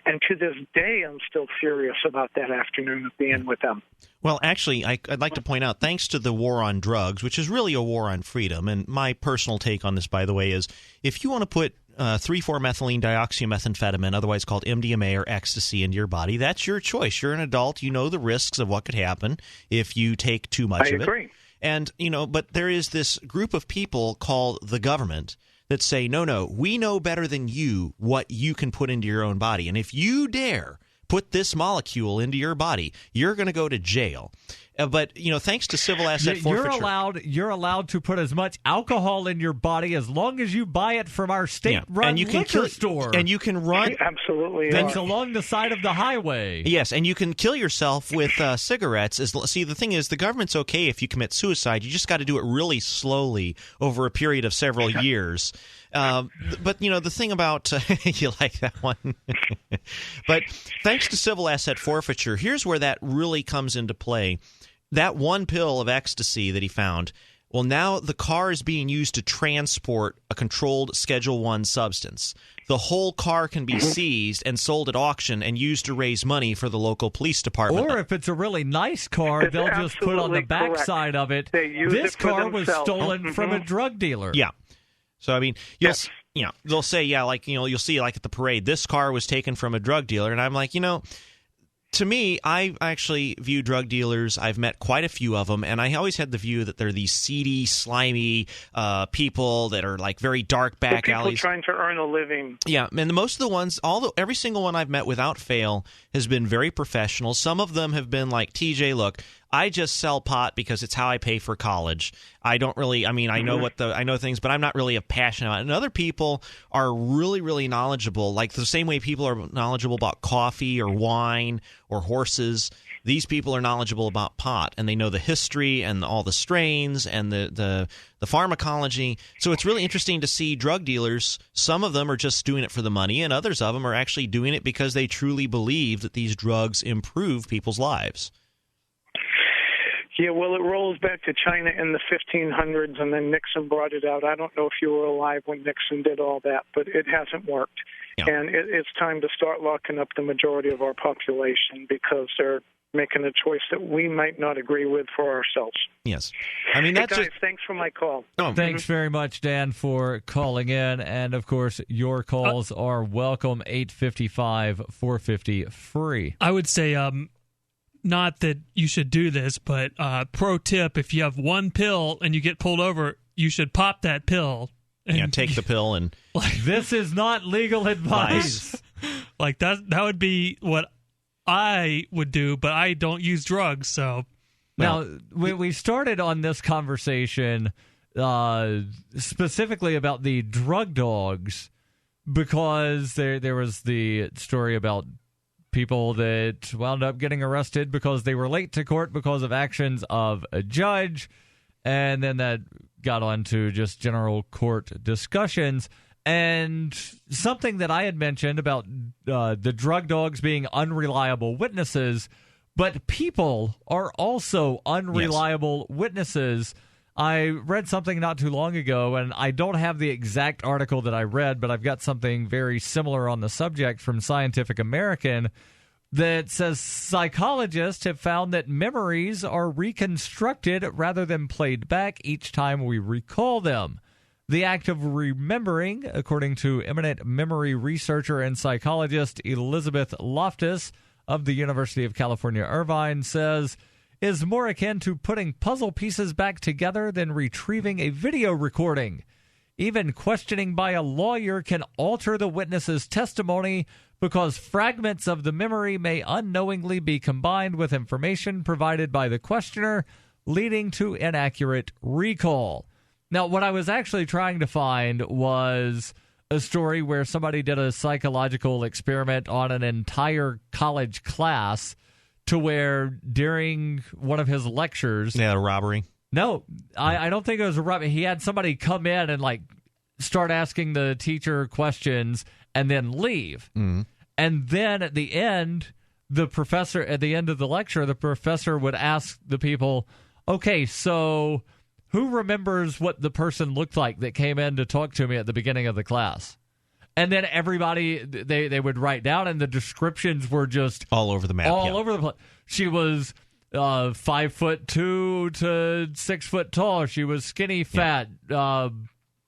And to this day, I'm still furious about that afternoon of being with them. Well, actually, I'd like to point out, thanks to the war on drugs, which is really a war on freedom, and my personal take on this, by the way, is if you want to put 3,4-methylene dioxymethamphetamine, otherwise called MDMA or ecstasy, into your body, that's your choice. You're an adult. You know the risks of what could happen if you take too much of it. I agree. And, but there is this group of people called the government that say, no, we know better than you what you can put into your own body. And if you dare put this molecule into your body, you're going to go to jail. But, thanks to civil asset forfeiture. You're allowed to put as much alcohol in your body as long as you buy it from our state-run liquor store. And you can run. Absolutely. That's along the side of the highway. Yes, and you can kill yourself with cigarettes. See, the thing is, the government's okay if you commit suicide. You just got to do it really slowly over a period of several years. But, the thing about you like that one. But thanks to civil asset forfeiture, here's where that really comes into play. That one pill of ecstasy that he found, well, now the car is being used to transport a controlled Schedule I substance. The whole car can be seized and sold at auction and used to raise money for the local police department. Or if it's a really nice car, they'll just put on the backside of it, this car was stolen from a drug dealer. Yeah. So, I mean, they'll say, you'll see like at the parade, this car was taken from a drug dealer. And I'm like, to me, I actually view drug dealers, I've met quite a few of them, and I always had the view that they're these seedy, slimy people that are like very dark back alleys. People trying to earn a living. Yeah, and most of the ones, every single one I've met without fail has been very professional. Some of them have been like, TJ, look, I just sell pot because it's how I pay for college. I don't really, I know I know things, but I'm not really passionate about it. And other people are really, really knowledgeable, like the same way people are knowledgeable about coffee or wine or horses. These people are knowledgeable about pot, and they know the history and all the strains and the pharmacology. So it's really interesting to see drug dealers. Some of them are just doing it for the money, and others of them are actually doing it because they truly believe that these drugs improve people's lives. Yeah, well, it rolls back to China in the 1500s, and then Nixon brought it out. I don't know if you were alive when Nixon did all that, but it hasn't worked. Yeah. And it's time to start locking up the majority of our population because they're making a choice that we might not agree with for ourselves. Yes. That's guys, thanks for my call. Oh. Thanks very much, Dan, for calling in. And, of course, your calls are welcome, 855-450-FREE. I would say not that you should do this, but pro tip, if you have one pill and you get pulled over, you should pop that pill. And take the pill and... This is not legal advice. Like that would be what I would do, but I don't use drugs, so... Now, we started on this conversation specifically about the drug dogs because there was the story about people that wound up getting arrested because they were late to court because of actions of a judge, and then that got on to just general court discussions. And something that I had mentioned about the drug dogs being unreliable witnesses, but people are also unreliable witnesses. I read something not too long ago, and I don't have the exact article that I read, but I've got something very similar on the subject from Scientific American that says psychologists have found that memories are reconstructed rather than played back each time we recall them. The act of remembering, according to eminent memory researcher and psychologist Elizabeth Loftus of the University of California, Irvine, says, is more akin to putting puzzle pieces back together than retrieving a video recording. Even questioning by a lawyer can alter the witness's testimony because fragments of the memory may unknowingly be combined with information provided by the questioner, leading to inaccurate recall. Now, what I was actually trying to find was a story where somebody did a psychological experiment on an entire college class to where during one of his lectures... Yeah, a robbery. No, I don't think it was a robbery. He had somebody come in and start asking the teacher questions and then leave. Mm-hmm. And then at the end, at the end of the lecture, the professor would ask the people, okay, so who remembers what the person looked like that came in to talk to me at the beginning of the class? And then everybody, they would write down, and the descriptions were just... all over the map. All over the place. She was 5'2" to 6 foot tall. She was skinny, fat,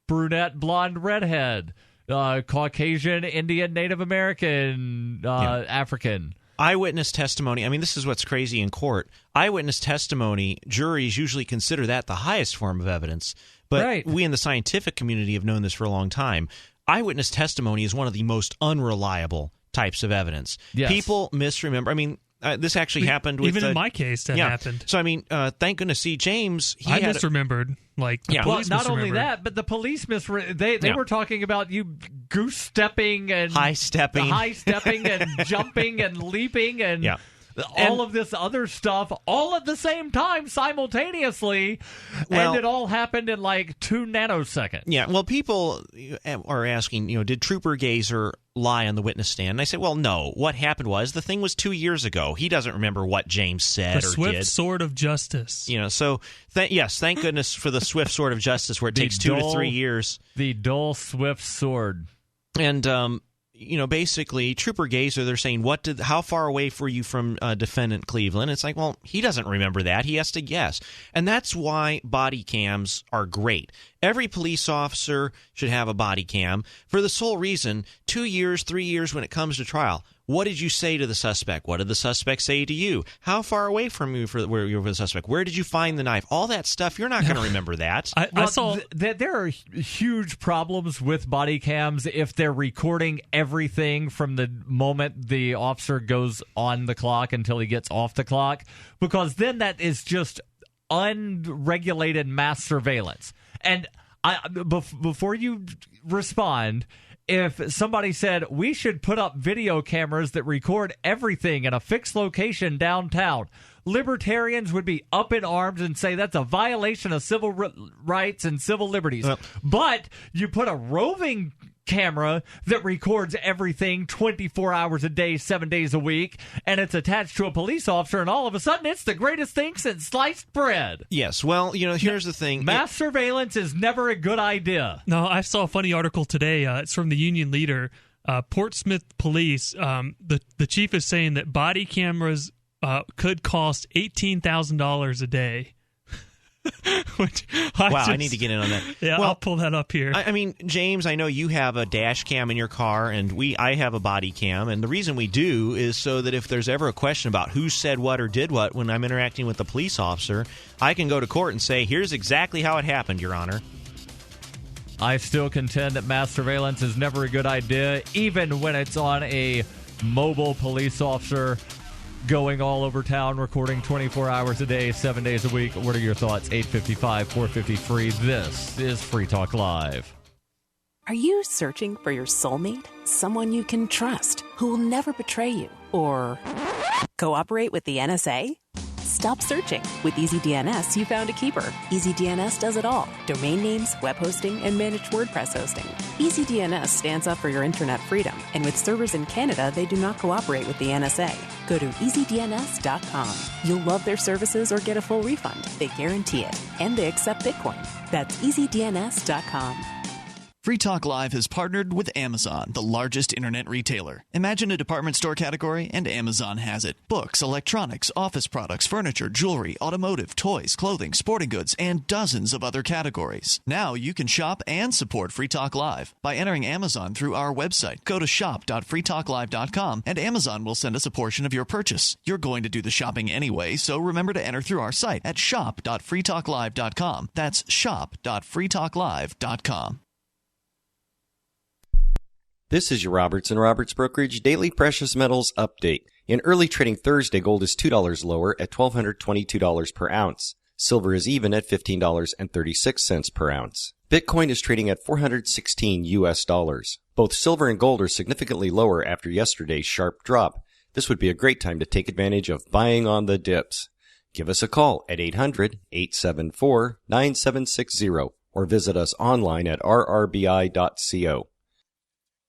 brunette, blonde, redhead. Caucasian, Indian, Native American, African. Eyewitness testimony. I mean, this is what's crazy in court. Eyewitness testimony, juries usually consider that the highest form of evidence. But we in the scientific community have known this for a long time. Eyewitness testimony is one of the most unreliable types of evidence. Yes. People misremember. I mean, this actually happened with... Even in my case, that happened. So, I mean, thank goodness, see, James... I misremembered. Like, the police not only misremembered. that, but the police they were talking about you goose-stepping and... High-stepping. High-stepping and jumping and leaping and... all of this other stuff all at the same time simultaneously, and it all happened in like 2 nanoseconds. Yeah, well, people are asking, did Trooper Gazer lie on the witness stand? And I say, well, no. What happened was the thing was 2 years ago. He doesn't remember what James said or did. The swift sword of justice. So yes, thank goodness for the swift sword of justice, where it takes 2 to 3 years. The dull, swift sword. And basically, Trooper Gazer, they're saying, how far away were you from defendant Cleveland? It's like, well, he doesn't remember that. He has to guess. And that's why body cams are great. Every police officer should have a body cam for the sole reason, 2 years, 3 years when it comes to trial. What did you say to the suspect? What did the suspect say to you? How far away from you were you with the suspect? Where did you find the knife? All that stuff, you're not going to remember that. I saw there are huge problems with body cams if they're recording everything from the moment the officer goes on the clock until he gets off the clock, because then that is just unregulated mass surveillance. And before you respond, if somebody said we should put up video cameras that record everything in a fixed location downtown, libertarians would be up in arms and say that's a violation of civil rights and civil liberties. But you put a roving camera that records everything 24 hours a day, 7 days a week, and it's attached to a police officer, and all of a sudden it's the greatest thing since sliced bread. Yes, well, here's the thing. Mass surveillance is never a good idea. No, I saw a funny article today. It's from the Union Leader. Portsmouth Police, the chief is saying that body cameras could cost $18,000 a day. I need to get in on that. Yeah, I'll pull that up here. I mean, James, I know you have a dash cam in your car, and I have a body cam, and the reason we do is so that if there's ever a question about who said what or did what when I'm interacting with the police officer, I can go to court and say, here's exactly how it happened, Your Honor. I still contend that mass surveillance is never a good idea, even when it's on a mobile police officer going all over town, recording 24 hours a day, 7 days a week. What are your thoughts? 855-450-FREE. This is Free Talk Live. Are you searching for your soulmate? Someone you can trust, who will never betray you? Or cooperate with the NSA? Stop searching. With EasyDNS, you found a keeper. EasyDNS does it all. Domain names, web hosting, and managed WordPress hosting. EasyDNS stands up for your internet freedom. And with servers in Canada, they do not cooperate with the NSA. Go to EasyDNS.com. You'll love their services or get a full refund. They guarantee it. And they accept Bitcoin. That's EasyDNS.com. Free Talk Live has partnered with Amazon, the largest internet retailer. Imagine a department store category, and Amazon has it. Books, electronics, office products, furniture, jewelry, automotive, toys, clothing, sporting goods, and dozens of other categories. Now you can shop and support Free Talk Live by entering Amazon through our website. Go to shop.freetalklive.com, and Amazon will send us a portion of your purchase. You're going to do the shopping anyway, so remember to enter through our site at shop.freetalklive.com. That's shop.freetalklive.com. This is your Roberts & Roberts Brokerage Daily Precious Metals Update. In early trading Thursday, gold is $2 lower at $1,222 per ounce. Silver is even at $15.36 per ounce. Bitcoin is trading at $416 US. Both silver and gold are significantly lower after yesterday's sharp drop. This would be a great time to take advantage of buying on the dips. Give us a call at 800-874-9760 or visit us online at rrbi.co.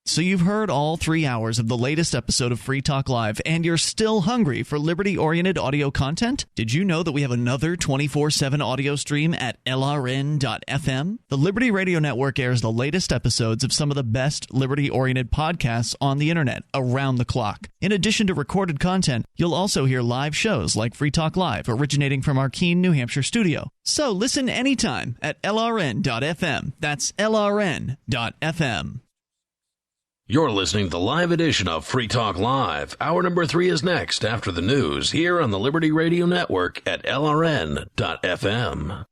So you've heard all 3 hours of the latest episode of Free Talk Live, and you're still hungry for liberty-oriented audio content? Did you know that we have another 24/7 audio stream at LRN.FM? The Liberty Radio Network airs the latest episodes of some of the best liberty-oriented podcasts on the internet around the clock. In addition to recorded content, you'll also hear live shows like Free Talk Live, originating from our Keene, New Hampshire studio. So listen anytime at LRN.FM. That's LRN.FM. You're listening to the live edition of Free Talk Live. Hour number 3 is next after the news here on the Liberty Radio Network at LRN.FM.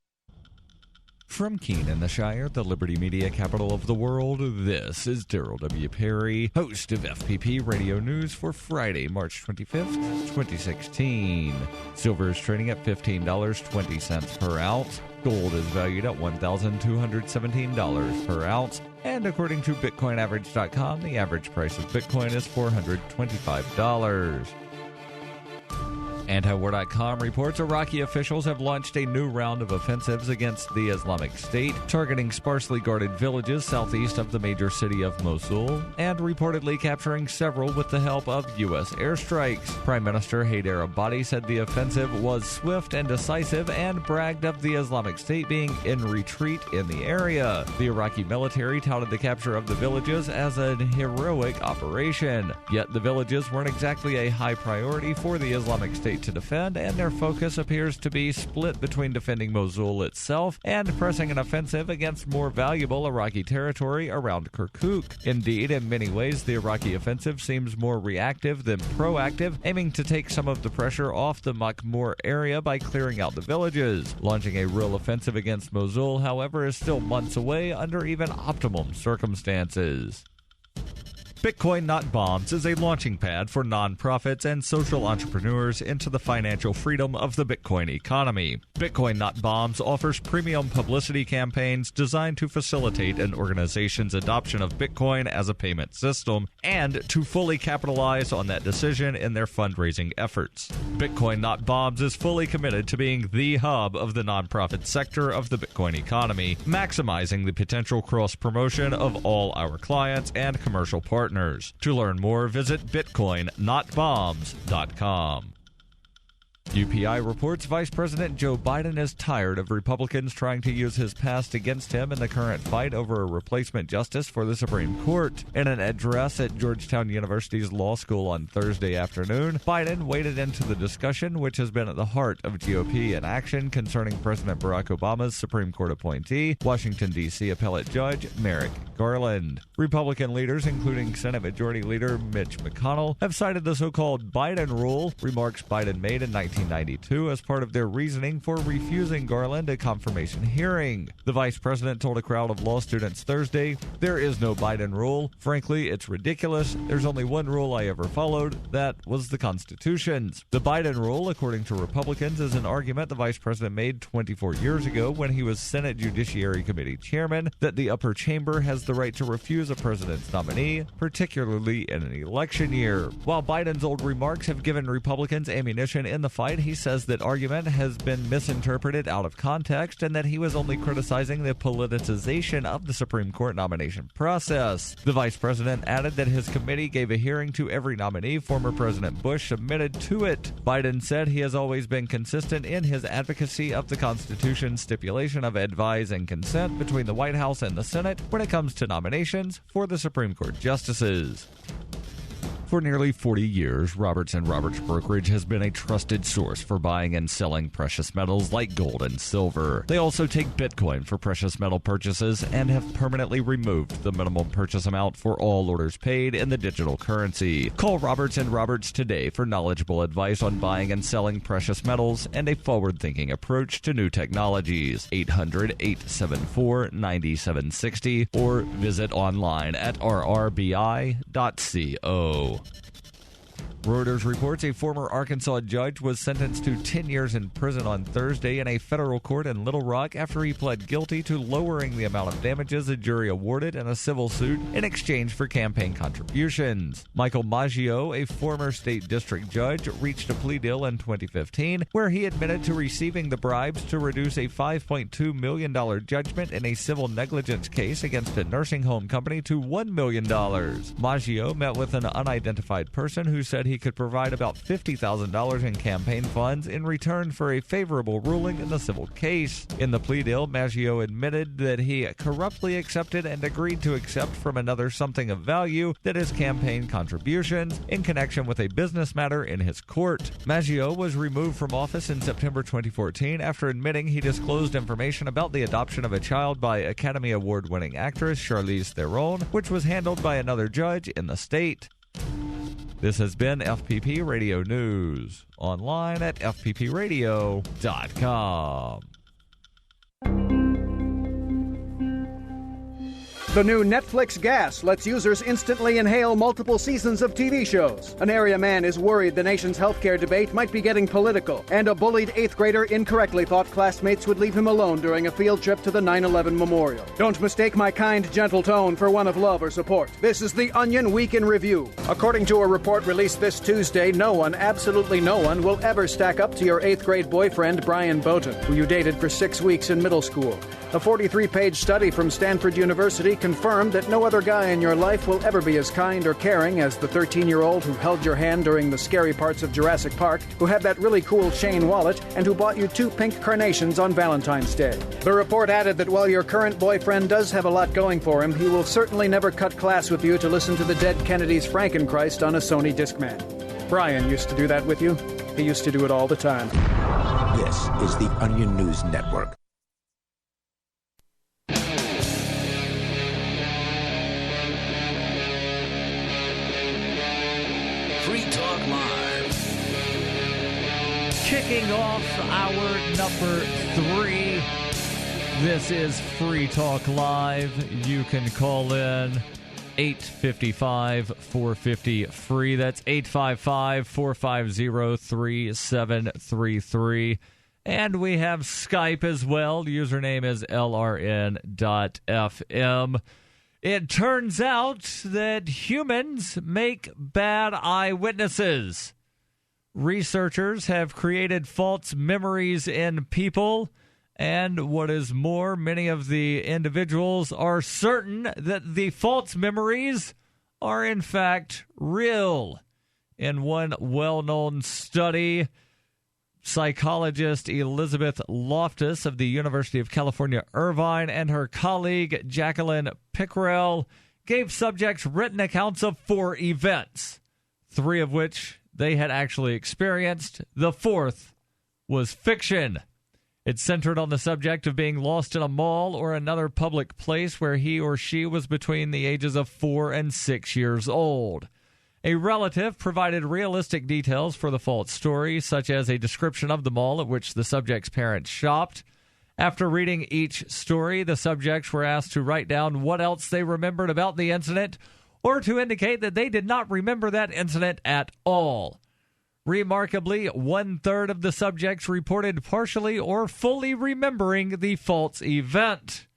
From Keene in the Shire, the Liberty Media capital of the world, this is Darryl W. Perry, host of FPP Radio News for Friday, March 25th, 2016. Silver is trading at $15.20 per ounce. Gold is valued at $1,217 per ounce. And according to BitcoinAverage.com, the average price of Bitcoin is $425. Antiwar.com reports Iraqi officials have launched a new round of offensives against the Islamic State, targeting sparsely guarded villages southeast of the major city of Mosul, and reportedly capturing several with the help of U.S. airstrikes. Prime Minister Haider Abadi said the offensive was swift and decisive and bragged of the Islamic State being in retreat in the area. The Iraqi military touted the capture of the villages as a heroic operation. Yet the villages weren't exactly a high priority for the Islamic State to defend, and their focus appears to be split between defending Mosul itself and pressing an offensive against more valuable Iraqi territory around Kirkuk. Indeed, in many ways, the Iraqi offensive seems more reactive than proactive, aiming to take some of the pressure off the Makhmur area by clearing out the villages. Launching a real offensive against Mosul, however, is still months away under even optimum circumstances. Bitcoin Not Bombs is a launching pad for nonprofits and social entrepreneurs into the financial freedom of the Bitcoin economy. Bitcoin Not Bombs offers premium publicity campaigns designed to facilitate an organization's adoption of Bitcoin as a payment system and to fully capitalize on that decision in their fundraising efforts. Bitcoin Not Bombs is fully committed to being the hub of the nonprofit sector of the Bitcoin economy, maximizing the potential cross-promotion of all our clients and commercial partners. To learn more, visit bitcoinnotbombs.com. UPI reports Vice President Joe Biden is tired of Republicans trying to use his past against him in the current fight over a replacement justice for the Supreme Court. In an address at Georgetown University's law school on Thursday afternoon, Biden waded into the discussion which has been at the heart of GOP inaction concerning President Barack Obama's Supreme Court appointee, Washington, D.C. appellate judge Merrick Garland. Republican leaders, including Senate Majority Leader Mitch McConnell, have cited the so-called Biden rule, remarks Biden made in 1992 as part of their reasoning for refusing Garland a confirmation hearing. The vice president told a crowd of law students Thursday, "There is no Biden rule. Frankly, it's ridiculous. There's only one rule I ever followed. That was the Constitution's." The Biden rule, according to Republicans, is an argument the vice president made 24 years ago when he was Senate Judiciary Committee chairman, that the upper chamber has the right to refuse a president's nominee, particularly in an election year. While Biden's old remarks have given Republicans ammunition in the fight, he says that argument has been misinterpreted out of context and that he was only criticizing the politicization of the Supreme Court nomination process. The vice president added that his committee gave a hearing to every nominee former President Bush submitted to it. Biden said he has always been consistent in his advocacy of the Constitution's stipulation of advise and consent between the White House and the Senate when it comes to nominations for the Supreme Court justices. For nearly 40 years, Roberts & Roberts Brokerage has been a trusted source for buying and selling precious metals like gold and silver. They also take Bitcoin for precious metal purchases and have permanently removed the minimum purchase amount for all orders paid in the digital currency. Call Roberts & Roberts today for knowledgeable advice on buying and selling precious metals and a forward-thinking approach to new technologies. 800-874-9760 or visit online at rrbi.co. Reuters reports a former Arkansas judge was sentenced to 10 years in prison on Thursday in a federal court in Little Rock after he pled guilty to lowering the amount of damages a jury awarded in a civil suit in exchange for campaign contributions. Michael Maggio, a former state district judge, reached a plea deal in 2015 where he admitted to receiving the bribes to reduce a $5.2 million judgment in a civil negligence case against a nursing home company to $1 million. Maggio met with an unidentified person who said he he could provide about $50,000 in campaign funds in return for a favorable ruling in the civil case. In the plea deal, Maggio admitted that he corruptly accepted and agreed to accept from another something of value that is campaign contributions in connection with a business matter in his court. Maggio was removed from office in September 2014 after admitting he disclosed information about the adoption of a child by Academy Award-winning actress Charlize Theron, which was handled by another judge in the state. This has been FPP Radio News, online at fppradio.com. The new Netflix Gas lets users instantly inhale multiple seasons of TV shows. An area man is worried the nation's healthcare debate might be getting political, and a bullied 8th grader incorrectly thought classmates would leave him alone during a field trip to the 9/11 memorial. Don't mistake my kind, gentle tone for one of love or support. This is the Onion Week in Review. According to a report released this Tuesday, no one, absolutely no one, will ever stack up to your 8th grade boyfriend, Brian Bowden, who you dated for 6 weeks in middle school. A 43-page study from Stanford University confirmed that no other guy in your life will ever be as kind or caring as the 13-year-old who held your hand during the scary parts of Jurassic Park, who had that really cool chain wallet, and who bought you 2 pink carnations on Valentine's Day. The report added that while your current boyfriend does have a lot going for him, he will certainly never cut class with you to listen to the dead Kennedys' Frankenchrist on a Sony Discman. Brian used to do that with you. He used to do it all the time. This is the Onion News Network. Kicking off our number 3. This is Free Talk Live. You can call in 855-450-FREE. That's 855-450-3733. And we have Skype as well. The username is LRN.FM. It turns out that humans make bad eyewitnesses. Researchers have created false memories in people, and what is more, many of the individuals are certain that the false memories are in fact real. In one well-known study, psychologist Elizabeth Loftus of the University of California, Irvine, and her colleague Jacqueline Pickrell gave subjects written accounts of 4 events, 3 of which they had actually experienced. The 4th was fiction. It centered on the subject of being lost in a mall or another public place where he or she was between the ages of 4 and 6 years old. A relative provided realistic details for the false story, such as a description of the mall at which the subject's parents shopped. After reading each story, the subjects were asked to write down what else they remembered about the incident, or to indicate that they did not remember that incident at all. Remarkably, 1/3 of the subjects reported partially or fully remembering the false event.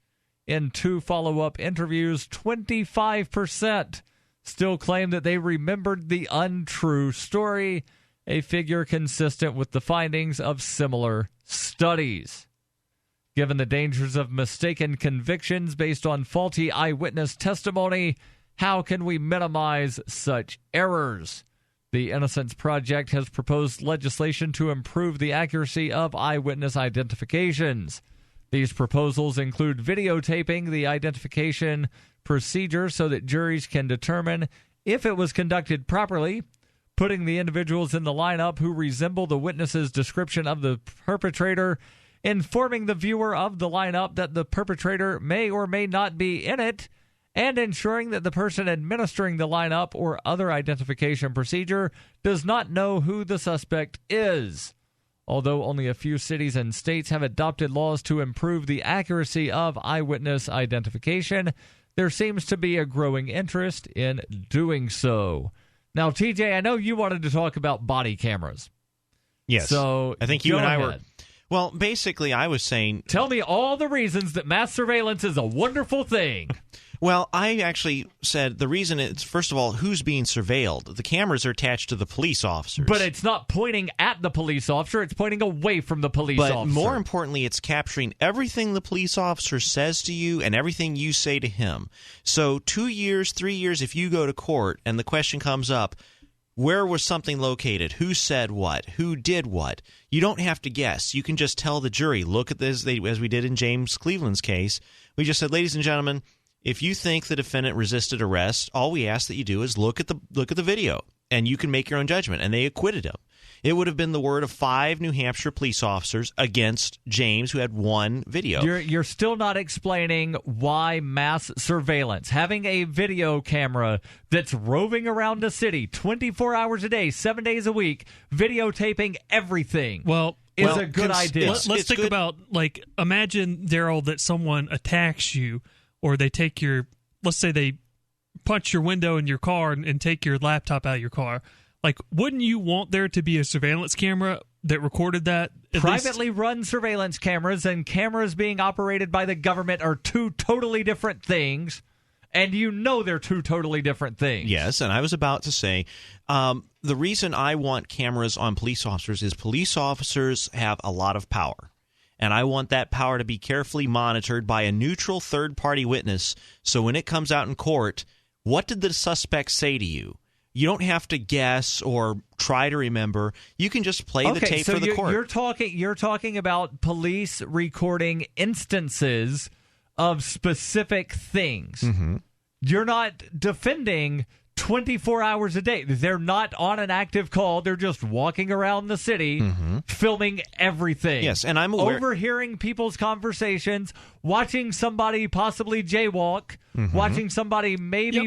In 2 follow-up interviews, 25% still claim that they remembered the untrue story, a figure consistent with the findings of similar studies. Given the dangers of mistaken convictions based on faulty eyewitness testimony, how can we minimize such errors? The Innocence Project has proposed legislation to improve the accuracy of eyewitness identifications. These proposals include videotaping the identification procedure so that juries can determine if it was conducted properly, putting the individuals in the lineup who resemble the witness's description of the perpetrator, informing the viewer of the lineup that the perpetrator may or may not be in it, and ensuring that the person administering the lineup or other identification procedure does not know who the suspect is. Although only a few cities and states have adopted laws to improve the accuracy of eyewitness identification, there seems to be a growing interest in doing so. Now, TJ, I know you wanted to talk about body cameras. Yes. So I think you and I were... ahead. Well, basically, I was saying... Tell me all the reasons that mass surveillance is a wonderful thing. Well, I actually said the reason it's, first of all, who's being surveilled. The cameras are attached to the police officers. But it's not pointing at the police officer. It's pointing away from the police officer. But more importantly, it's capturing everything the police officer says to you and everything you say to him. So 2 years, 3 years, if you go to court and the question comes up, where was something located, who said what, who did what. You don't have to guess. You can just tell the jury, look at this, as we did in James Cleveland's case. We just said, ladies and gentlemen, if you think the defendant resisted arrest, all we ask that you do is look at the video, and you can make your own judgment. And they acquitted him. It would have been the word of 5 New Hampshire police officers against James, who had 1 video. You're still not explaining why mass surveillance, having a video camera that's roving around the city 24 hours a day, 7 days a week, videotaping everything. Is a good idea. Let's think about, like, imagine, Darryl, that someone attacks you, or they take your, let's say they punch your window in your car and take your laptop out of your car. Like, wouldn't you want there to be a surveillance camera that recorded that? Privately run surveillance cameras and cameras being operated by the government are 2 totally different things, and you know they're 2 totally different things. Yes, and I was about to say, the reason I want cameras on police officers is police officers have a lot of power, and I want that power to be carefully monitored by a neutral third-party witness, so when it comes out in court, what did the suspect say to you? You don't have to guess or try to remember. You can just play the tape for the court. You're talking about police recording instances of specific things. Mm-hmm. You're not defending 24 hours a day. They're not on an active call. They're just walking around the city, filming everything. Yes, and I'm aware. Overhearing people's conversations, watching somebody possibly jaywalk, watching somebody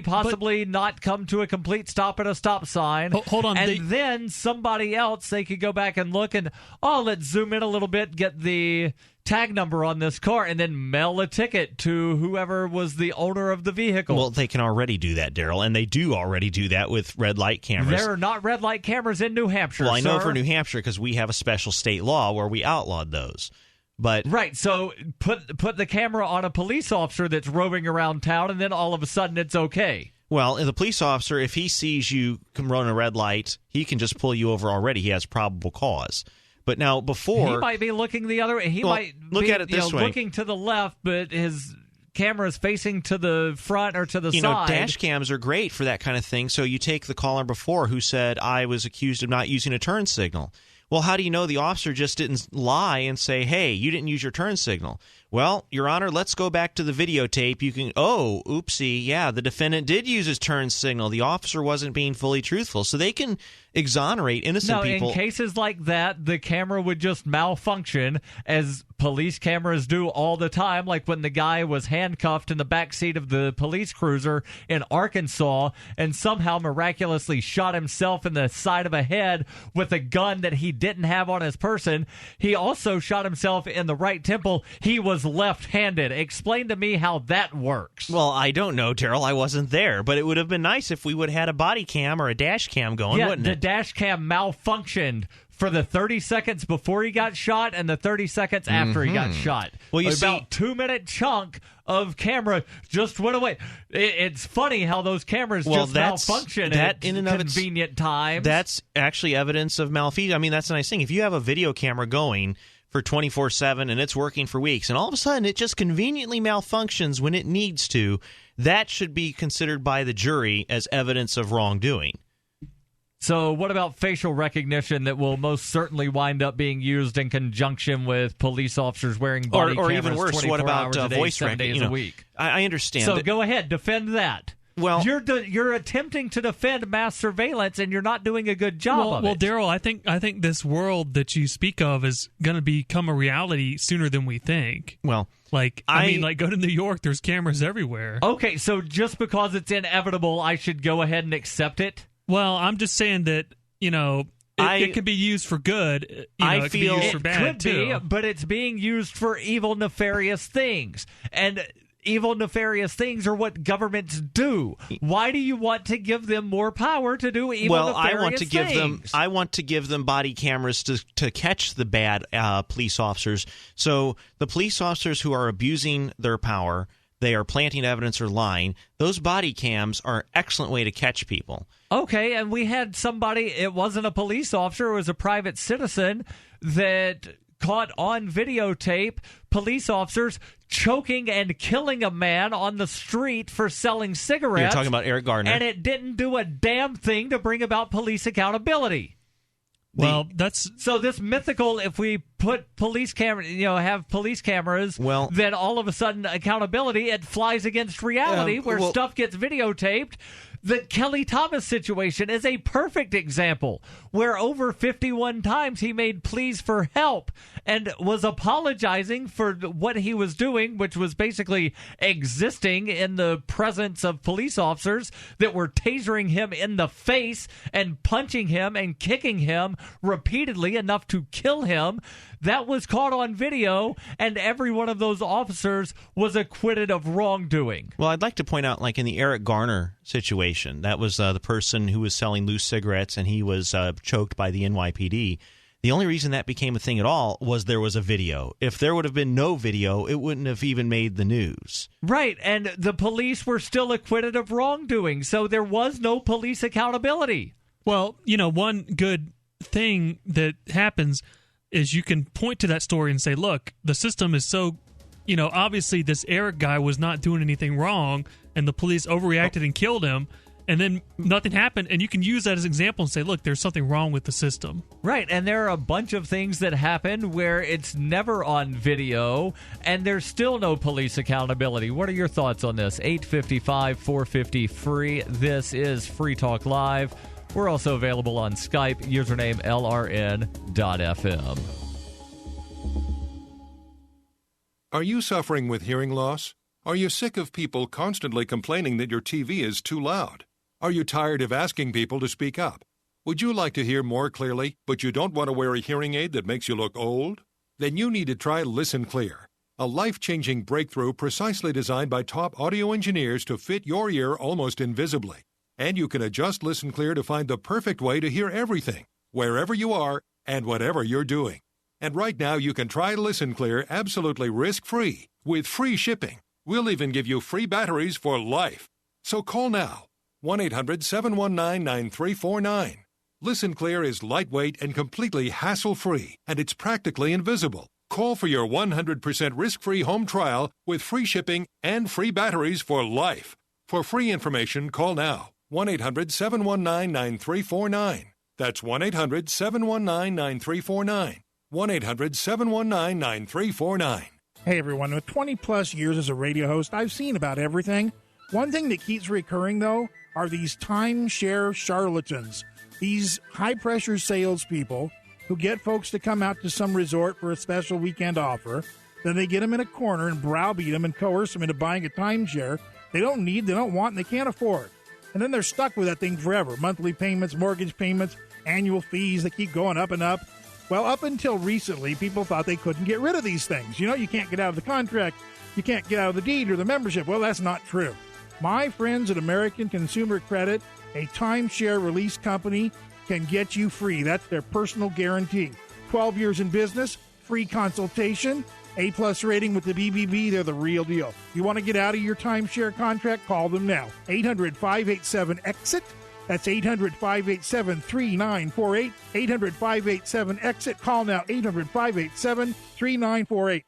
possibly not come to a complete stop at a stop sign. Hold on. And then somebody else, they could go back and look and, let's zoom in a little bit, get the tag number on this car, and then mail a ticket to whoever was the owner of the vehicle. Well, they can already do that, Darryl, and they do already do that with red light cameras. There are not red light cameras in New Hampshire, Well, I know sir. for New Hampshire because we have a special state law where we outlawed those. But right, so put the camera on a police officer that's roving around town, and then all of a sudden it's okay. Well, the police officer, if he sees you run a red light, he can just pull you over already. He has probable cause. But now before... He might be looking the other way. He might look be at it this way. Looking to the left, but his camera is facing to the front or to the side. You know, dash cams are great for that kind of thing. So you take the caller before who said, I was accused of not using a turn signal. Well, how do you know the officer just didn't lie and say, hey, you didn't use your turn signal? Well, Your Honor, let's go back to the videotape. You can, oopsie, yeah, the defendant did use his turn signal. The officer wasn't being fully truthful. So they can exonerate innocent people. In cases like that, the camera would just malfunction, as police cameras do all the time, like when the guy was handcuffed in the back seat of the police cruiser in Arkansas and somehow miraculously shot himself in the side of the head with a gun that he didn't have on his person. He also shot himself in the right temple. He was left-handed. Explain to me how that works. Well, I don't know, Darryl. I wasn't there, but it would have been nice if we would have had a body cam or a dash cam going, wouldn't it? The dash cam malfunctioned for the 30 seconds before he got shot and the 30 seconds after he got shot. Well, you about 2-minute chunk of camera just went away. It's funny how those cameras just malfunction at convenient times. That's actually evidence of malfeasance. I mean, that's a nice thing. If you have a video camera going for 24/7 and it's working for weeks, and all of a sudden it just conveniently malfunctions when it needs to, that should be considered by the jury as evidence of wrongdoing. So what about facial recognition that will most certainly wind up being used in conjunction with police officers wearing body cameras? Or even worse, what about voice recognition? A week? I understand. So go ahead, defend that. Well, you're attempting to defend mass surveillance, and you're not doing a good job of it. Well, Darryl, I think this world that you speak of is going to become a reality sooner than we think. Well, I mean, go to New York. There's cameras everywhere. Okay, so just because it's inevitable, I should go ahead and accept it? Well, I'm just saying that, it can be used for good. It can be used for bad, could be, but it's being used for evil, nefarious things. And evil, nefarious things are what governments do. Why do you want to give them more power to do evil, nefarious things? I want to give them body cameras to catch the bad police officers. So the police officers who are abusing their power, they are planting evidence or lying, those body cams are an excellent way to catch people. Okay, and we had somebody, it wasn't a police officer, it was a private citizen that caught on videotape police officers choking and killing a man on the street for selling cigarettes. You're talking about Eric Garner. And it didn't do a damn thing to bring about police accountability. Well, that's so this mythical. If we put police camera, have police cameras, then all of a sudden accountability, it flies against reality where stuff gets videotaped. The Kelly Thomas situation is a perfect example where over 51 times he made pleas for help and was apologizing for what he was doing, which was basically existing in the presence of police officers that were tasering him in the face and punching him and kicking him repeatedly enough to kill him. That was caught on video, and every one of those officers was acquitted of wrongdoing. Well, I'd like to point out, like in the Eric Garner situation, that was the person who was selling loose cigarettes, and he was choked by the NYPD. The only reason that became a thing at all was there was a video. If there would have been no video, it wouldn't have even made the news. Right, and the police were still acquitted of wrongdoing, so there was no police accountability. Well, one good thing that happens is you can point to that story and say, look, the system is so, obviously this Eric guy was not doing anything wrong, and the police overreacted and killed him, and then nothing happened, and you can use that as an example and say, look, there's something wrong with the system. Right, and there are a bunch of things that happen where it's never on video, and there's still no police accountability. What are your thoughts on this? 855-450-FREE. This is Free Talk Live. We're also available on Skype, username LRN.FM. Are you suffering with hearing loss? Are you sick of people constantly complaining that your TV is too loud? Are you tired of asking people to speak up? Would you like to hear more clearly, but you don't want to wear a hearing aid that makes you look old? Then you need to try Listen Clear, a life-changing breakthrough precisely designed by top audio engineers to fit your ear almost invisibly. And you can adjust Listen Clear to find the perfect way to hear everything, wherever you are and whatever you're doing. And right now you can try Listen Clear absolutely risk-free with free shipping. We'll even give you free batteries for life. So call now, 1-800-719-9349. Listen Clear is lightweight and completely hassle-free, and it's practically invisible. Call for your 100% risk-free home trial with free shipping and free batteries for life. For free information, call now. 1-800-719-9349. That's 1-800-719-9349. 1-800-719-9349. Hey everyone, with 20 plus years as a radio host, I've seen about everything. One thing that keeps recurring, though, are these timeshare charlatans. These high-pressure salespeople who get folks to come out to some resort for a special weekend offer. Then they get them in a corner and browbeat them and coerce them into buying a timeshare they don't need, they don't want, and they can't afford. And then they're stuck with that thing forever. Monthly payments, mortgage payments, annual fees, they keep going up and up. Well, up until recently, people thought they couldn't get rid of these things. You can't get out of the contract, you can't get out of the deed or the membership. Well, that's not true. My friends at American Consumer Credit, a timeshare release company, can get you free. That's their personal guarantee. 12 years in business, free consultation, A-plus rating with the BBB, they're the real deal. You want to get out of your timeshare contract? Call them now. 800-587-EXIT. That's 800-587-3948. 800-587-EXIT. Call now, 800-587-3948.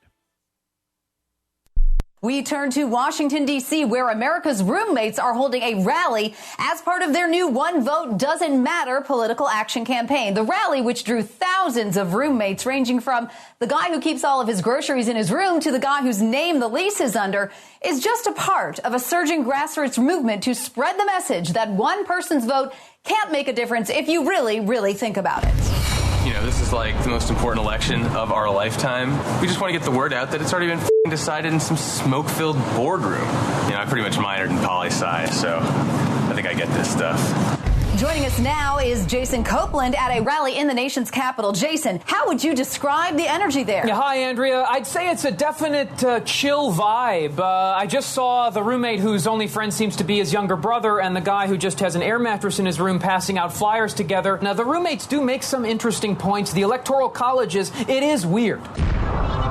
We turn to Washington, D.C., where America's roommates are holding a rally as part of their new One Vote Doesn't Matter political action campaign. The rally, which drew thousands of roommates, ranging from the guy who keeps all of his groceries in his room to the guy whose name the lease is under, is just a part of a surging grassroots movement to spread the message that one person's vote can't make a difference if you really, really think about it. This is like the most important election of our lifetime. We just want to get the word out that it's already been decided in some smoke-filled boardroom. I pretty much minored in poli-sci, so I think I get this stuff. Joining us now is Jason Copeland at a rally in the nation's capital. Jason, how would you describe the energy there? Yeah, hi, Andrea. I'd say it's a definite chill vibe. I just saw the roommate whose only friend seems to be his younger brother and the guy who just has an air mattress in his room passing out flyers together. Now, the roommates do make some interesting points. The Electoral College it is weird.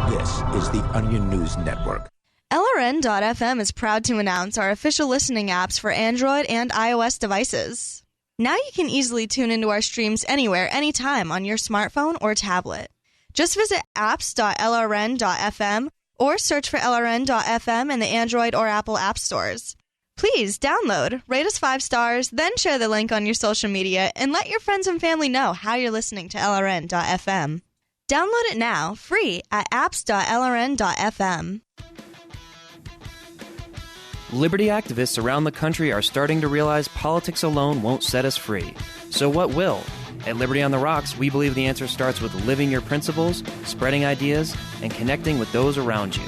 This is the Onion News Network. LRN.FM is proud to announce our official listening apps for Android and iOS devices. Now you can easily tune into our streams anywhere, anytime on your smartphone or tablet. Just visit apps.lrn.fm or search for lrn.fm in the Android or Apple app stores. Please download, rate us 5 stars, then share the link on your social media, and let your friends and family know how you're listening to LRN.FM. Download it now, free, at apps.lrn.fm. Liberty activists around the country are starting to realize politics alone won't set us free. So what will? At Liberty on the Rocks, we believe the answer starts with living your principles, spreading ideas, and connecting with those around you.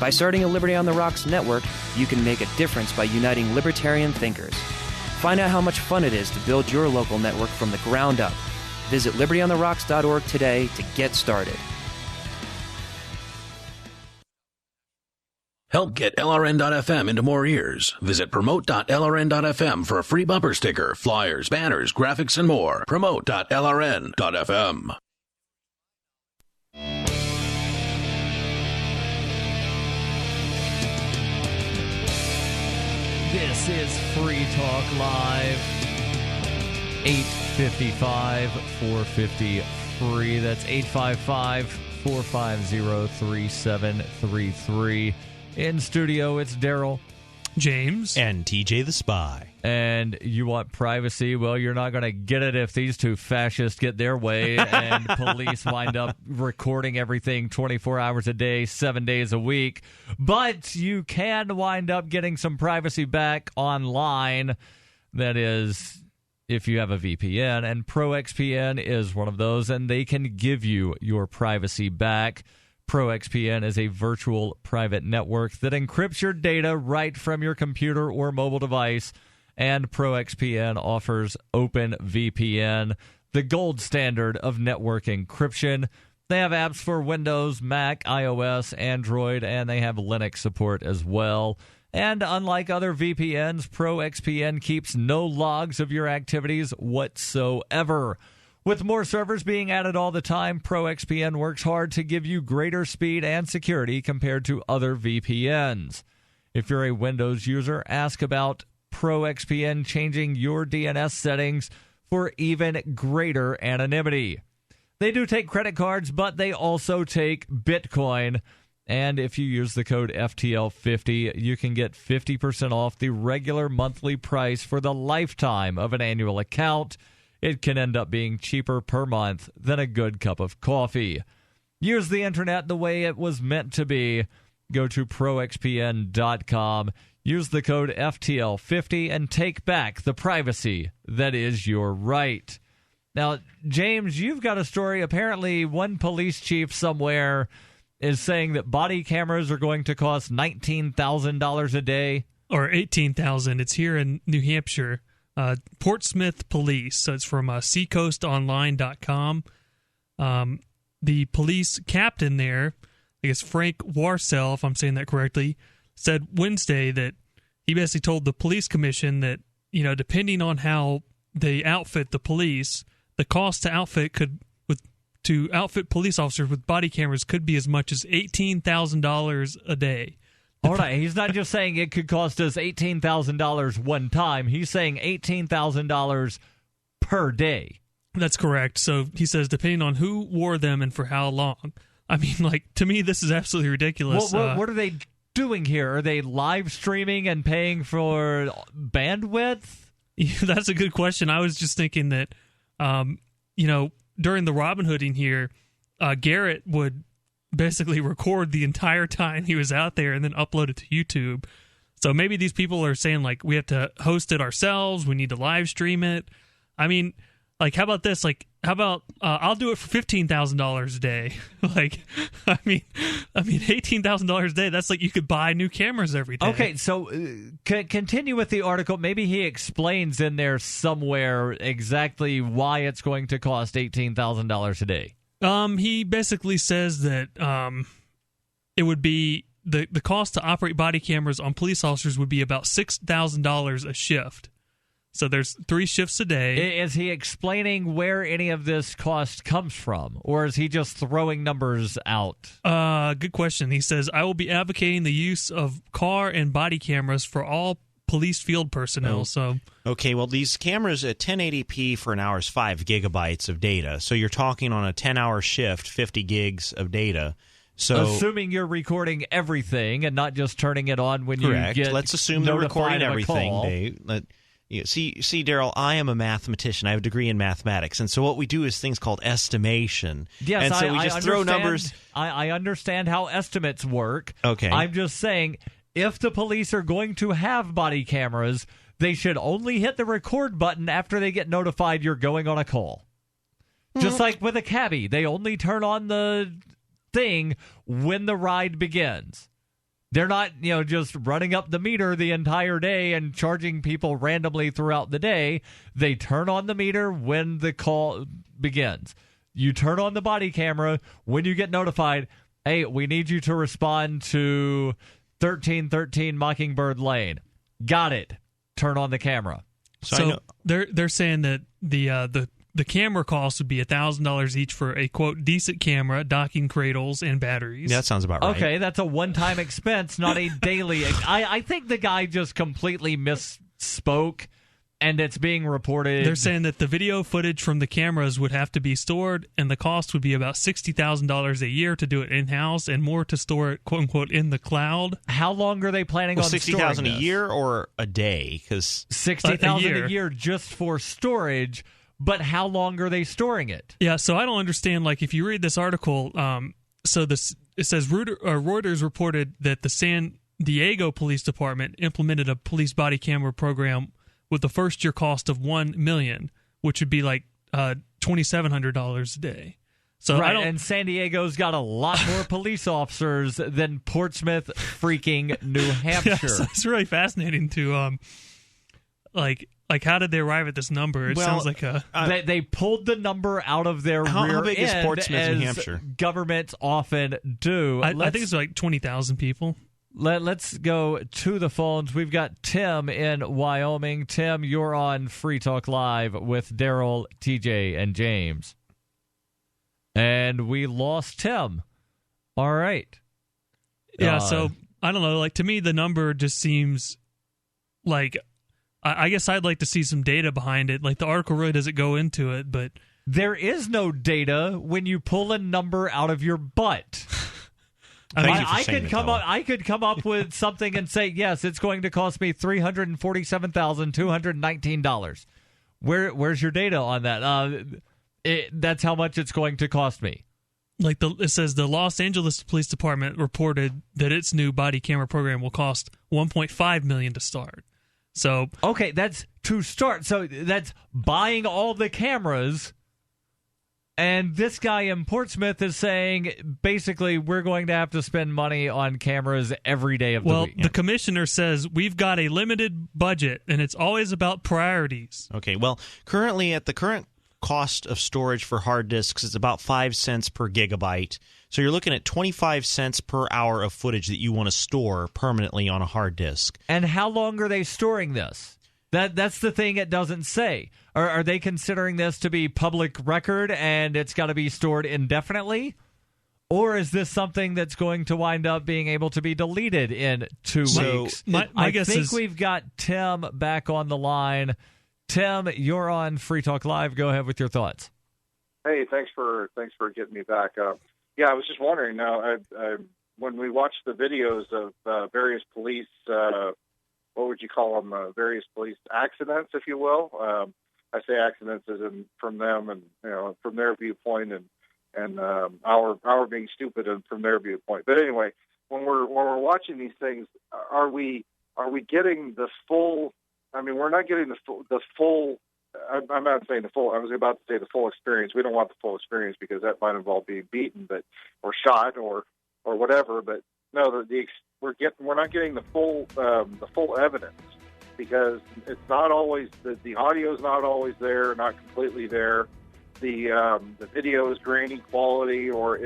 By starting a Liberty on the Rocks network, you can make a difference by uniting libertarian thinkers. Find out how much fun it is to build your local network from the ground up. Visit libertyontherocks.org today to get started. Help get LRN.FM into more ears. Visit promote.lrn.fm for a free bumper sticker, flyers, banners, graphics, and more. Promote.lrn.fm. This is Free Talk Live. 855-450-FREE. That's 855-450-3733. In studio, it's Darryl, James, and TJ the Spy. And you want privacy? Well, you're not going to get it if these two fascists get their way and police wind up recording everything 24 hours a day, 7 days a week. But you can wind up getting some privacy back online. That is, if you have a VPN, and ProXPN is one of those, and they can give you your privacy back. ProXPN is a virtual private network that encrypts your data right from your computer or mobile device, and ProXPN offers OpenVPN, the gold standard of network encryption. They have apps for Windows, Mac, iOS, Android, and they have Linux support as well. And unlike other VPNs, ProXPN keeps no logs of your activities whatsoever. With more servers being added all the time, ProXPN works hard to give you greater speed and security compared to other VPNs. If you're a Windows user, ask about ProXPN changing your DNS settings for even greater anonymity. They do take credit cards, but they also take Bitcoin. And if you use the code FTL50, you can get 50% off the regular monthly price for the lifetime of an annual account. It can end up being cheaper per month than a good cup of coffee. Use the internet the way it was meant to be. Go to proxpn.com, use the code FTL50, and take back the privacy that is your right. Now, James, you've got a story. Apparently, one police chief somewhere is saying that body cameras are going to cost $19,000 a day. Or $18,000. It's here in New Hampshire. Portsmouth Police. So it's from seacoastonline.com. The police captain there, I guess Frank Warsell, if I'm saying that correctly, said Wednesday that he basically told the police commission that, you know, depending on how they outfit the police, the cost to outfit police officers with body cameras could be as much as $18,000 a day. All right, he's not just saying it could cost us $18,000 one time. He's saying $18,000 per day. That's correct. So he says depending on who wore them and for how long. I mean, like, to me, this is absolutely ridiculous. What are they doing here? Are they live streaming and paying for bandwidth? Yeah, that's a good question. I was just thinking that, during the Robin Hooding here, Garrett would basically record the entire time he was out there and then upload it to YouTube. So maybe these people are saying, like, we have to host it ourselves, we need to live stream it. I mean, like, how about this? Like, how about I'll do it for $15,000 a day? Like, I mean, $18,000 a day. That's like you could buy new cameras every day. Okay, so continue with the article. Maybe he explains in there somewhere exactly why it's going to cost $18,000 a day. He basically says that it would be the cost to operate body cameras on police officers would be about $6,000 a shift. So there's 3 shifts a day. Is he explaining where any of this cost comes from, or is he just throwing numbers out? Good question. He says, I will be advocating the use of car and body cameras for all police field personnel. So okay, well, these cameras at 1080p for an hour is 5 gigabytes of data. So you're talking on a 10-hour shift, 50 gigs of data. So assuming you're recording everything and not just turning it on when correct. you get Let's assume they're recording everything, Dave. See, Darryl, I am a mathematician. I have a degree in mathematics, and so what we do is things called estimation. Yes, and so we just throw numbers. I understand how estimates work. Okay, I'm just saying, if the police are going to have body cameras, they should only hit the record button after they get notified you're going on a call. Just like with a cabbie, they only turn on the thing when the ride begins. They're not, just running up the meter the entire day and charging people randomly throughout the day. They turn on the meter when the call begins. You turn on the body camera when you get notified, hey, we need you to respond to 1313 Mockingbird Lane. Got it. Turn on the camera. So they're saying that the camera cost would be $1,000 each for a, quote, decent camera, docking cradles, and batteries. Yeah, that sounds about right. Okay, that's a one-time expense, not a daily. I think the guy just completely misspoke, and it's being reported. They're saying that the video footage from the cameras would have to be stored, and the cost would be about $60,000 a year to do it in-house, and more to store it, quote-unquote, in the cloud. How long are they planning on storing $60,000 a year or a day? Because $60,000 a year just for storage. But how long are they storing it? Yeah, so I don't understand. Like, if you read this article, it says Reuters reported that the San Diego Police Department implemented a police body camera program with the first-year cost of $1 million, which would be like $2,700 a day. So right, and San Diego's got a lot more police officers than Portsmouth, freaking New Hampshire. Yes, it's really fascinating to Like, how did they arrive at this number? It sounds like they pulled the number out of their rear how big end, is Portsmouth, New Hampshire? Governments often do. I think it's like 20,000 people. Let's go to the phones. We've got Tim in Wyoming. Tim, you're on Free Talk Live with Darryl, TJ, and James. And we lost Tim. All right. Yeah, so, I don't know. Like, to me, the number just seems like... I guess I'd like to see some data behind it. Like, the article really doesn't go into it, but... There is no data when you pull a number out of your butt. I could come up with something and say, yes, it's going to cost me $347,219. Where's your data on that? That's how much it's going to cost me. Like it says the Los Angeles Police Department reported that its new body camera program will cost $1.5 million to start. So okay, that's to start. So that's buying all the cameras. And this guy in Portsmouth is saying, basically, we're going to have to spend money on cameras every day of the week. Well, the commissioner says we've got a limited budget, and it's always about priorities. Okay, well, currently at the current cost of storage for hard disks, it's about 5 cents per gigabyte. So you're looking at 25 cents per hour of footage that you want to store permanently on a hard disk. And how long are they storing this? That's the thing it doesn't say. Are they considering this to be public record and it's got to be stored indefinitely? Or is this something that's going to wind up being able to be deleted in 2 weeks? My guess is we've got Tim back on the line. Tim, you're on Free Talk Live. Go ahead with your thoughts. Hey, thanks for getting me back. Yeah, I was just wondering now, when we watch the videos of various police, what would you call them, various police accidents, if you will. I say accidents as in from them and, from their viewpoint and our being stupid and from their viewpoint. But anyway, when we're watching these things, are we getting the full, we're not getting the full, I'm not saying the full, I was about to say the full experience. We don't want the full experience because that might involve being beaten or shot or whatever, but no, we're not getting the full evidence because it's not always the audio is not always there, not completely there. The video is grainy quality hold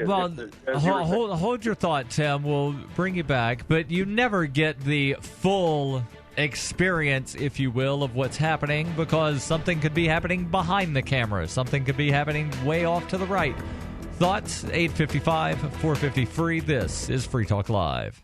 your thought, Tim. We'll bring you back, but you never get the full experience, if you will, of what's happening because something could be happening behind the camera. Something could be happening way off to the right. Thoughts? 855-450-FREE. This is Free Talk Live.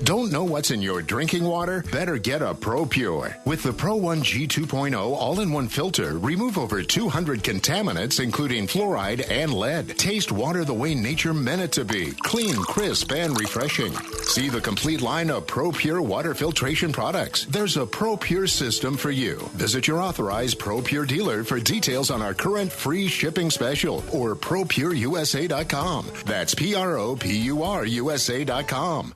Don't know what's in your drinking water? Better get a ProPure. With the Pro 1 G2.0 all-in-one filter, remove over 200 contaminants, including fluoride and lead. Taste water the way nature meant it to be. Clean, crisp, and refreshing. See the complete line of ProPure water filtration products. There's a ProPure system for you. Visit your authorized ProPure dealer for details on our current free shipping special or ProPureUSA.com. That's ProPureUSA.com.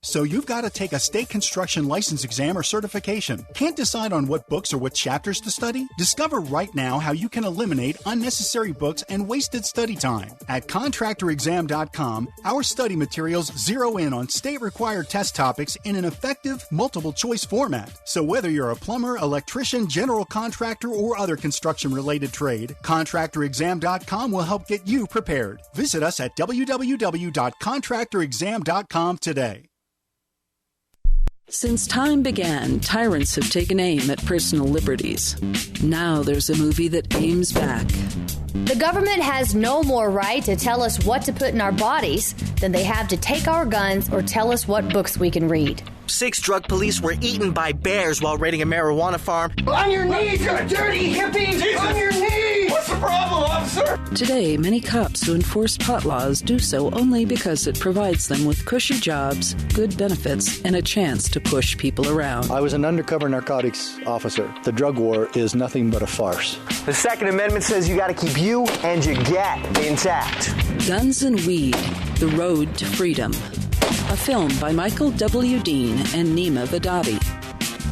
So you've got to take a state construction license exam or certification. Can't decide on what books or what chapters to study? Discover right now how you can eliminate unnecessary books and wasted study time. At contractorexam.com, our study materials zero in on state-required test topics in an effective, multiple-choice format. So whether you're a plumber, electrician, general contractor, or other construction-related trade, contractorexam.com will help get you prepared. Visit us at www.contractorexam.com today. Since time began, tyrants have taken aim at personal liberties. Now there's a movie that aims back. The government has no more right to tell us what to put in our bodies than they have to take our guns or tell us what books we can read. 6 drug police were eaten by bears while raiding a marijuana farm. On your knees, you dirty hippie! Jesus. On your knees! What's the problem, officer? Today, many cops who enforce pot laws do so only because it provides them with cushy jobs, good benefits, and a chance to push people around. I was an undercover narcotics officer. The drug war is nothing but a farce. The Second Amendment says you got to keep you and your gat intact. Guns and Weed, The Road to Freedom. A film by Michael W. Dean and Nima Vadavi.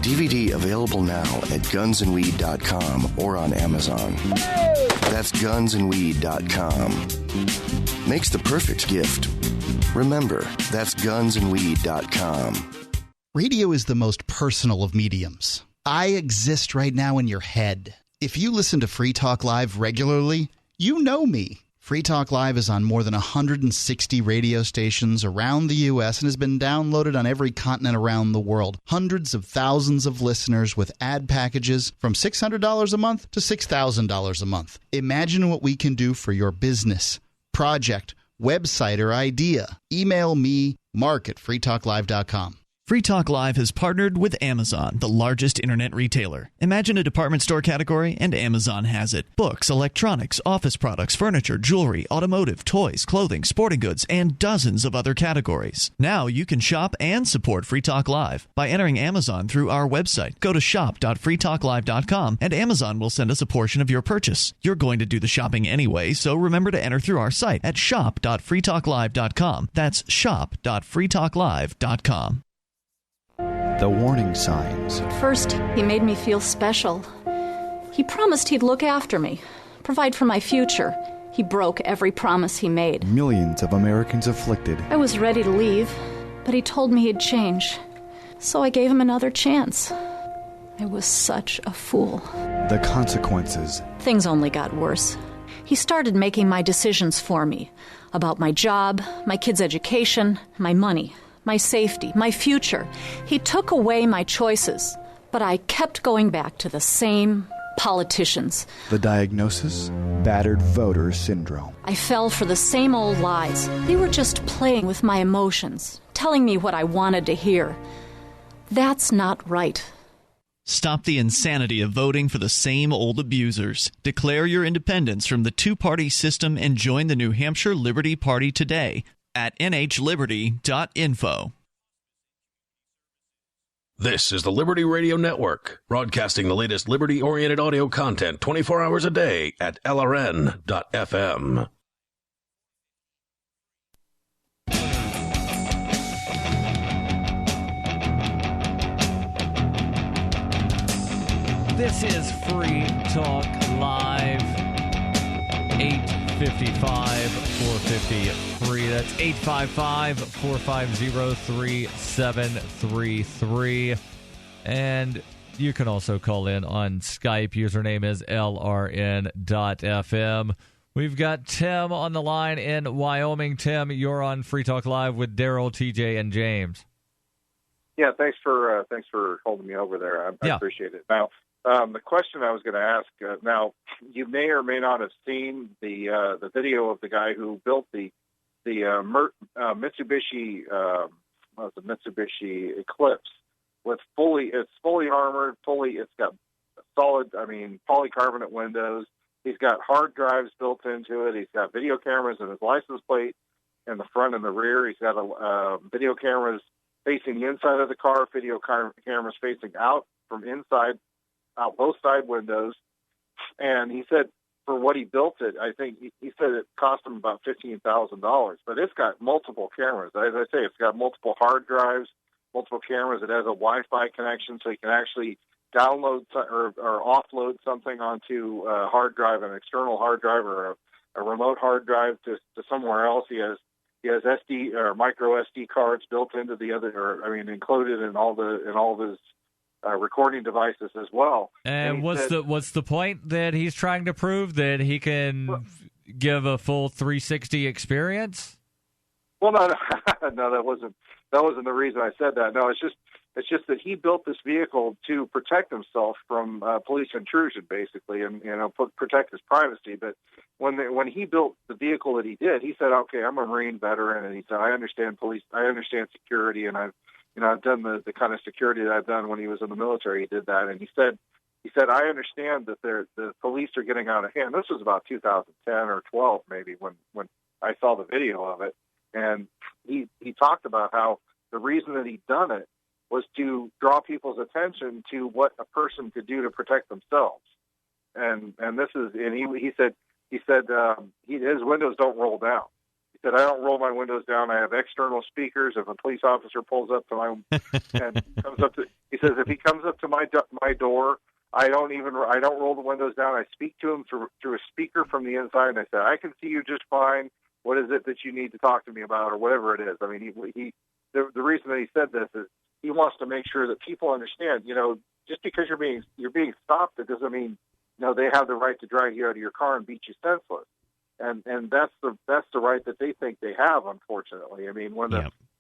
DVD available now at gunsandweed.com or on Amazon. That's gunsandweed.com. Makes the perfect gift. Remember, that's gunsandweed.com. Radio is the most personal of mediums. I exist right now in your head. If you listen to Free Talk Live regularly, you know me. Free Talk Live is on more than 160 radio stations around the U.S. and has been downloaded on every continent around the world. Hundreds of thousands of listeners with ad packages from $600 a month to $6,000 a month. Imagine what we can do for your business, project, website, or idea. Email me, mark@freetalklive.com. Free Talk Live has partnered with Amazon, the largest internet retailer. Imagine a department store category, and Amazon has it. Books, electronics, office products, furniture, jewelry, automotive, toys, clothing, sporting goods, and dozens of other categories. Now you can shop and support Free Talk Live by entering Amazon through our website. Go to shop.freetalklive.com, and Amazon will send us a portion of your purchase. You're going to do the shopping anyway, so remember to enter through our site at shop.freetalklive.com. That's shop.freetalklive.com. The warning signs. At first, he made me feel special. He promised he'd look after me, provide for my future. He broke every promise he made. Millions of Americans afflicted. I was ready to leave, but he told me he'd change. So I gave him another chance. I was such a fool. The consequences. Things only got worse. He started making my decisions for me. About my job, my kids' education, my money, my safety, my future. He took away my choices, but I kept going back to the same politicians. The diagnosis? Battered voter syndrome. I fell for the same old lies. They were just playing with my emotions, telling me what I wanted to hear. That's not right. Stop the insanity of voting for the same old abusers. Declare your independence from the two-party system and join the New Hampshire Liberty Party today at nhliberty.info. This is the Liberty Radio Network, broadcasting the latest liberty-oriented audio content 24 hours a day at lrn.fm. This is Free Talk Live. 855-450-FREE. That's 855-450-3733. And you can also call in on Skype. Username is lrn.fm. We've got Tim on the line in Wyoming. Tim, you're on Free Talk Live with Darryl, TJ, and James. Yeah, thanks for holding me over there. I appreciate it. Now, the question I was going to ask, now, you may or may not have seen the video of the guy who built the Mitsubishi Mitsubishi Eclipse with it's fully armored, it's got solid, polycarbonate windows. He's got hard drives built into it. He's got video cameras in his license plate in the front and the rear. He's got video cameras facing the inside of the car, video cameras facing out from inside, out both side windows. And he said for what he built it, I think he said it cost him about $15,000. But it's got multiple cameras. As I say, it's got multiple hard drives, multiple cameras. It has a Wi-Fi connection, so you can actually download or offload something onto a hard drive, an external hard drive or a remote hard drive to somewhere else. He has SD or micro SD cards built into the other, included in all of his recording devices as well. And what's the point that he's trying to prove, that he can give a full 360 experience? Well, no, that wasn't the reason I said that. No, it's just that he built this vehicle to protect himself from police intrusion, basically, and protect his privacy. But when he built the vehicle that he did, he said, "Okay, I'm a Marine veteran," and he said, "I understand security, and I've done the kind of security that I've done when he was in the military." He did that, and he said, "I understand that the police are getting out of hand." This was about 2010 or 12, maybe, when I saw the video of it, and he talked about how the reason that he'd done it was to draw people's attention to what a person could do to protect themselves. And he said his windows don't roll down. He said, "I don't roll my windows down. I have external speakers. If a police officer pulls up to my and comes up to, he says, if he comes up to my door, I don't roll the windows down. I speak to him through a speaker from the inside, and I said, I can see you just fine. What is it that you need to talk to me about, or whatever it is?" I mean, the reason that he said this is he wants to make sure that people understand, just because you're being stopped, it doesn't mean, they have the right to drag you out of your car and beat you senseless. And that's the right that they think they have, unfortunately. I mean,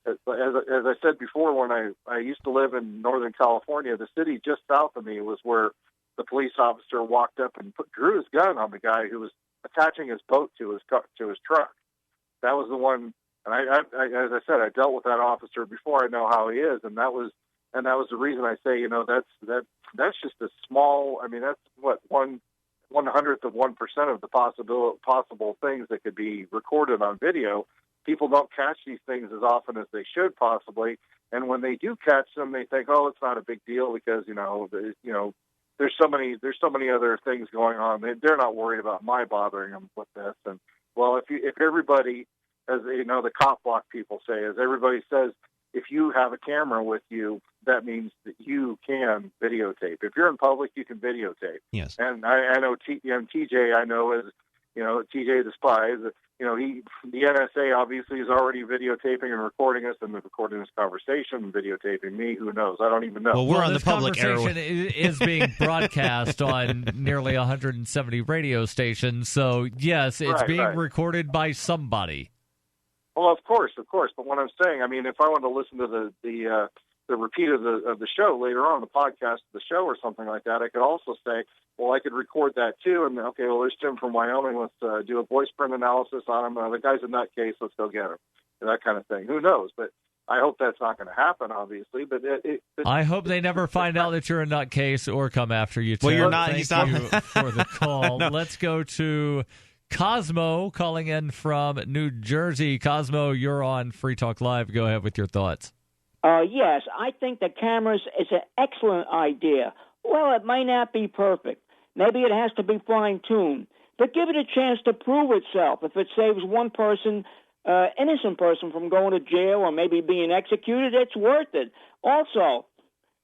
as I said before, when I used to live in Northern California, the city just south of me was where the police officer walked up and drew his gun on the guy who was attaching his boat to his truck. That was the one. And I as I said, I dealt with that officer before. I know how he is, and that was the reason I say, that's just a small. I mean, that's what 1/100th of 1% of the possible things that could be recorded on video. People don't catch these things as often as they should possibly, and when they do catch them, they think, oh, it's not a big deal because there's so many other things going on. They're not worried about my bothering them with this. And well, if everybody, as the cop block people say, as everybody says, if you have a camera with you, that means that you can videotape. If you're in public, you can videotape. Yes. And I know TJ. I know as TJ the spy. The NSA obviously is already videotaping and recording us, and recording this conversation and videotaping me. Who knows? I don't even know. Well, we're on the public air. This conversation is being broadcast on nearly 170 radio stations. So yes, it's being recorded by somebody. Well, of course. But what I'm saying, I mean, if I want to listen to the repeat of the show later on, the podcast of the show or something like that, I could also say, well, I could record that too. And okay, well, there's Jim from Wyoming. Let's do a voice print analysis on him. The guy's a nutcase. Let's go get him. And that kind of thing. Who knows? But I hope that's not going to happen, obviously. But I hope they never find out that you're a nutcase or come after you. Tim. Well, you're not. Thank you for the call. No. Let's go to Cosmo calling in from New Jersey. Cosmo, you're on Free Talk Live. Go ahead with your thoughts. Yes, I think the cameras is an excellent idea. Well, it might not be perfect. Maybe it has to be fine-tuned. But give it a chance to prove itself. If it saves one person, innocent person, from going to jail or maybe being executed, it's worth it. Also,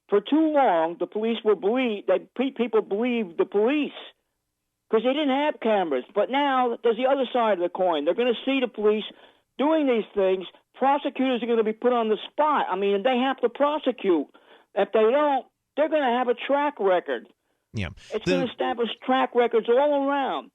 for too long, the police will believe that people believe the police because they didn't have cameras. But now there's the other side of the coin. They're going to see the police doing these things. Prosecutors are going to be put on the spot. I mean, they have to prosecute. If they don't, they're going to have a track record. Yeah, it's going to establish track records all around.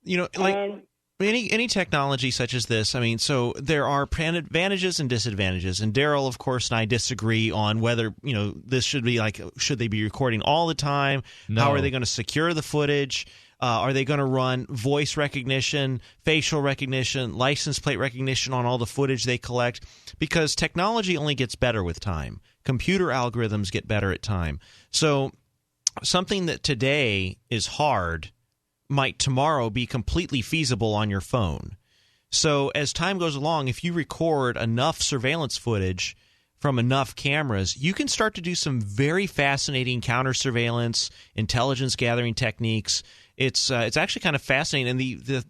Any technology such as this, I mean, so there are advantages and disadvantages. And Darryl, of course, and I disagree on whether, this should be should they be recording all the time? No. How are they going to secure the footage? Are they going to run voice recognition, facial recognition, license plate recognition on all the footage they collect? Because technology only gets better with time. Computer algorithms get better at time. So something that today is hard might tomorrow be completely feasible on your phone. So as time goes along, if you record enough surveillance footage from enough cameras, you can start to do some very fascinating counter surveillance, intelligence gathering techniques. It's actually kind of fascinating. And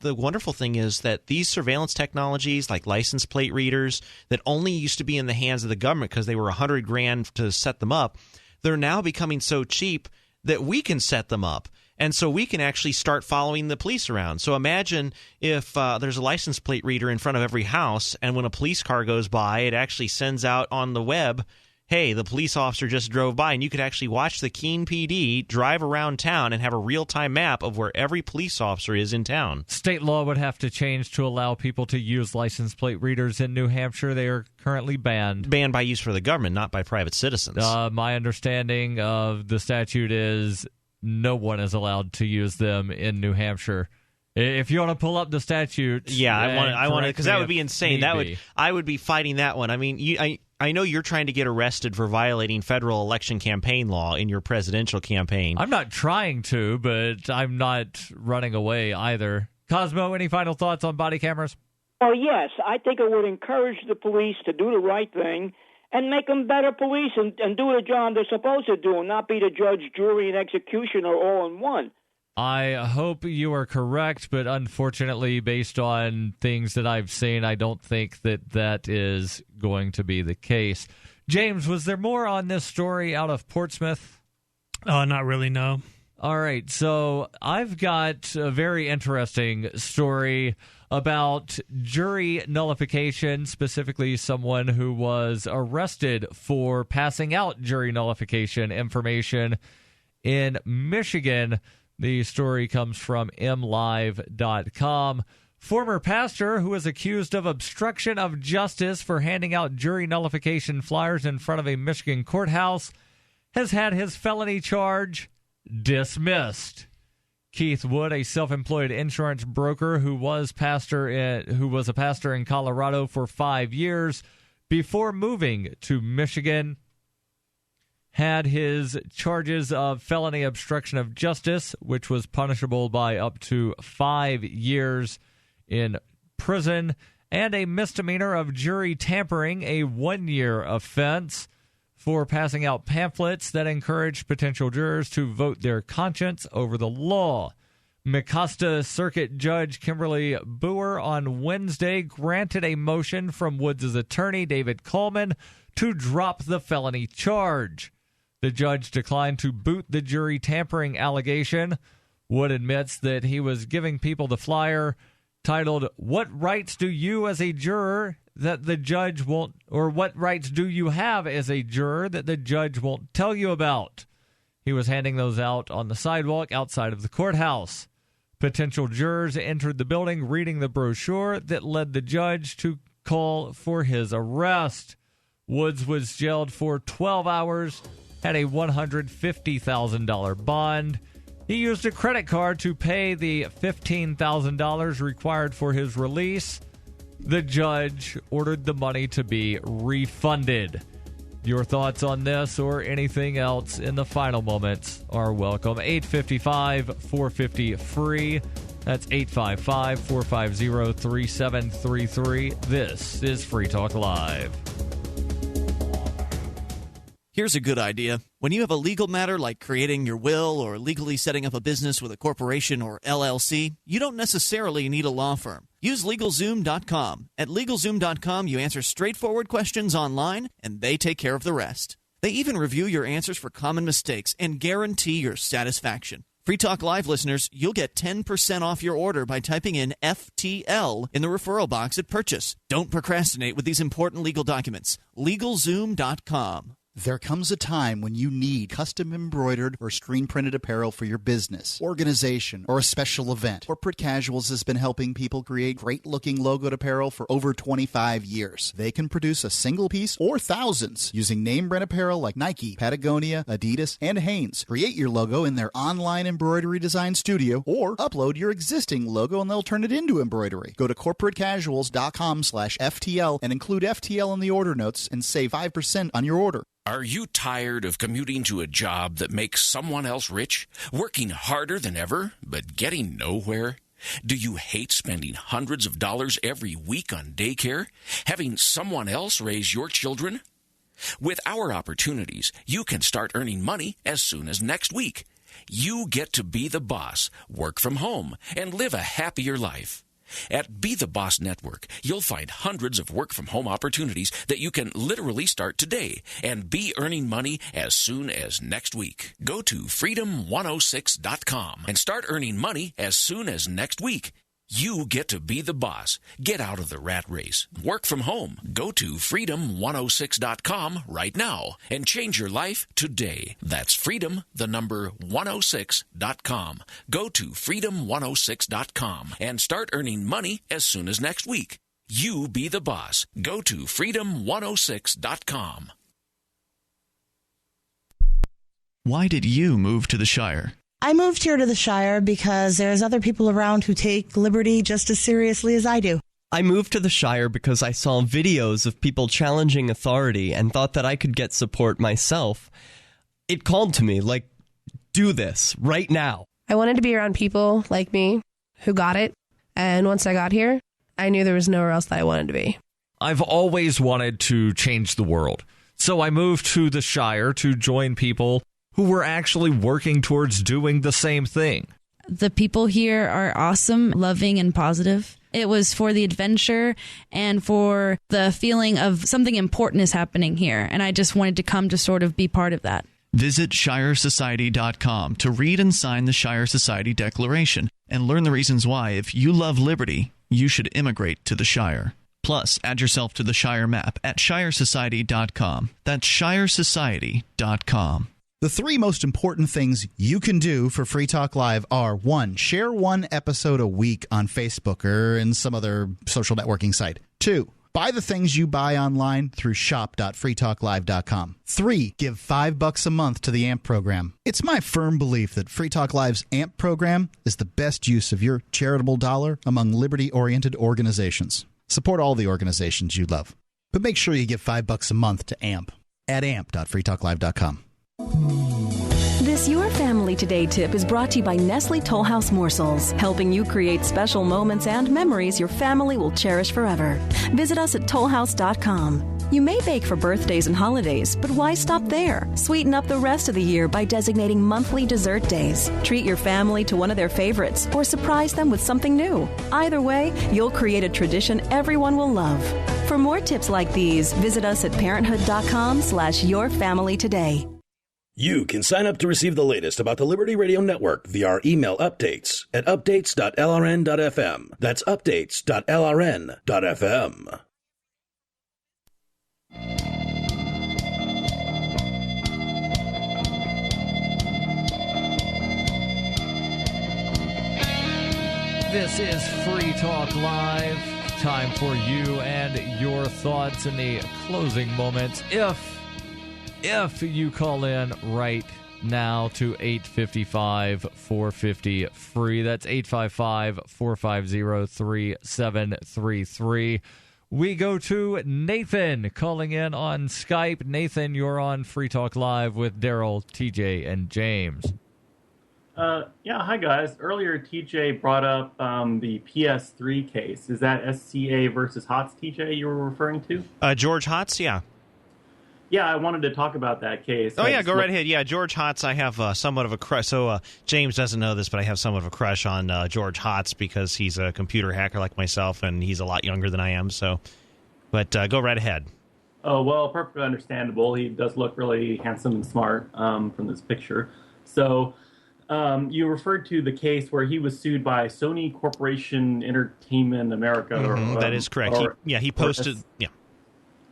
the wonderful thing is that these surveillance technologies, like license plate readers, that only used to be in the hands of the government because they were $100,000 to set them up, they're now becoming so cheap that we can set them up. And so we can actually start following the police around. So imagine if there's a license plate reader in front of every house, and when a police car goes by, it actually sends out on the web, hey, the police officer just drove by, and you could actually watch the Keene PD drive around town and have a real-time map of where every police officer is in town. State law would have to change to allow people to use license plate readers in New Hampshire. They are currently banned. Banned by use for the government, not by private citizens. My understanding of the statute is no one is allowed to use them in New Hampshire. If you want to pull up the statute, I want to, because that would be insane. I would be fighting that one. I mean, I know you're trying to get arrested for violating federal election campaign law in your presidential campaign. I'm not trying to, but I'm not running away either. Cosmo, any final thoughts on body cameras? Oh, yes. I think it would encourage the police to do the right thing and make them better police and do the job they're supposed to do and not be the judge, jury, and executioner all in one. I hope you are correct, but unfortunately, based on things that I've seen, I don't think that is going to be the case. James, was there more on this story out of Portsmouth? Not really, no. All right, so I've got a very interesting story about jury nullification, specifically someone who was arrested for passing out jury nullification information in Michigan. The story comes from mlive.com. Former pastor who is accused of obstruction of justice for handing out jury nullification flyers in front of a Michigan courthouse has had his felony charge dismissed. Keith Wood, a self-employed insurance broker who was a pastor in Colorado for 5 years before moving to Michigan, had his charges of felony obstruction of justice, which was punishable by up to 5 years in prison, and a misdemeanor of jury tampering, a 1-year offense, for passing out pamphlets that encouraged potential jurors to vote their conscience over the law. Mecosta Circuit Judge Kimberly Boer on Wednesday granted a motion from Woods' attorney, David Coleman, to drop the felony charge. The judge declined to boot the jury tampering allegation. Wood admits that he was giving people the flyer titled, "What rights do you as a juror that the judge won't, or what rights do you have as a juror that the judge won't tell you about?" He was handing those out on the sidewalk outside of the courthouse. Potential jurors entered the building reading the brochure that led the judge to call for his arrest. Woods was jailed for 12 hours, had a $150,000 bond. He used a credit card to pay the $15,000 required for his release. The judge ordered the money to be refunded. Your thoughts on this or anything else in the final moments are welcome. 855-450-FREE. That's 855-450-3733. This is Free Talk Live. Here's a good idea. When you have a legal matter like creating your will or legally setting up a business with a corporation or LLC, you don't necessarily need a law firm. Use LegalZoom.com. At LegalZoom.com, you answer straightforward questions online, and they take care of the rest. They even review your answers for common mistakes and guarantee your satisfaction. Free Talk Live listeners, you'll get 10% off your order by typing in FTL in the referral box at purchase. Don't procrastinate with these important legal documents. LegalZoom.com. There comes a time when you need custom embroidered or screen printed apparel for your business, organization, or a special event. Corporate Casuals has been helping people create great-looking logoed apparel for over 25 years. They can produce a single piece or thousands using name brand apparel like Nike, Patagonia, Adidas, and Hanes. Create your logo in their online embroidery design studio or upload your existing logo and they'll turn it into embroidery. Go to corporatecasuals.com/FTL and include FTL in the order notes and save 5% on your order. Are you tired of commuting to a job that makes someone else rich? Working harder than ever, but getting nowhere? Do you hate spending hundreds of dollars every week on daycare? Having someone else raise your children? With our opportunities, you can start earning money as soon as next week. You get to be the boss, work from home, and live a happier life. At Be the Boss Network, you'll find hundreds of work-from-home opportunities that you can literally start today and be earning money as soon as next week. Go to freedom106.com and start earning money as soon as next week. You get to be the boss. Get out of the rat race. Work from home. Go to freedom106.com right now and change your life today. That's freedom, the number 106.com. Go to freedom106.com and start earning money as soon as next week. You be the boss. Go to freedom106.com. Why did you move to the Shire? I moved here to the Shire because there's other people around who take liberty just as seriously as I do. I moved to the Shire because I saw videos of people challenging authority and thought that I could get support myself. It called to me, like, do this right now. I wanted to be around people like me who got it, and once I got here, I knew there was nowhere else that I wanted to be. I've always wanted to change the world, so I moved to the Shire to join people who were actually working towards doing the same thing. The people here are awesome, loving, and positive. It was for the adventure and for the feeling of something important is happening here, and I just wanted to come to sort of be part of that. Visit ShireSociety.com to read and sign the Shire Society Declaration and learn the reasons why, if you love liberty, you should immigrate to the Shire. Plus, add yourself to the Shire map at ShireSociety.com. That's ShireSociety.com. The three most important things you can do for Free Talk Live are: 1, share one episode a week on Facebook or in some other social networking site. 2, buy the things you buy online through shop.freetalklive.com. 3, give $5 a month to the AMP program. It's my firm belief that Free Talk Live's AMP program is the best use of your charitable dollar among liberty-oriented organizations. Support all the organizations you love, but make sure you give $5 a month to AMP at amp.freetalklive.com. This Your Family Today tip is brought to you by Nestle Toll House Morsels, helping you create special moments and memories your family will cherish forever. Visit us at tollhouse.com. You may bake for birthdays and holidays, but why stop there? Sweeten up the rest of the year by designating monthly dessert days. Treat your family to one of their favorites or surprise them with something new. Either way, you'll create a tradition everyone will love. For more tips like these, visit us at parenthood.com/yourfamilytoday. You can sign up to receive the latest about the Liberty Radio Network via our email updates at updates.lrn.fm. That's updates.lrn.fm. This is Free Talk Live. Time for you and your thoughts in the closing moments. If you call in right now to 855-450-FREE, that's 855-450-3733. We go to Nathan calling in on Skype. Nathan, you're on Free Talk Live with Darryl, TJ, and James. Yeah, hi guys. Earlier, TJ brought up the PS3 case. Is that SCA versus Hotz, TJ, you were referring to? George Hotz, yeah. Yeah, I wanted to talk about that case. Oh, yeah, go right ahead. Yeah, George Hotz, I have somewhat of a crush. So James doesn't know this, but I have somewhat of a crush on George Hotz because he's a computer hacker like myself, and he's a lot younger than I am. So, but go right ahead. Oh, well, perfectly understandable. He does look really handsome and smart from this picture. So you referred to the case where he was sued by Sony Corporation Entertainment America. That is correct. He posted...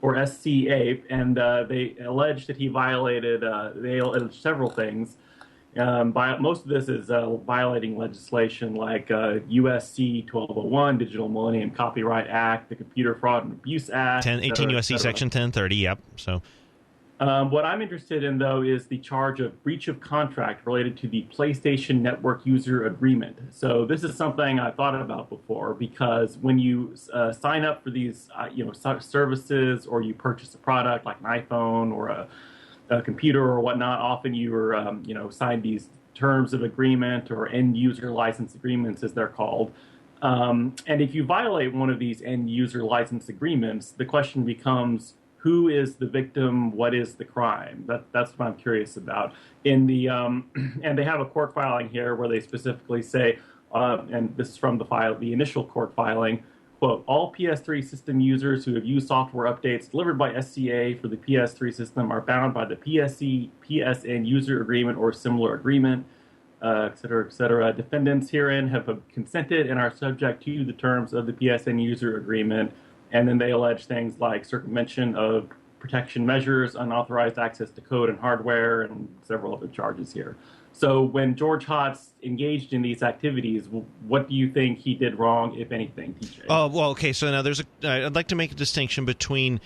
or SCA, and they allege that he violated. They alleged several things. Most of this is violating legislation like USC 1201, Digital Millennium Copyright Act, the Computer Fraud and Abuse Act, 18 USC Section 1030. Yep. So. What I'm interested in, though, is the charge of breach of contract related to the PlayStation Network User Agreement. So this is something I thought about before, because when you sign up for these services, or you purchase a product like an iPhone or a computer or whatnot, often you are sign these terms of agreement or end user license agreements, as they're called. And if you violate one of these end user license agreements, the question becomes, who is the victim? What is the crime? That's what I'm curious about. In the and they have a court filing here where they specifically say, and this is from the initial court filing, quote, all PS3 system users who have used software updates delivered by SCA for the PS3 system are bound by the PSN user agreement or similar agreement, et cetera, et cetera. Defendants herein have consented and are subject to the terms of the PSN user agreement. And then they allege things like circumvention of protection measures, unauthorized access to code and hardware, and several other charges here. So when George Hotz engaged in these activities, what do you think he did wrong, if anything, TJ? Oh, well, okay. So now I'd like to make a distinction between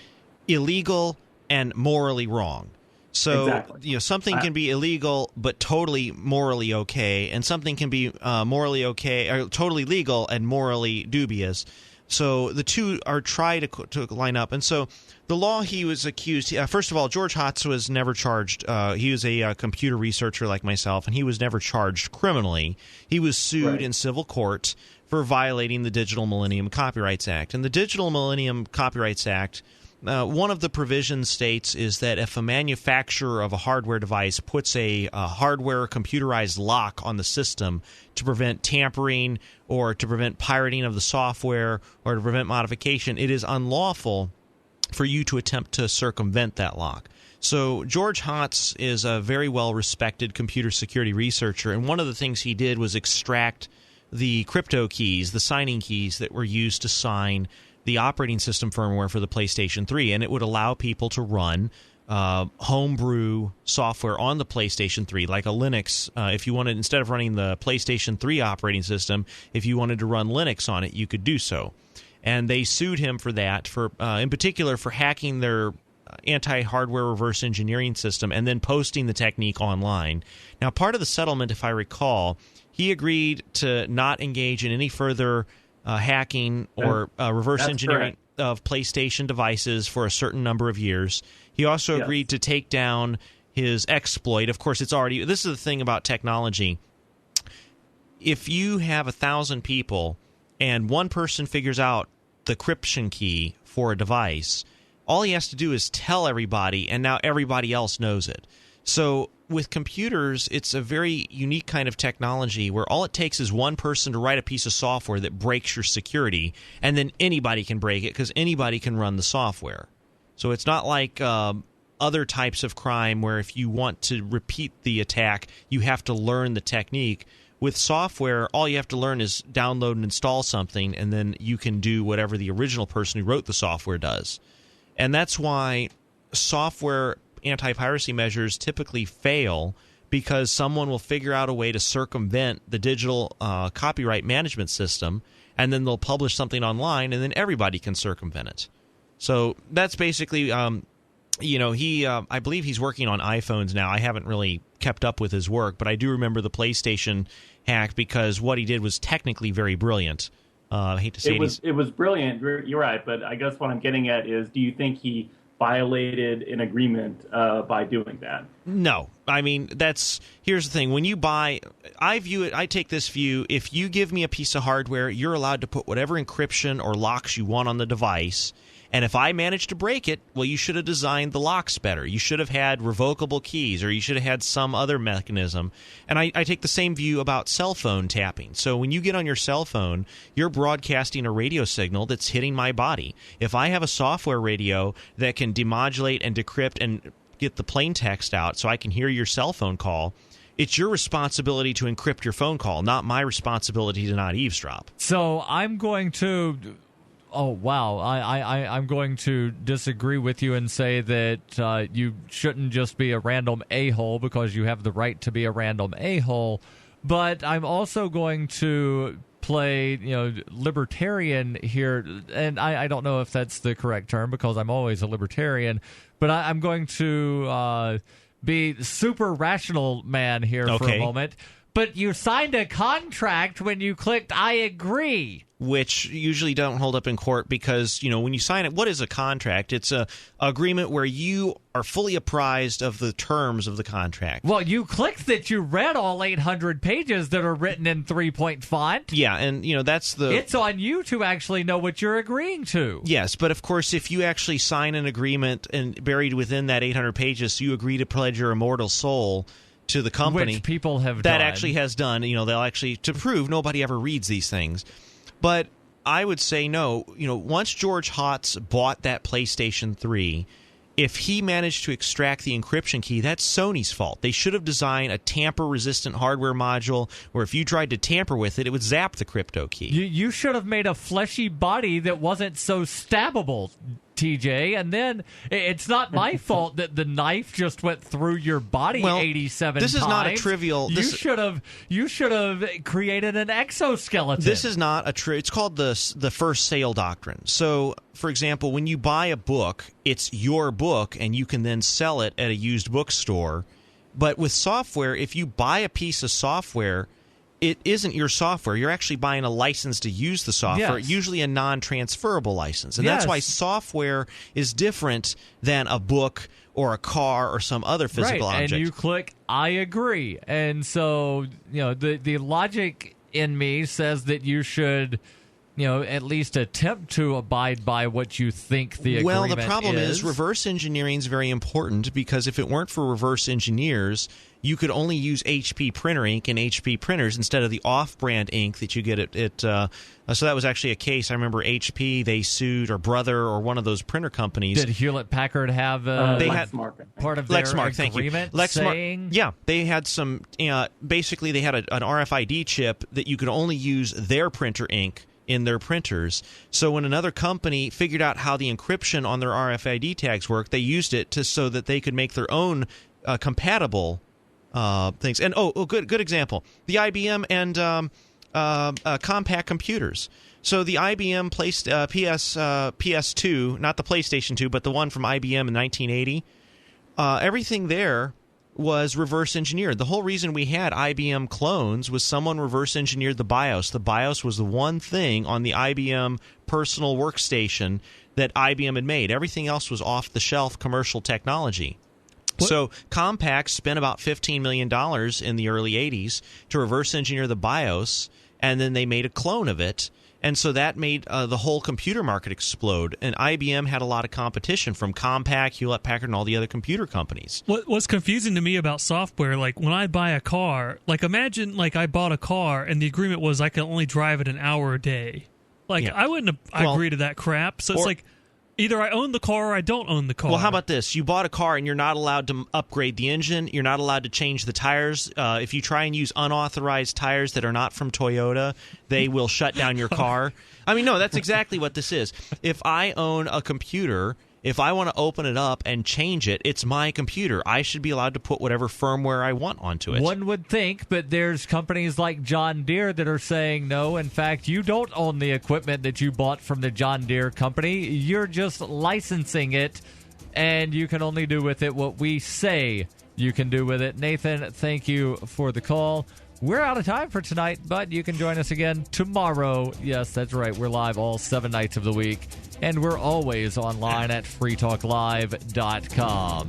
illegal and morally wrong. So exactly. Something can be illegal but totally morally okay, and something can be morally okay or totally legal and morally dubious. So the two are try to line up. And so the law he was accused, first of all, George Hotz was never charged. He was a computer researcher like myself, and he was never charged criminally. He was sued in civil court for violating the Digital Millennium Copyrights Act. And the Digital Millennium Copyrights Act, one of the provisions states is that if a manufacturer of a hardware device puts a hardware computerized lock on the system to prevent tampering or to prevent pirating of the software or to prevent modification, it is unlawful for you to attempt to circumvent that lock. So George Hotz is a very well-respected computer security researcher, and one of the things he did was extract the crypto keys, the signing keys that were used to sign the operating system firmware for the PlayStation 3, and it would allow people to run homebrew software on the PlayStation 3, like a Linux. If you wanted, instead of running the PlayStation 3 operating system, if you wanted to run Linux on it, you could do so. And they sued him for that, for in particular for hacking their anti-hardware reverse engineering system and then posting the technique online. Now, part of the settlement, if I recall, he agreed to not engage in any further hacking or reverse engineering of PlayStation devices for a certain number of years. He also agreed to take down his exploit. Of course, this is the thing about technology. If you have 1,000 people and one person figures out the encryption key for a device, all he has to do is tell everybody, and now everybody else knows it. So with computers, it's a very unique kind of technology where all it takes is one person to write a piece of software that breaks your security, and then anybody can break it because anybody can run the software. So it's not like other types of crime where if you want to repeat the attack, you have to learn the technique. With software, all you have to learn is download and install something, and then you can do whatever the original person who wrote the software does. And that's why software anti-piracy measures typically fail, because someone will figure out a way to circumvent the digital copyright management system, and then they'll publish something online, and then everybody can circumvent it. So that's basically, I believe he's working on iPhones now. I haven't really kept up with his work, but I do remember the PlayStation hack because what he did was technically very brilliant. I hate to say it was brilliant. You're right, but I guess what I'm getting at is, do you think he violated an agreement by doing that? No. I mean, here's the thing. When you buy, I take this view, if you give me a piece of hardware, you're allowed to put whatever encryption or locks you want on the device. And if I manage to break it, well, you should have designed the locks better. You should have had revocable keys, or you should have had some other mechanism. And I take the same view about cell phone tapping. So when you get on your cell phone, you're broadcasting a radio signal that's hitting my body. If I have a software radio that can demodulate and decrypt and get the plain text out so I can hear your cell phone call, it's your responsibility to encrypt your phone call, not my responsibility to not eavesdrop. So I'm going to Oh, wow. I'm going to disagree with you and say that you shouldn't just be a random a-hole because you have the right to be a random a-hole. But I'm also going to play, libertarian here. And I don't know if that's the correct term because I'm always a libertarian. But I'm going to be super rational man here for a moment. But you signed a contract when you clicked I agree. Which usually don't hold up in court because, when you sign it, what is a contract? It's a agreement where you are fully apprised of the terms of the contract. Well, you clicked that you read all 800 pages that are written in 3-point font. Yeah, and, that's the... It's on you to actually know what you're agreeing to. Yes, but of course, if you actually sign an agreement and buried within that 800 pages, you agree to pledge your immortal soul to the company. Which people have done. That actually has done. They'll actually, to prove nobody ever reads these things. But I would say no. Once George Hotz bought that PlayStation 3, if he managed to extract the encryption key, that's Sony's fault. They should have designed a tamper-resistant hardware module where if you tried to tamper with it, it would zap the crypto key. You should have made a fleshy body that wasn't so stabbable, TJ, and then it's not my fault that the knife just went through your body 87 times. This is not a trivial... You should have created an exoskeleton. This is not a it's called the first sale doctrine. So, for example, when you buy a book, it's your book, and you can then sell it at a used bookstore. But with software, if you buy a piece of software, it isn't your software. You're actually buying a license to use the software, usually a non-transferable license. And that's why software is different than a book or a car or some other physical object. And you click, I agree. And so, the logic in me says that you should... at least attempt to abide by what you think the agreement is. Well, the problem is reverse engineering is very important because if it weren't for reverse engineers, you could only use HP printer ink and HP printers instead of the off-brand ink that you get at so that was actually a case. I remember HP, they sued, or Brother, or one of those printer companies. Did Hewlett-Packard have part of their agreement saying? Yeah, they had some, basically they had an RFID chip that you could only use their printer ink in their printers. So when another company figured out how the encryption on their RFID tags worked, they used it so that they could make their own compatible things. And good example. The IBM and compact computers. So the IBM PS2, not the PlayStation 2, but the one from IBM in 1980, everything there was reverse engineered. The whole reason we had IBM clones was someone reverse engineered the BIOS. The BIOS was the one thing on the IBM personal workstation that IBM had made. Everything else was off-the-shelf commercial technology. So Compaq spent about $15 million in the early 80s to reverse engineer the BIOS, and then they made a clone of it. And so that made the whole computer market explode. And IBM had a lot of competition from Compaq, Hewlett-Packard, and all the other computer companies. What's confusing to me about software, like when I buy a car, like imagine like I bought a car and the agreement was I can only drive it an hour a day. Like I wouldn't agree to that crap. So it's like either I own the car or I don't own the car. Well, how about this? You bought a car and you're not allowed to upgrade the engine. You're not allowed to change the tires. If you try and use unauthorized tires that are not from Toyota, they will shut down your car. I mean, no, that's exactly what this is. If I own a computer, if I want to open it up and change it, it's my computer. I should be allowed to put whatever firmware I want onto it. One would think, but there's companies like John Deere that are saying, no, in fact, you don't own the equipment that you bought from the John Deere company. You're just licensing it, and you can only do with it what we say you can do with it. Nathan, thank you for the call. We're out of time for tonight, but you can join us again tomorrow. Yes, that's right. We're live all 7 nights of the week, and we're always online at freetalklive.com.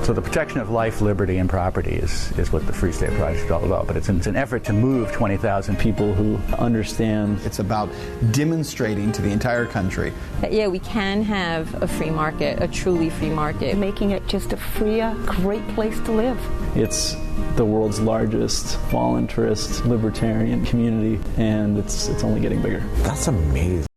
So the protection of life, liberty, and property is what the Free State Project is all about. But it's an effort to move 20,000 people who understand. It's about demonstrating to the entire country that, we can have a free market, a truly free market. Making it just a freer, great place to live. It's the world's largest voluntarist libertarian community, and it's only getting bigger. That's amazing.